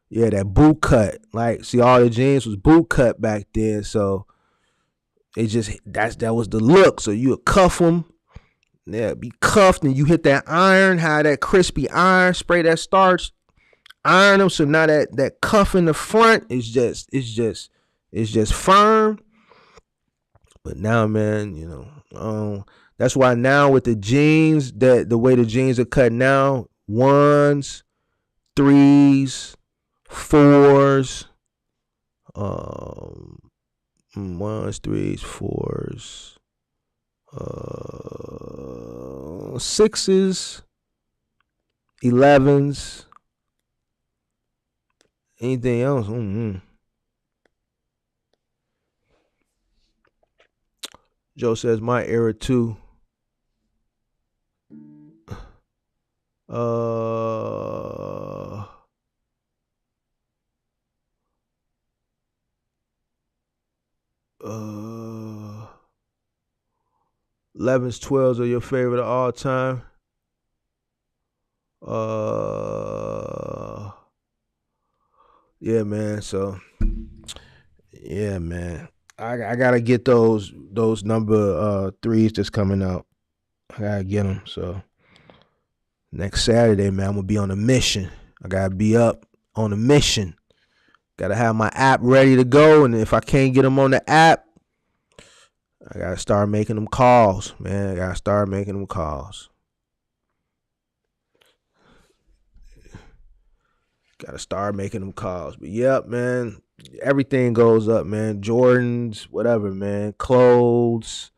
Yeah, that boot cut. Like, see, all the jeans was boot cut back then, so it just that was the look. So you would cuff them. Yeah, be cuffed, and you hit that iron, how that crispy iron spray that starch, iron them. So now that cuff in the front is just firm. But now, man, you know, that's why now with the jeans, that the way the jeans are cut now, 1s, threes, fours, ones, threes, fours, sixes, 11s. Anything else? Joe says my era too. 11s, 12s are your favorite of all time. Yeah, man. So, yeah, man. I gotta get those number threes that's coming out. I gotta get them. So next Saturday, man, I'm gonna be on a mission. I gotta be up on a mission. Gotta have my app ready to go, and if I can't get them on the app, I gotta start making them calls, man. I gotta start making them calls. Gotta start making them calls. But yep, man, everything goes up, man. Jordans, whatever, man. Clothes,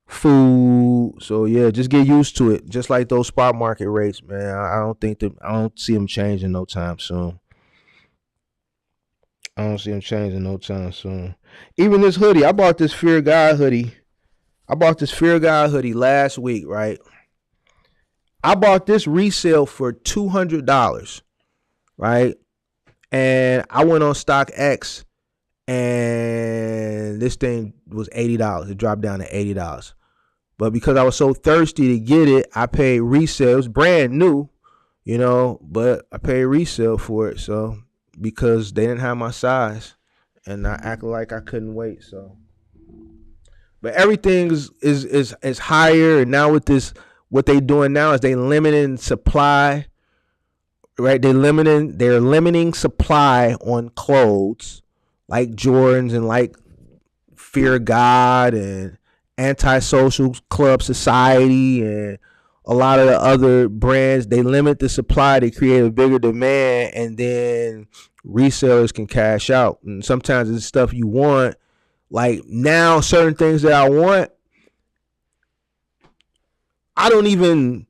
food. So yeah, just get used to it. Just like those spot market rates, man. I don't see them changing no time soon. Even this hoodie, I bought this Fear God hoodie. Last week, right? I bought this resale for $200, right? And I went on StockX, and this thing was $80. It dropped down to $80. But because I was so thirsty to get it, I paid resale. It was brand new, but I paid resale for it. So because they didn't have my size, and I acted like I couldn't wait. So, but everything is higher, and now with this, what they doing now is they limiting supply. Right, they're limiting supply on clothes like Jordans and like Fear God and Antisocial Club Society and a lot of the other brands. They limit the supply to create a bigger demand, and then resellers can cash out. And sometimes it's stuff you want. Like now, certain things that I want, I don't even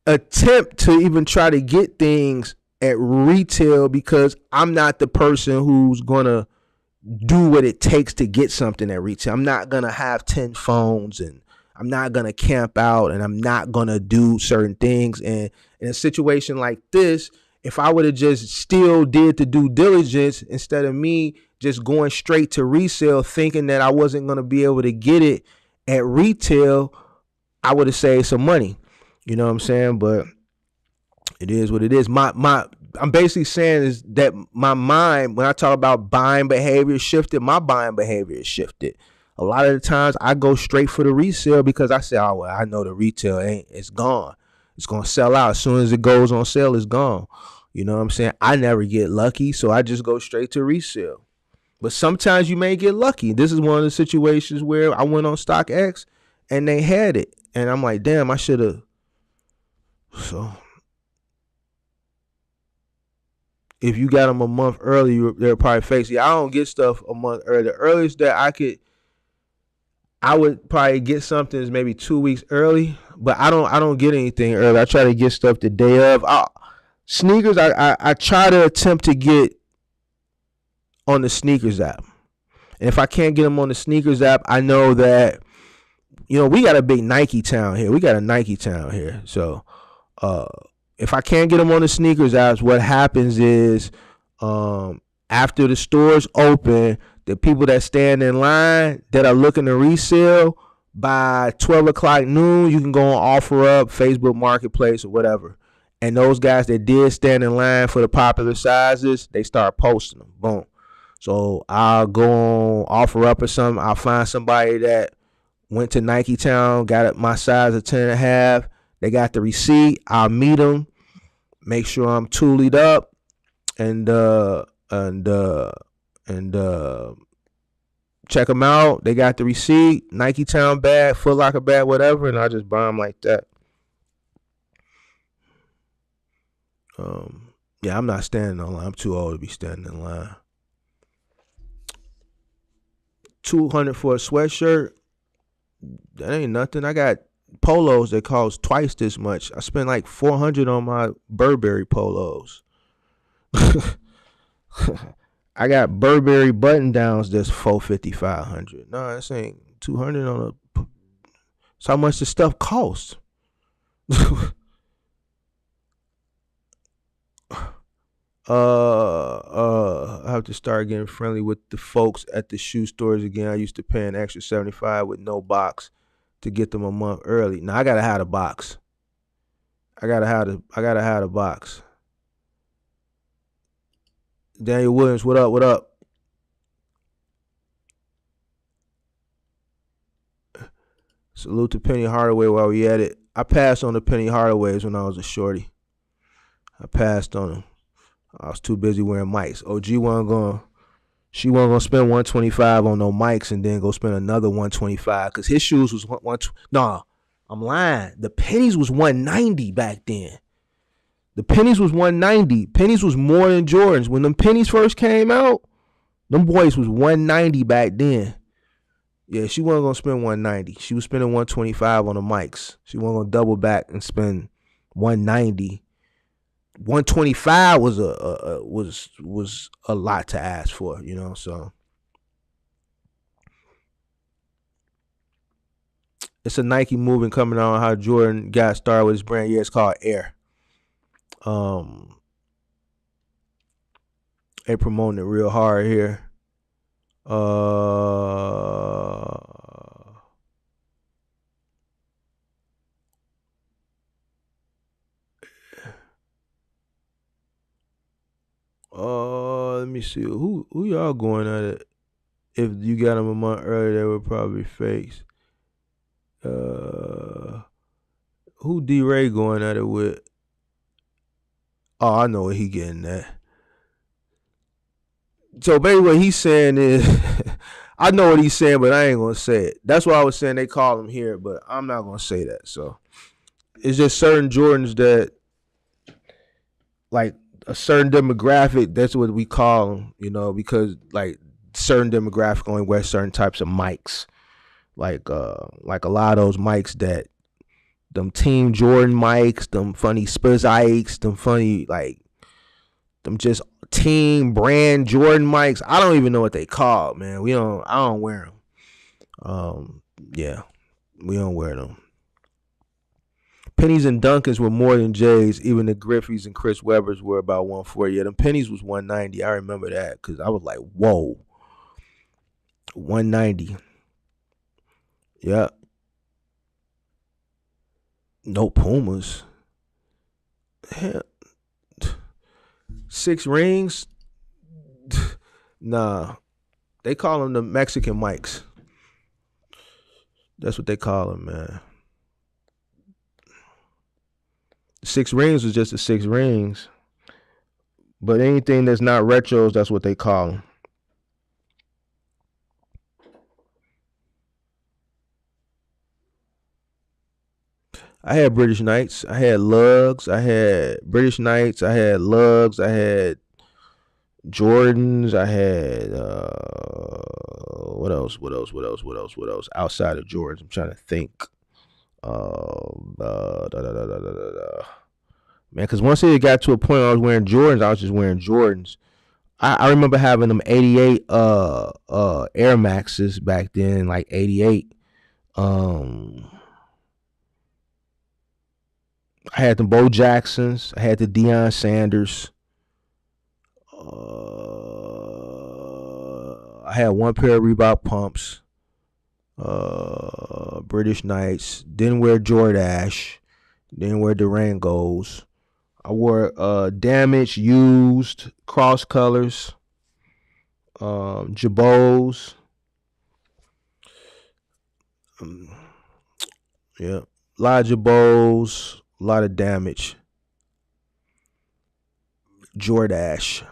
attempt to even try to get things at retail because I'm not the person who's gonna do what it takes to get something at retail. I'm not gonna have 10 phones, and I'm not gonna camp out, and I'm not gonna do certain things. And in a situation like this, if I would have just still did the due diligence instead of me just going straight to resale thinking that I wasn't gonna be able to get it at retail, I would have saved some money. You know what I'm saying? But it is what it is. I'm basically saying is that my mind, when I talk about buying behavior shifted, my buying behavior is shifted. A lot of the times I go straight for the resale because I say, oh, well, I know the retail it's gone. It's going to sell out. As soon as it goes on sale, it's gone. You know what I'm saying? I never get lucky, so I just go straight to resale. But sometimes you may get lucky. This is one of the situations where I went on StockX and they had it. And I'm like, damn, I should have. So if you got them a month early, they're probably fake. See, I don't get stuff a month early. The earliest that I would probably get something is maybe 2 weeks early, but I don't get anything early. I try to get stuff the day of. Sneakers, I try to attempt to get on the sneakers app. And if I can't get them on the sneakers app, I know that, we got a big Nike town here. So if I can't get them on the sneakers apps, what happens is after the stores open, the people that stand in line that are looking to resell, by 12 o'clock noon, you can go on OfferUp, Facebook Marketplace, or whatever. And those guys that did stand in line for the popular sizes, they start posting them. Boom. So I'll go on OfferUp or something. I'll find somebody that went to Nike Town, got my size of 10.5. They got the receipt. I'll meet them, make sure I'm tooled up, and check them out. They got the receipt, Nike Town bag, Foot Locker bag, whatever, and I just buy them like that. Yeah, I'm not standing in line. I'm too old to be standing in line. 200 for a sweatshirt, that ain't nothing. I got polos that cost twice this much. I spent like 400 on my Burberry polos. I got Burberry button downs that's 450, 500. No, this ain't 200 on a. That's how much the stuff costs. I have to start getting friendly with the folks at the shoe stores again. I used to pay an extra 75 with no box to get them a month early. Now I gotta have a box. I gotta have a box. Daniel Williams, what up? What up? Salute to Penny Hardaway while we at it. I passed on the Penny Hardaways when I was a shorty. I passed on them. I was too busy wearing mics. OG wasn't going. She wasn't gonna spend 125 on no mics and then go spend another 125 because his shoes was one. Nah, I'm lying. The pennies was 190 back then. The pennies was 190. Pennies was more than Jordans. When them pennies first came out, them boys was 190 back then. Yeah, she wasn't gonna spend 190. She was spending 125 on the mics. She wasn't gonna double back and spend 190. 125 was a lot to ask for, you know. So it's a Nike movement coming on how Jordan got started with his brand. Yeah, it's called Air. They promoting it real hard here. Let me see. Who y'all going at it? If you got them a month earlier, they would probably face. Who D-Ray going at it with? Oh, I know what he getting at. So basically what he's saying is, I know what he's saying, but I ain't gonna say it. That's why I was saying they call him here, but I'm not gonna say that. So it's just certain Jordans that, like a certain demographic, that's what we call them, you know, because like certain demographic only wear certain types of mics. Like a lot of those mics that them Team Jordan mics, them funny Spurs Ikes, them funny like them just team brand Jordan mics. I don't even know what they call, man. I don't wear them. Yeah, we don't wear them. Pennies and Dunkins were more than J's. Even the Griffeys and Chris Webbers were about 140. Yeah, them pennies was 190. I remember that because I was like, whoa, 190. Yeah. No Pumas. Hell. 6 rings. Nah, they call them the Mexican mics. That's what they call them, man. 6 rings was just the 6 rings. But anything that's not retros, that's what they call them. I had British Knights. I had Lugs. I had British Knights. I had Lugs. I had Jordans. I had what else? Outside of Jordans, I'm trying to think. Man, because once it got to a point where I was wearing Jordans, I was just wearing Jordans. I remember having them 88 Air Maxes back then, like 88. I had the Bo Jacksons. I had the Deion Sanders. I had one pair of Reebok pumps. British Knights. Didn't wear Jordache. Didn't wear Durangos. I wore damaged, used, cross colors, Jabos. Yeah, a lot of Jabos, a lot of damage. Jordache.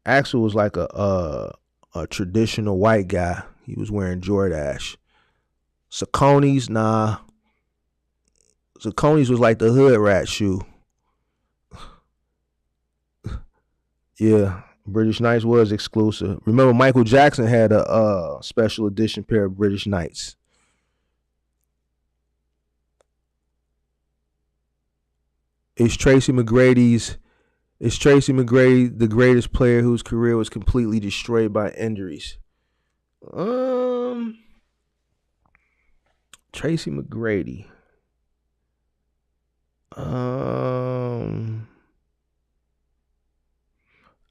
Axel was like a traditional white guy. He was wearing Jordache. Saucony's, nah. Saucony's was like the hood rat shoe. Yeah, British Knights was exclusive. Remember, Michael Jackson had a special edition pair of British Knights. Is Tracy McGrady the greatest player whose career was completely destroyed by injuries? Tracy McGrady.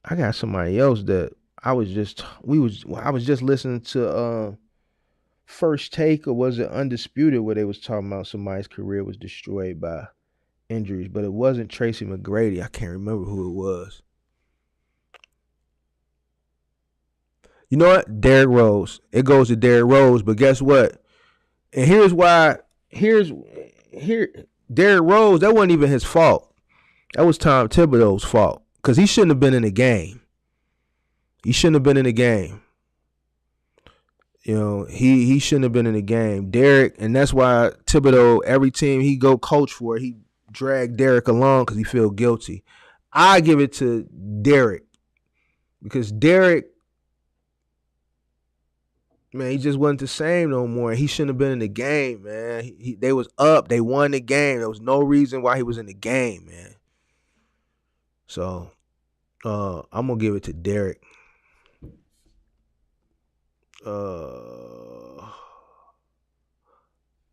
I got somebody else that I was just listening to First Take, or was it Undisputed, where they was talking about somebody's career was destroyed by injuries, but it wasn't Tracy McGrady. I can't remember who it was. You know what? Derrick Rose. It goes to Derrick Rose, but guess what? And here's why. Derrick Rose, that wasn't even his fault. That was Tom Thibodeau's fault, because he shouldn't have been in the game. He shouldn't have been in the game. You know, he shouldn't have been in the game. Derrick, and that's why Thibodeau, every team he go coach for, he drag Derrick along because he feel guilty. I give it to Derrick, because Derrick, man, he just wasn't the same no more. He shouldn't have been in the game, man. They was up. They won the game. There was no reason why he was in the game, man. So I'm going to give it to Derrick.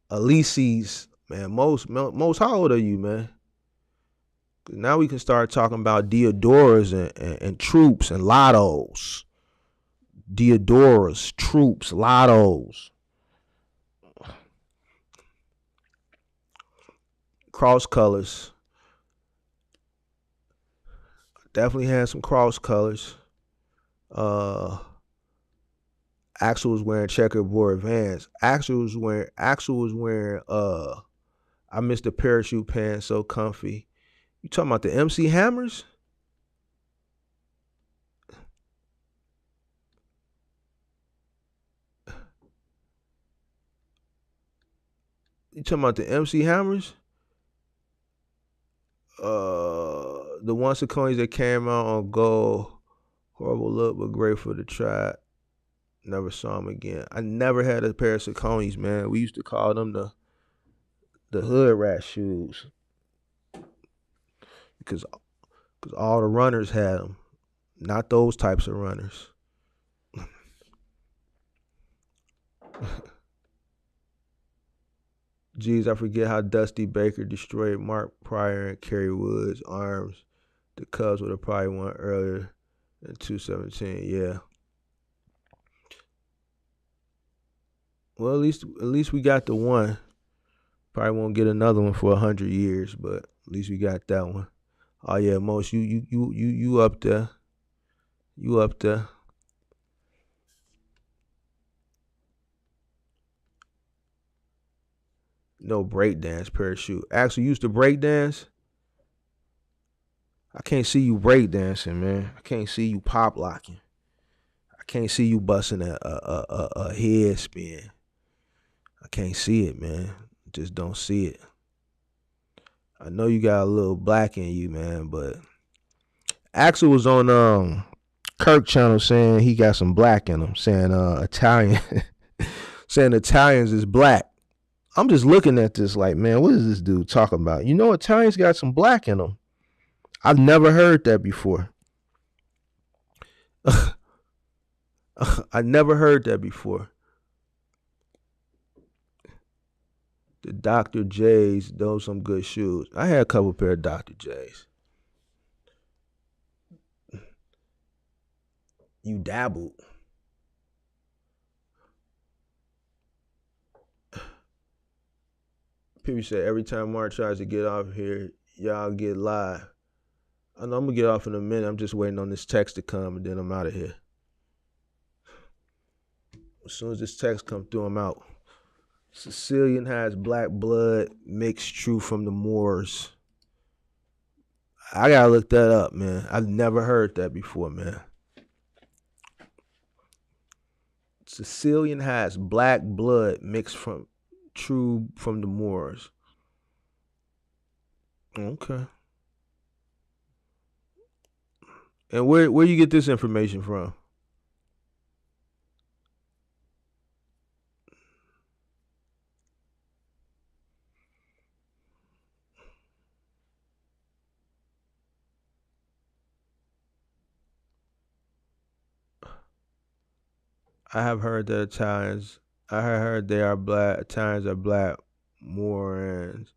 Elise's, man, most, how old are you, man? Now we can start talking about Deodoras and Troops and Lottos. Deodoras, Troops, Lottos. Cross colors. Definitely had some cross colors. Axel was wearing checkerboard Vans. Axel was wearing I missed the parachute pants, so comfy. You talking about the MC Hammers? You talking about the MC Hammers? The one Saucony's that came out on gold. Horrible look, but grateful to try. Never saw them again. I never had a pair of Saucony's, man. We used to call them the hood rat shoes, because all the runners had them. Not those types of runners. Jeez, I forget how Dusty Baker destroyed Mark Pryor and Kerry Woods' arms. The Cubs would have probably won earlier in 2017. Yeah. Well, at least we got the one. Probably won't get another one for 100 years, but at least we got that one. Oh yeah, Most, you up there. You up there. No breakdance parachute. Actually used to breakdance. I can't see you breakdancing, man. I can't see you pop locking. I can't see you busting a head spin. I can't see it, man. Just don't see it. I know you got a little black in you, man, but Axel was on Kirk channel saying he got some black in him, saying Italian saying Italians is black. I'm just looking at this like, man, what is this dude talking about? You know, Italians got some black in them. I've never heard that before. I never heard that before. The Dr. J's, those some good shoes. I had a couple pair of Dr. J's. You dabbled. People say every time Mark tries to get off here, y'all get live. I know I'm gonna get off in a minute. I'm just waiting on this text to come, and then I'm out of here. As soon as this text comes through, I'm out. Sicilian has black blood mixed true from the Moors. I gotta look that up, man. I've never heard that before, man. Sicilian has black blood mixed from true from the Moors. Okay. And where you get this information from? I have heard that Italians. I have heard they are black. Italians are black Morons.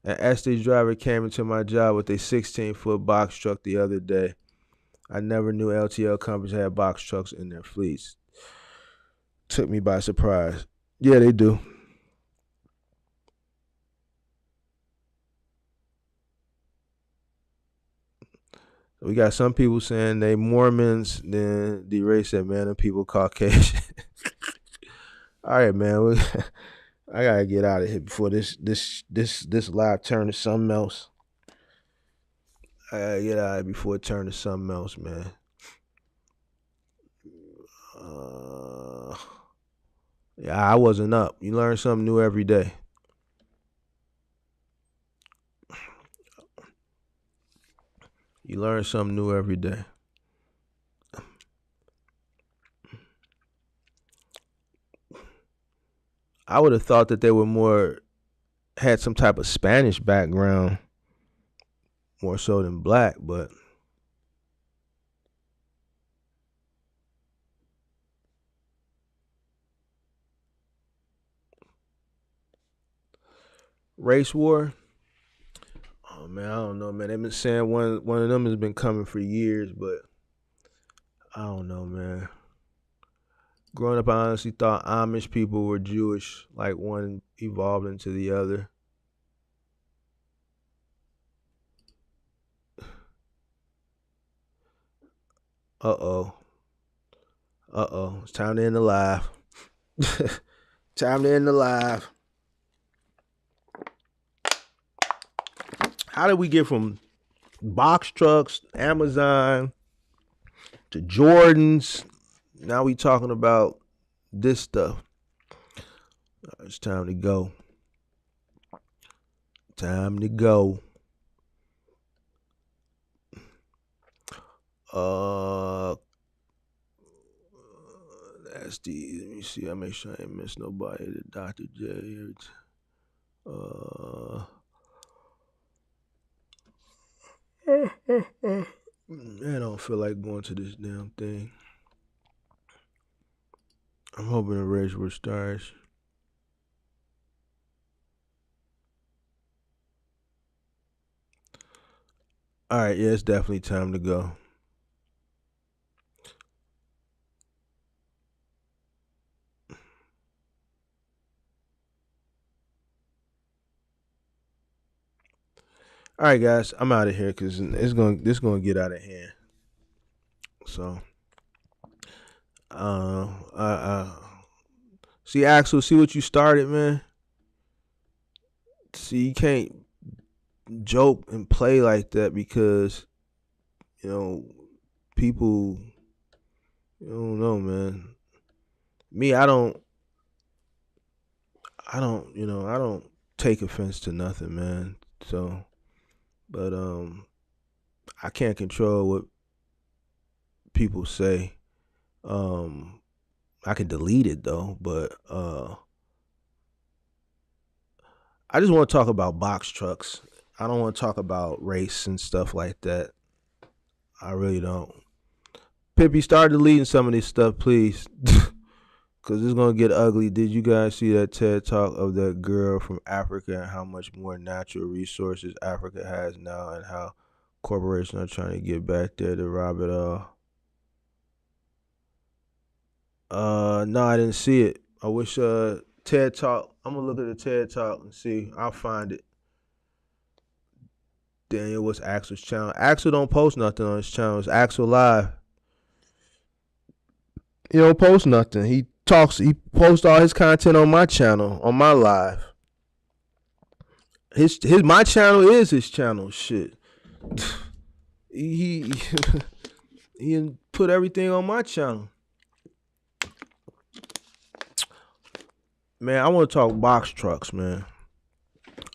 An Estes driver came into my job with a 16-foot box truck the other day. I never knew LTL companies had box trucks in their fleets. Took me by surprise. Yeah, they do. We got some people saying they Mormons. Then D-Ray said, "Man, them people Caucasian." All right, man. I gotta get out of here before this live turn to something else. I gotta get out of here before it turn to something else, man. Uh, yeah, I wasn't up. You learn something new every day. You learn something new every day. I would have thought that they were more had some type of Spanish background more so than black, but race war. Oh man, I don't know, man. They've been saying one of them has been coming for years, but I don't know, man. Growing up, I honestly thought Amish people were Jewish, like one evolved into the other. Uh oh. Uh oh. It's time to end the live. Time to end the live. How did we get from box trucks, Amazon, to Jordans? Now we talking about this stuff. It's time to go. Time to go. That's the. Let me see. I make sure I ain't miss nobody. The Dr. J. I don't feel like going to this damn thing. I'm hoping the race will stars. All right, yeah, it's definitely time to go. All right, guys, I'm out of here because this gonna get out of hand. So, see Axel, see what you started, man. See, you can't joke and play like that because you know people. You don't know, man. Me, I don't take offense to nothing, man. So, but I can't control what people say. Um, I can delete it though, but I just want to talk about box trucks. I don't want to talk about race and stuff like that. I really don't. Pippi, start deleting some of this stuff, please. Cause it's gonna get ugly. Did you guys see that TED talk of that girl from Africa and how much more natural resources Africa has now and how corporations are trying to get back there to rob it all? No, I didn't see it. I wish TED talk. I'm gonna look at the TED talk and see. I'll find it. Daniel, what's Axel's channel? Axel don't post nothing on his channel. It's Axel Live. He don't post nothing. He talks. He posts all his content on my channel, on my live. His my channel is his channel. Shit. He he put everything on my channel. Man, I want to talk box trucks, man.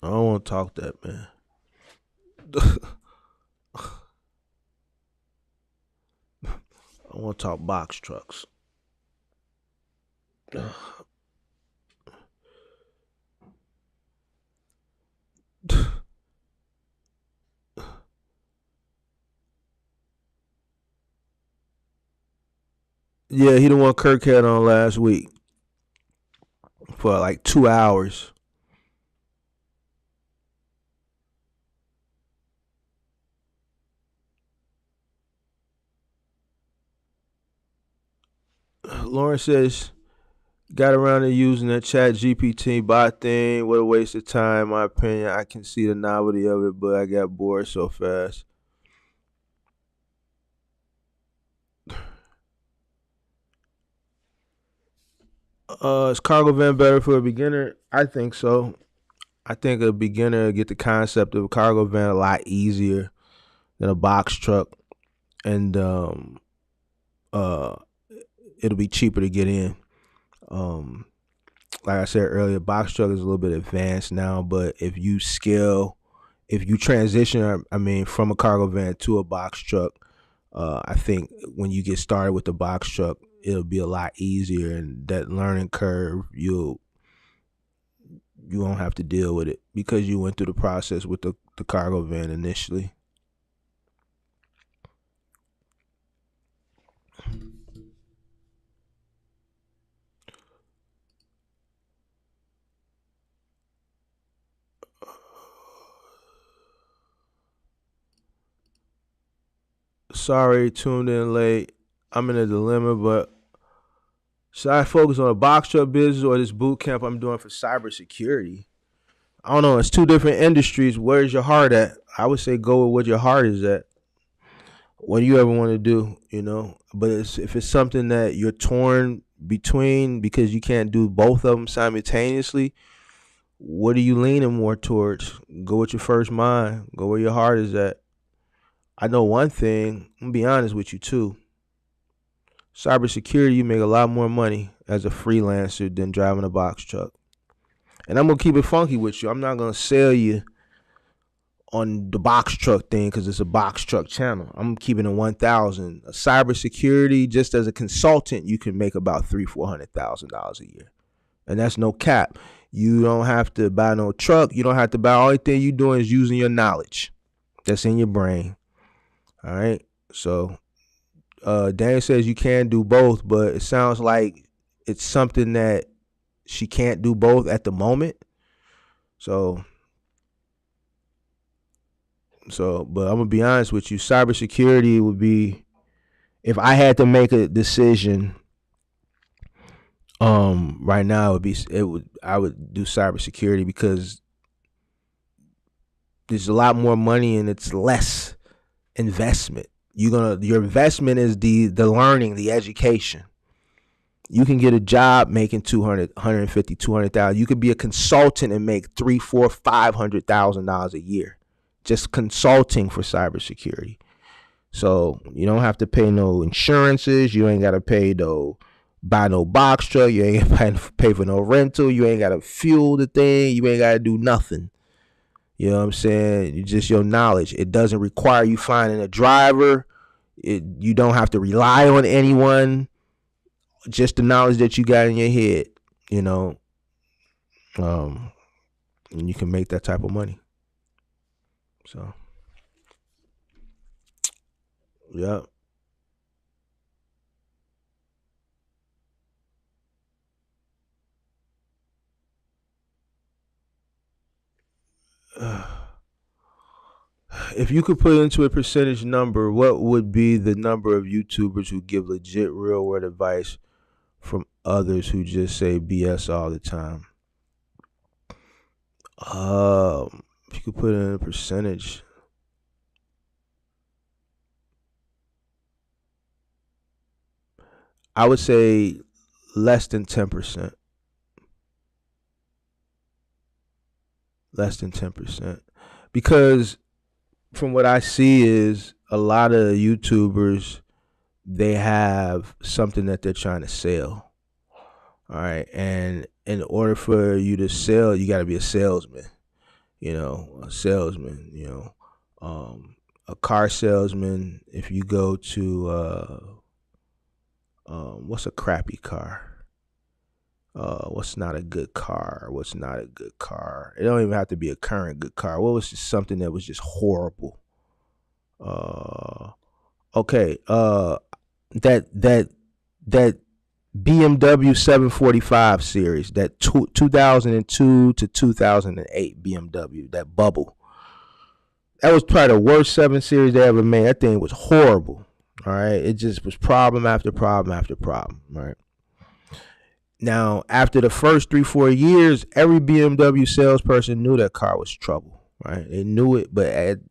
I don't want to talk that, man. I want to talk box trucks. Yeah, he the one Kirk had on last week for like 2 hours. Lauren says, got around to using that chat GPT bot thing. What a waste of time, in my opinion. I can see the novelty of it, but I got bored so fast. Is cargo van better for a beginner? I think so. I think a beginner get the concept of a cargo van a lot easier than a box truck, and uh, it'll be cheaper to get in. Um, like I said earlier, box truck is a little bit advanced now, but if you transition, I mean, from a cargo van to a box truck, I think when you get started with the box truck, it'll be a lot easier, and that learning curve, you won't have to deal with it because you went through the process with the cargo van initially. Sorry, tuned in late. I'm in a dilemma, but should I focus on a box truck business or this boot camp I'm doing for cybersecurity? I don't know. It's two different industries. Where's your heart at? I would say go with what your heart is at. What do you ever want to do? But if it's something that you're torn between because you can't do both of them simultaneously, what are you leaning more towards? Go with your first mind. Go where your heart is at. I know one thing. I'm gonna be honest with you too. Cybersecurity, you make a lot more money as a freelancer than driving a box truck. And I'm gonna keep it funky with you. I'm not gonna sell you on the box truck thing because it's a box truck channel. I'm keeping it 1,000. Cybersecurity, just as a consultant, you can make about $300,000-$400,000 a year, and that's no cap. You don't have to buy no truck. You don't have to buy. Only thing you doing is using your knowledge that's in your brain. All right. So, Dan says you can do both, but it sounds like it's something that she can't do both at the moment. So, but I'm gonna be honest with you. Cybersecurity would be, if I had to make a decision. Right now I would do cybersecurity because there's a lot more money and it's less investment. Your investment is the learning, the education. You can get a job making 200, 150, 200,000. You could be a consultant and make $300,000, $400,000, $500,000 a year, just consulting for cybersecurity. So you don't have to pay no insurances. You ain't got to buy no box truck. You ain't got to pay for no rental. You ain't got to fuel the thing. You ain't got to do nothing. You know what I'm saying? It's just your knowledge. It doesn't require you finding a driver. You don't have to rely on anyone. Just the knowledge that you got in your head, you know. And you can make that type of money. So, yeah. If you could put it into a percentage number, what would be the number of YouTubers who give legit real world advice from others who just say BS all the time? If you could put it in a percentage, I would say less than 10%. Less than 10%. Because from what I see is a lot of YouTubers, they have something that they're trying to sell. All right. And in order for you to sell, you got to be a salesman, a salesman. A car salesman, if you go to what's a crappy car? What's not a good car? What's not a good car? It don't even have to be a current good car. What was just something that was just horrible? Okay. That BMW 745 series, that 2002 to 2008 BMW, that bubble. That was probably the worst 7 Series they ever made. That thing was horrible. All right. It just was problem after problem after problem. Right. Now, after the first 3-4 years, every BMW salesperson knew that car was trouble. Right. They knew it. But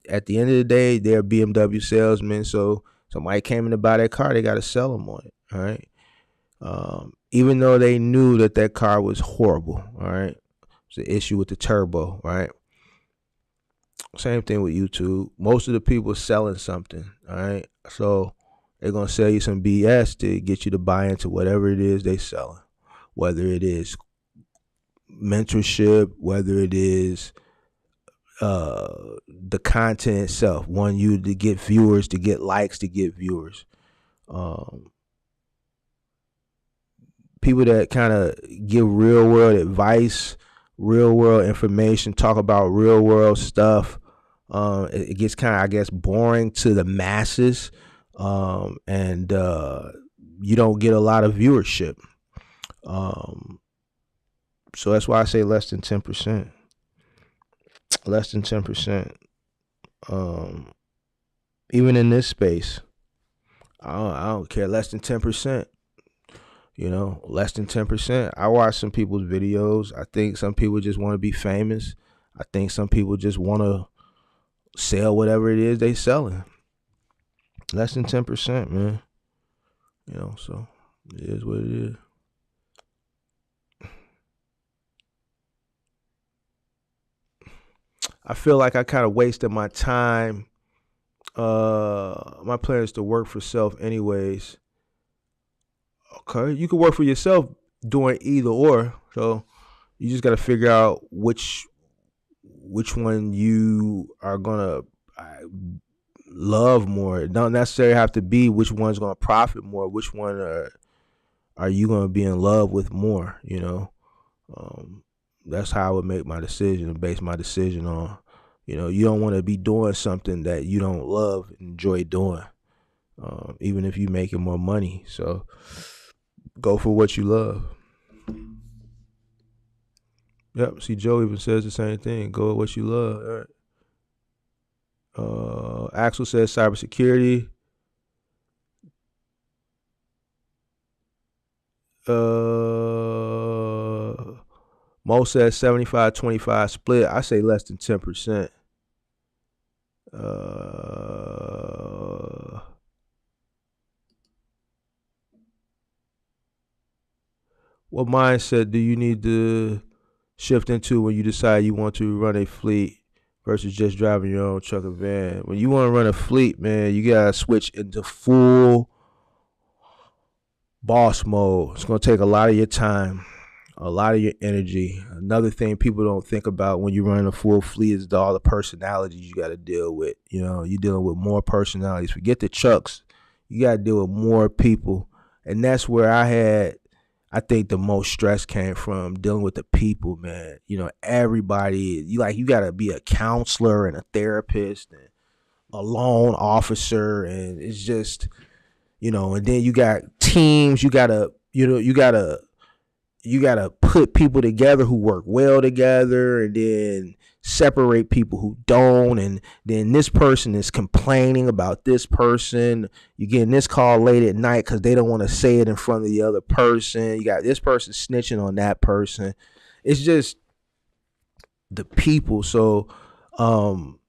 at the end of the day, they're BMW salesmen. So somebody came in to buy that car, they got to sell them on it. All right. Even though they knew that car was horrible. All right. It's an issue with the turbo. Right. Same thing with YouTube. Most of the people selling something, all right? So they're going to sell you some BS to get you to buy into whatever it is they selling, whether it is mentorship, whether it is the content itself, want you to get viewers, to get likes, to get viewers. People that kind of give real world advice, real world information, talk about real world stuff. It gets kind of, I guess, boring to the masses, and you don't get a lot of viewership. So that's why I say less than 10%. Less than 10%. Even in this space, I don't care. Less than 10%. You know, less than 10%. I watch some people's videos. I think some people just want to be famous. I think some people just want to sell whatever it is they selling. Less than 10%, man. You know, so it is what it is. I feel like I kind of wasted my time. My plan is to work for self anyways. Okay, you can work for yourself doing either or. So you just got to figure out which one you are gonna love more. It don't necessarily have to be which one's gonna profit more. Which one are you gonna be in love with more? You know, that's how I would make my decision and base my decision on. You know, you don't want to be doing something that you don't love, enjoy doing, even if you're making more money. So go for what you love. Yep. See, Joe even says the same thing. Go with what you love. All right. Axel says cybersecurity. Mo says 75-25 split. I say less than 10%. What mindset do you need to shift into when you decide you want to run a fleet versus just driving your own truck or van? When you want to run a fleet, man, you gotta switch into full boss mode. It's gonna take a lot of your time, a lot of your energy. Another thing people don't think about when you're running a full fleet is all the personalities you got to deal with. You know, you're dealing with more personalities. Forget the trucks. You got to deal with more people. And that's where I think the most stress came from, dealing with the people, man. You know, everybody, you got to be a counselor and a therapist and a loan officer. And it's just, you know, and then you got teams. You got to put people together who work well together, and then separate people who don't. And then this person is complaining about this person. You're getting this call late at night because they don't want to say it in front of the other person. You got this person snitching on that person. It's just the people. So, man,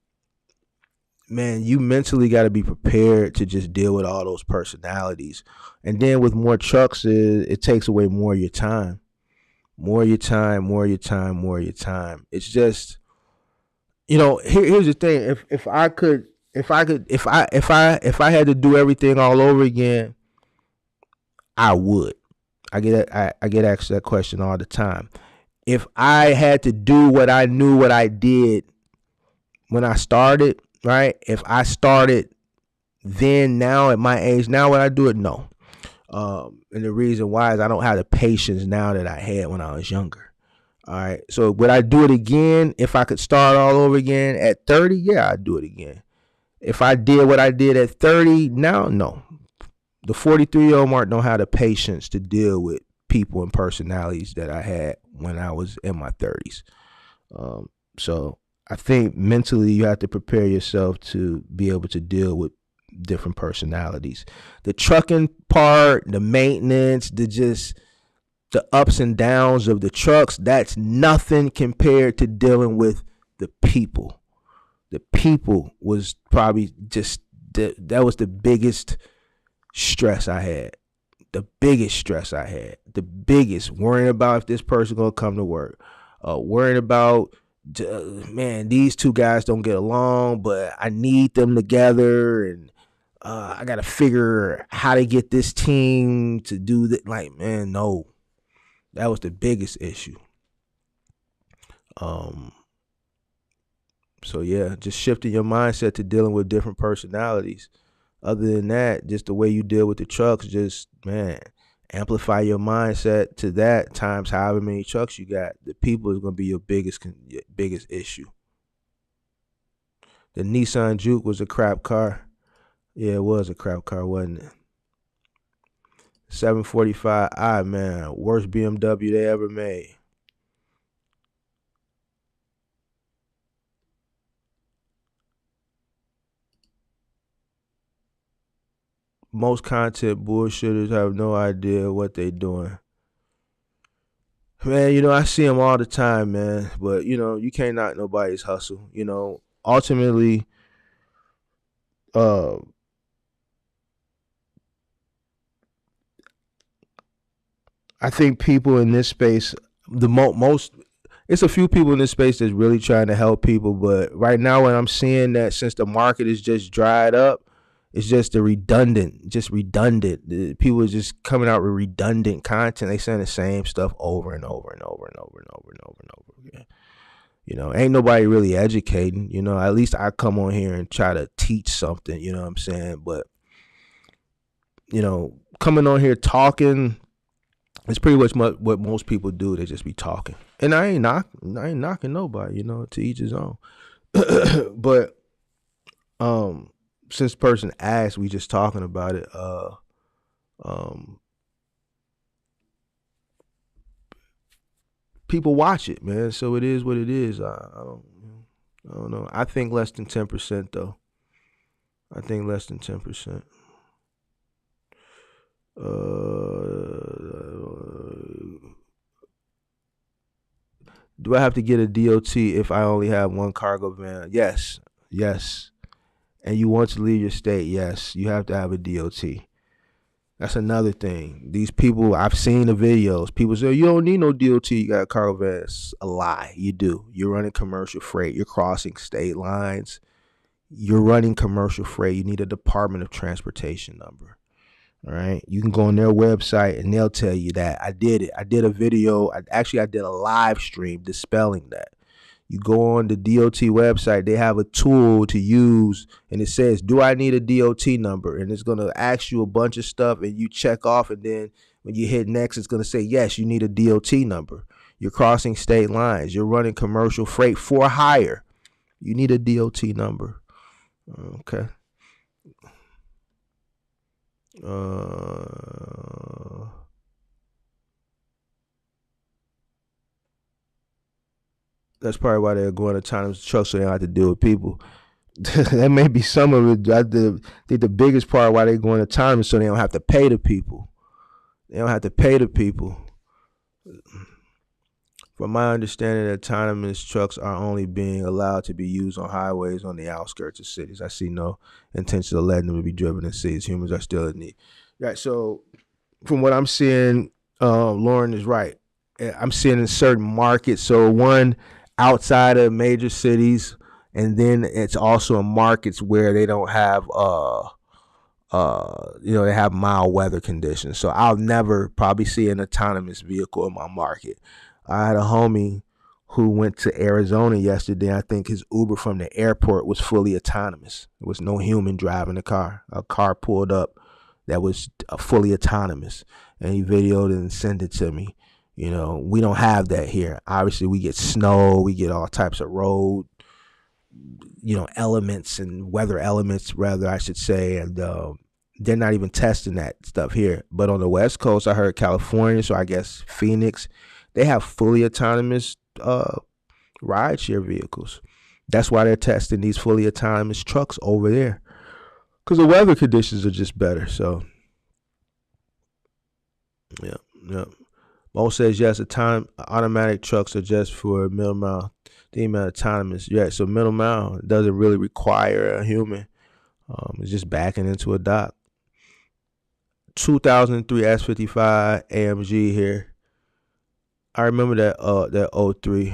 you mentally got to be prepared to just deal with all those personalities. And then with more trucks, it takes away more of your time. More of your time. It's just, you know, here's the thing. If I had to do everything all over again, I would. I get asked that question all the time. If I had to do what I knew what I did when I started, right? If I started then, now at my age, now would I do it? No. And the reason why is I don't have the patience now that I had when I was younger. All right. So would I do it again if I could start all over again at 30? Yeah, I'd do it again. If I did what I did at 30 now, no. The 43-year-old Mark don't have the patience to deal with people and personalities that I had when I was in my 30s. So I think mentally you have to prepare yourself to be able to deal with different personalities. The trucking part, the maintenance, the ups and downs of the trucks, that's nothing compared to dealing with the people. The people was probably just that was the biggest stress I had. The biggest stress I had. The biggest worrying about if this person gonna come to work. Worrying about man, these two guys don't get along, but I need them together, and I gotta figure how to get this team to do that. Like, man, no, that was the biggest issue. So yeah, just shifting your mindset to dealing with different personalities. Other than that, just the way you deal with the trucks, just man, amplify your mindset to that times however many trucks you got. The people is gonna be your biggest issue. The Nissan Juke was a crap car. Yeah, it was a crap car, wasn't it? 745i, man, worst BMW they ever made. Most content bullshitters have no idea what they doing. Man, I see them all the time, man. But, you can't knock nobody's hustle. Ultimately, I think people in this space, most, it's a few people in this space that's really trying to help people. But right now, when I'm seeing that since the market is just dried up, it's just redundant. People are just coming out with redundant content. They saying the same stuff over and over and over and over and over and over and over again. Ain't nobody really educating. At least I come on here and try to teach something. You know what I'm saying? But coming on here talking, it's pretty much what most people do. They just be talking, and I ain't knocking nobody. To each his own. But since the person asked, we just talking about it. People watch it, man. So it is what it is. I don't know. I think less than 10% though. I think less than 10%. Do I have to get a DOT if I only have one cargo van? Yes. And you want to leave your state? Yes, you have to have a DOT. That's another thing. These people, I've seen the videos. People say, you don't need no DOT, you got a cargo van. It's a lie. You do. You're running commercial freight. You're crossing state lines. You're running commercial freight. You need a Department of Transportation number. All right. You can go on their website and they'll tell you that. I did it. I did a video. I did a live stream dispelling that. You go on the DOT website, they have a tool to use, and it says, do I need a DOT number? And it's going to ask you a bunch of stuff, and you check off, and then when you hit next, it's going to say, yes, you need a DOT number. You're crossing state lines. You're running commercial freight for hire. You need a DOT number. Okay. That's probably why they're going autonomous trucks, so they don't have to deal with people. That may be some of it. I think the biggest part why they're going autonomous, so they don't have to pay the people. From my understanding, autonomous trucks are only being allowed to be used on highways on the outskirts of cities. I see no intention of letting them be driven in cities. Humans are still in need. Right. So, from what I'm seeing, Lauren is right. I'm seeing in certain markets. So one, outside of major cities, and then it's also in markets where they don't have they have mild weather conditions. So I'll never probably see an autonomous vehicle in my market. I had a homie who went to Arizona yesterday. I think his Uber from the airport was fully autonomous. There was no human driving the car. A car pulled up that was fully autonomous, and he videoed it and sent it to me. You know, we don't have that here. Obviously, we get snow, we get all types of road, elements and weather elements, rather, I should say, and they're not even testing that stuff here. But on the West Coast, I heard California, so I guess Phoenix, they have fully autonomous rideshare vehicles. That's why they're testing these fully autonomous trucks over there, because the weather conditions are just better. So, yeah. Mo says yes. Automatic trucks are just for middle mile. The amount autonomous, yeah. So middle mile doesn't really require a human. It's just backing into a dock. 2003 S55 AMG here. I remember that 03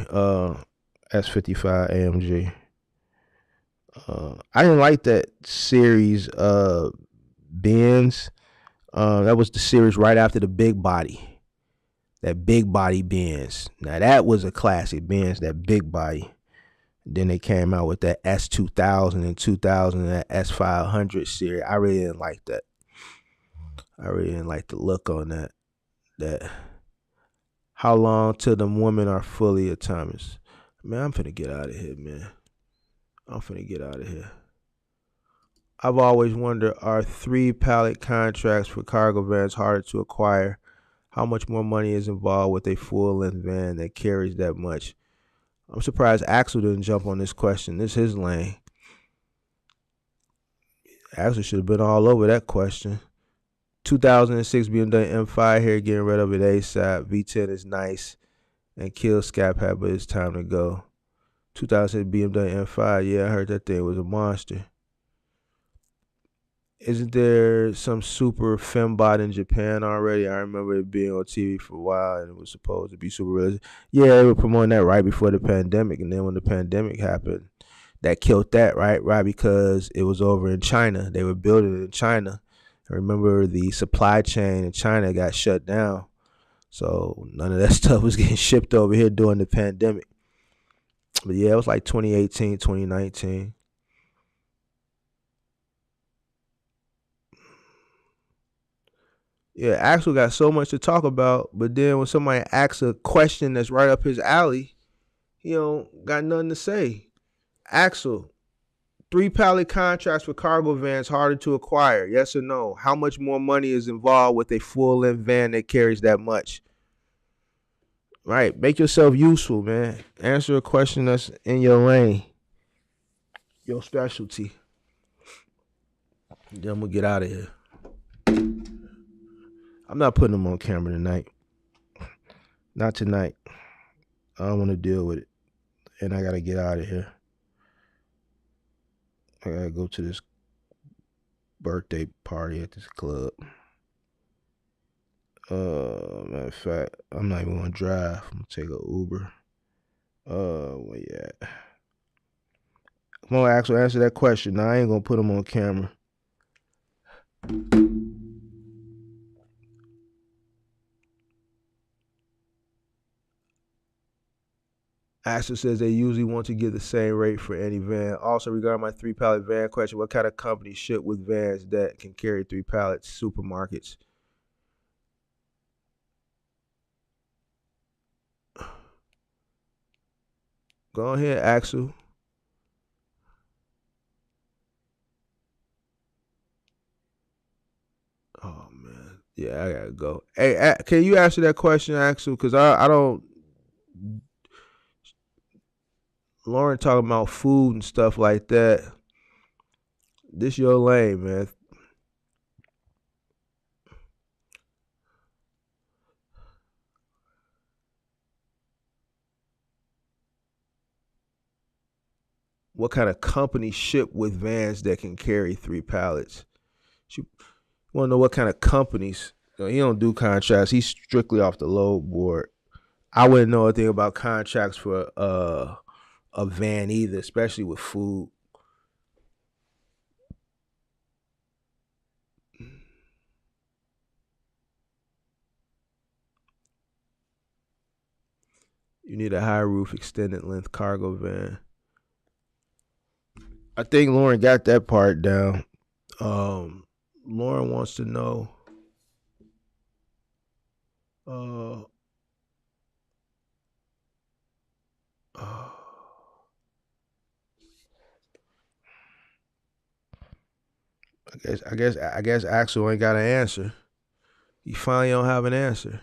S55 AMG. I didn't like that series Benz. That was the series right after the big body. That big body Benz. Now that was a classic Benz, that big body. Then they came out with that S2000 and 2000, that S500 series. I really didn't like that. I really didn't like the look on that. How long till them women are fully autonomous? Man, I'm finna get out of here, man. I've always wondered, are 3 pallet contracts for cargo vans harder to acquire? How much more money is involved with a full-length van that carries that much? I'm surprised Axel didn't jump on this question. This is his lane. Axel should have been all over that question. 2006 BMW M5 here, getting rid of it ASAP. V10 is nice and kills Scat Pack, but it's time to go. 2006 BMW M5, yeah, I heard that thing was a monster. Isn't there some super fembot in Japan already? I remember it being on TV for a while, and it was supposed to be super realistic. Yeah, they were promoting that right before the pandemic, and then when the pandemic happened, that killed that, right? Right, because it was over in China. They were building it in China. I remember the supply chain in China got shut down, so none of that stuff was getting shipped over here during the pandemic. But yeah, it was like 2018, 2019. Yeah, Axel got so much to talk about, but then when somebody asks a question that's right up his alley, he don't got nothing to say. Axel, 3 pallet contracts for cargo vans harder to acquire, yes or no? How much more money is involved with a full-length van that carries that much? Right, make yourself useful, man. Answer a question that's in your lane, your specialty. Then I'm gonna get out of here. I'm not putting them on camera tonight. Not tonight. I don't want to deal with it. And I gotta get out of here. I gotta go to this birthday party at this club. Matter of fact, I'm not even gonna drive. I'm gonna take an Uber. Where you at? I'm gonna actually answer that question. Now I ain't gonna put them on camera. Axel says they usually want to give the same rate for any van. Also, regarding my 3 pallet van question, what kind of company ship with vans that can carry 3 pallets? Supermarkets. Go ahead, Axel. Oh man, yeah, I gotta go. Hey, can you answer that question, Axel? Because I don't. Lauren talking about food and stuff like that. This your lane, man. What kind of company ship with vans that can carry 3 pallets? She want to know what kind of companies. He don't do contracts. He's strictly off the load board. I wouldn't know anything about contracts for a van either, especially with food. You need a high roof extended length cargo van. I think Lauren got that part down. Lauren wants to know. Uh, uh, I guess Axel ain't got an answer. He finally don't have an answer.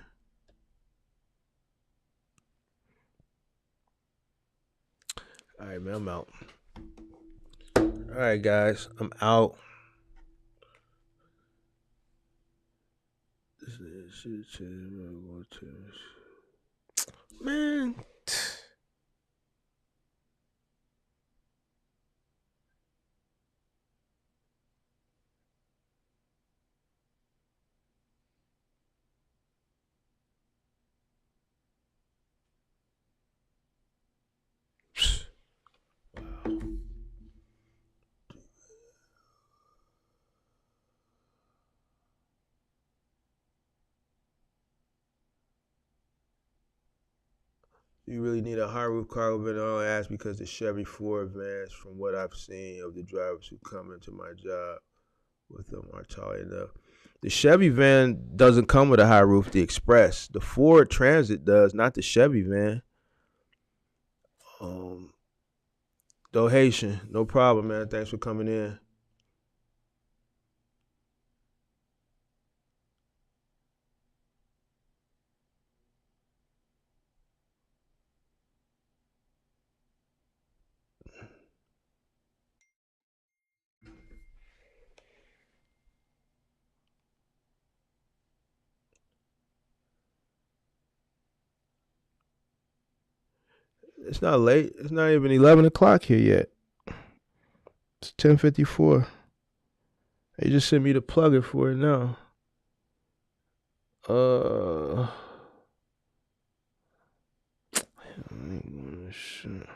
All right, man, I'm out. All right, guys, I'm out. Man. You really need a high roof cargo van. I only ask because the Chevy Ford vans, from what I've seen of the drivers who come into my job with them, are tall enough. The Chevy van doesn't come with a high roof. The Express, the Ford Transit does, not the Chevy van. Though Haitian, no problem, man. Thanks for coming in. It's not late. It's not even 11 o'clock here yet. It's 10:54. They just sent me the plugger for it now. Shit.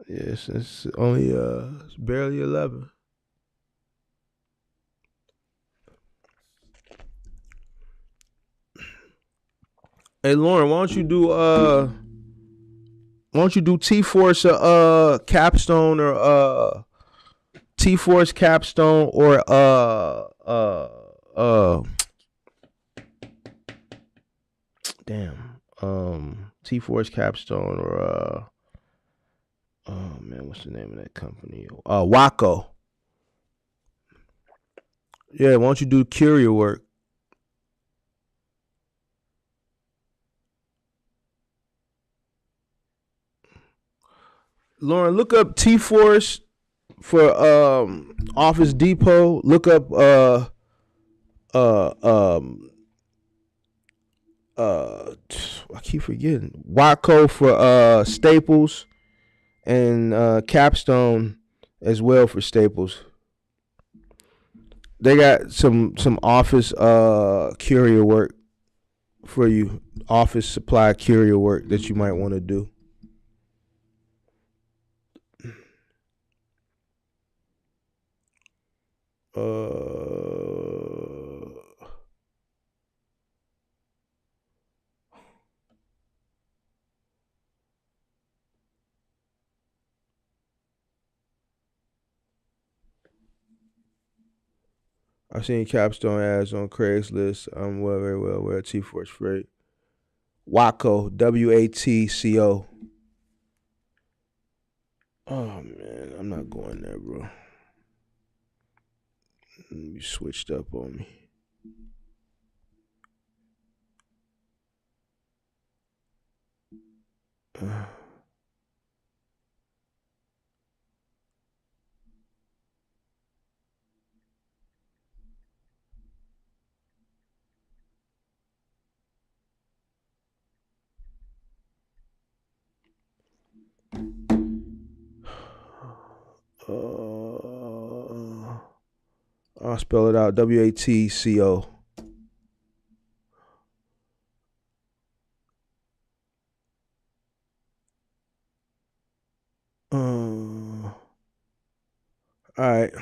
Yes, it's only it's barely 11. Hey Lauren, why don't you do T Force capstone or T Force capstone or damn T Force capstone or oh man, what's the name of that company? Waco. Yeah, why don't you do courier work? Lauren, look up T Force for Office Depot. Look up uh um I keep forgetting. Waco for Staples and Capstone as well for Staples. They got some office courier work for you. Office supply courier work that you might want to do. I've seen Capstone ads on Craigslist. I'm very well aware of T Force Freight. Waco, WATCO. Oh man, I'm not going there, bro. You switched up on me. I'll spell it out. WATCO. All right.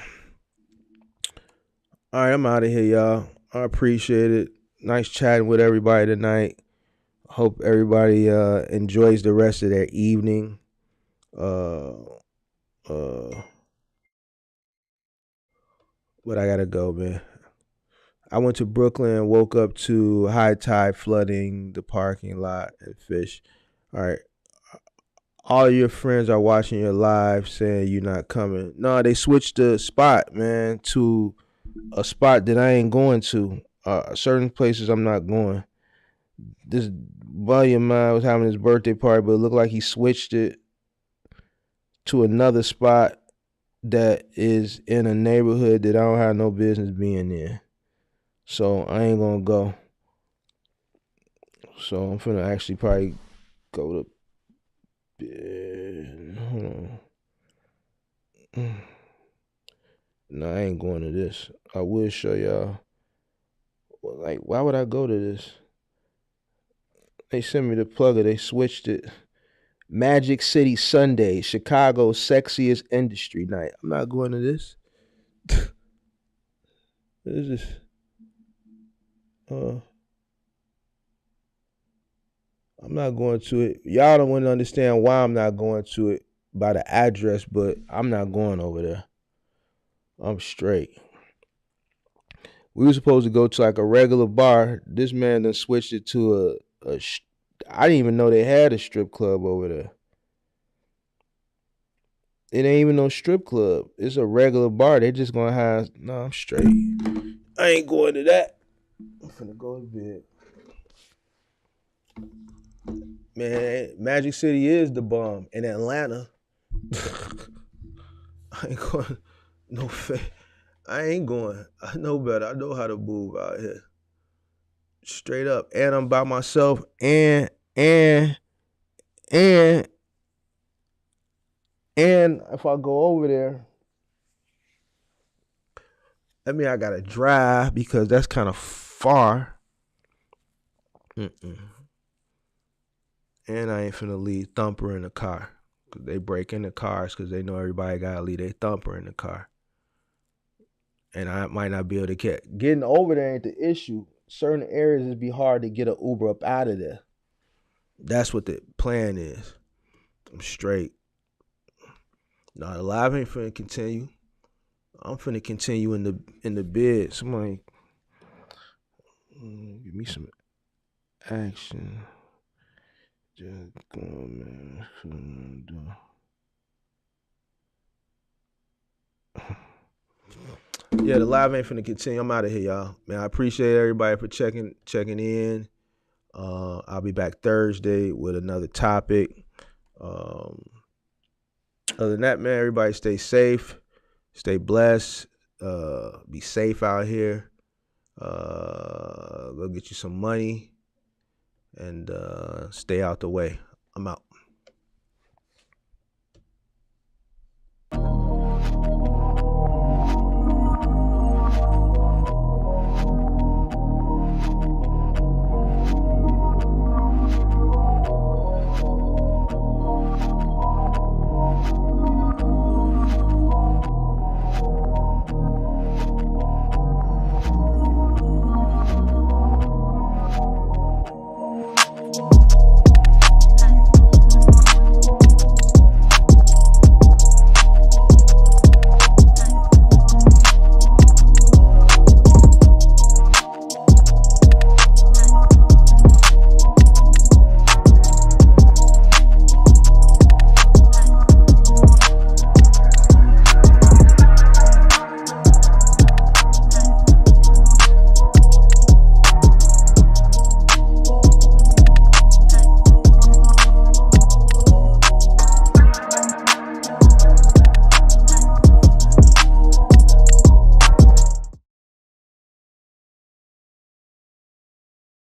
All right, I'm out of here, y'all. I appreciate it. Nice chatting with everybody tonight. Hope everybody enjoys the rest of their evening. Uh, uh, but I gotta go, man. I went to Brooklyn and woke up to high tide flooding the parking lot and fish. All right. All your friends are watching your live saying you're not coming. No, they switched the spot, man, to a spot that I ain't going to. Certain places I'm not going. This buddy of mine was having his birthday party, but it looked like he switched it to another spot that is in a neighborhood that I don't have no business being in. So I ain't gonna go. So I'm finna actually probably go to bed. Hold on. No, I ain't going to this. I will show y'all. Like, why would I go to this? They sent me the plugger. They switched it. Magic City Sunday, Chicago's sexiest industry night. I'm not going to this. What is this? I'm not going to it. Y'all don't want to understand why I'm not going to it by the address, but I'm not going over there. I'm straight. We were supposed to go to like a regular bar. This man then switched it to I didn't even know they had a strip club over there. It ain't even no strip club. It's a regular bar. They just gonna have. No, I'm straight. I ain't going to that. I'm finna go to bed. Man, Magic City is the bomb in Atlanta. I ain't going. No fair. I ain't going. I know better. I know how to move out here. Straight up. And I'm by myself. And if I go over there, I mean I gotta drive because that's kind of far. And I ain't finna leave Thumper in the car. Cause they break into cars because they know everybody gotta leave their Thumper in the car. And I might not be able to get getting over there ain't the issue. Certain areas it'd be hard to get an Uber up out of there. That's what the plan is. I'm straight. Nah, the live ain't finna continue. I'm finna continue in the bed. Somebody give me some action. Just going, man. Yeah, the live ain't finna continue. I'm out of here, y'all. Man, I appreciate everybody for checking in. I'll be back Thursday with another topic. Other than that, man, everybody stay safe, stay blessed, be safe out here. Go get you some money and stay out the way.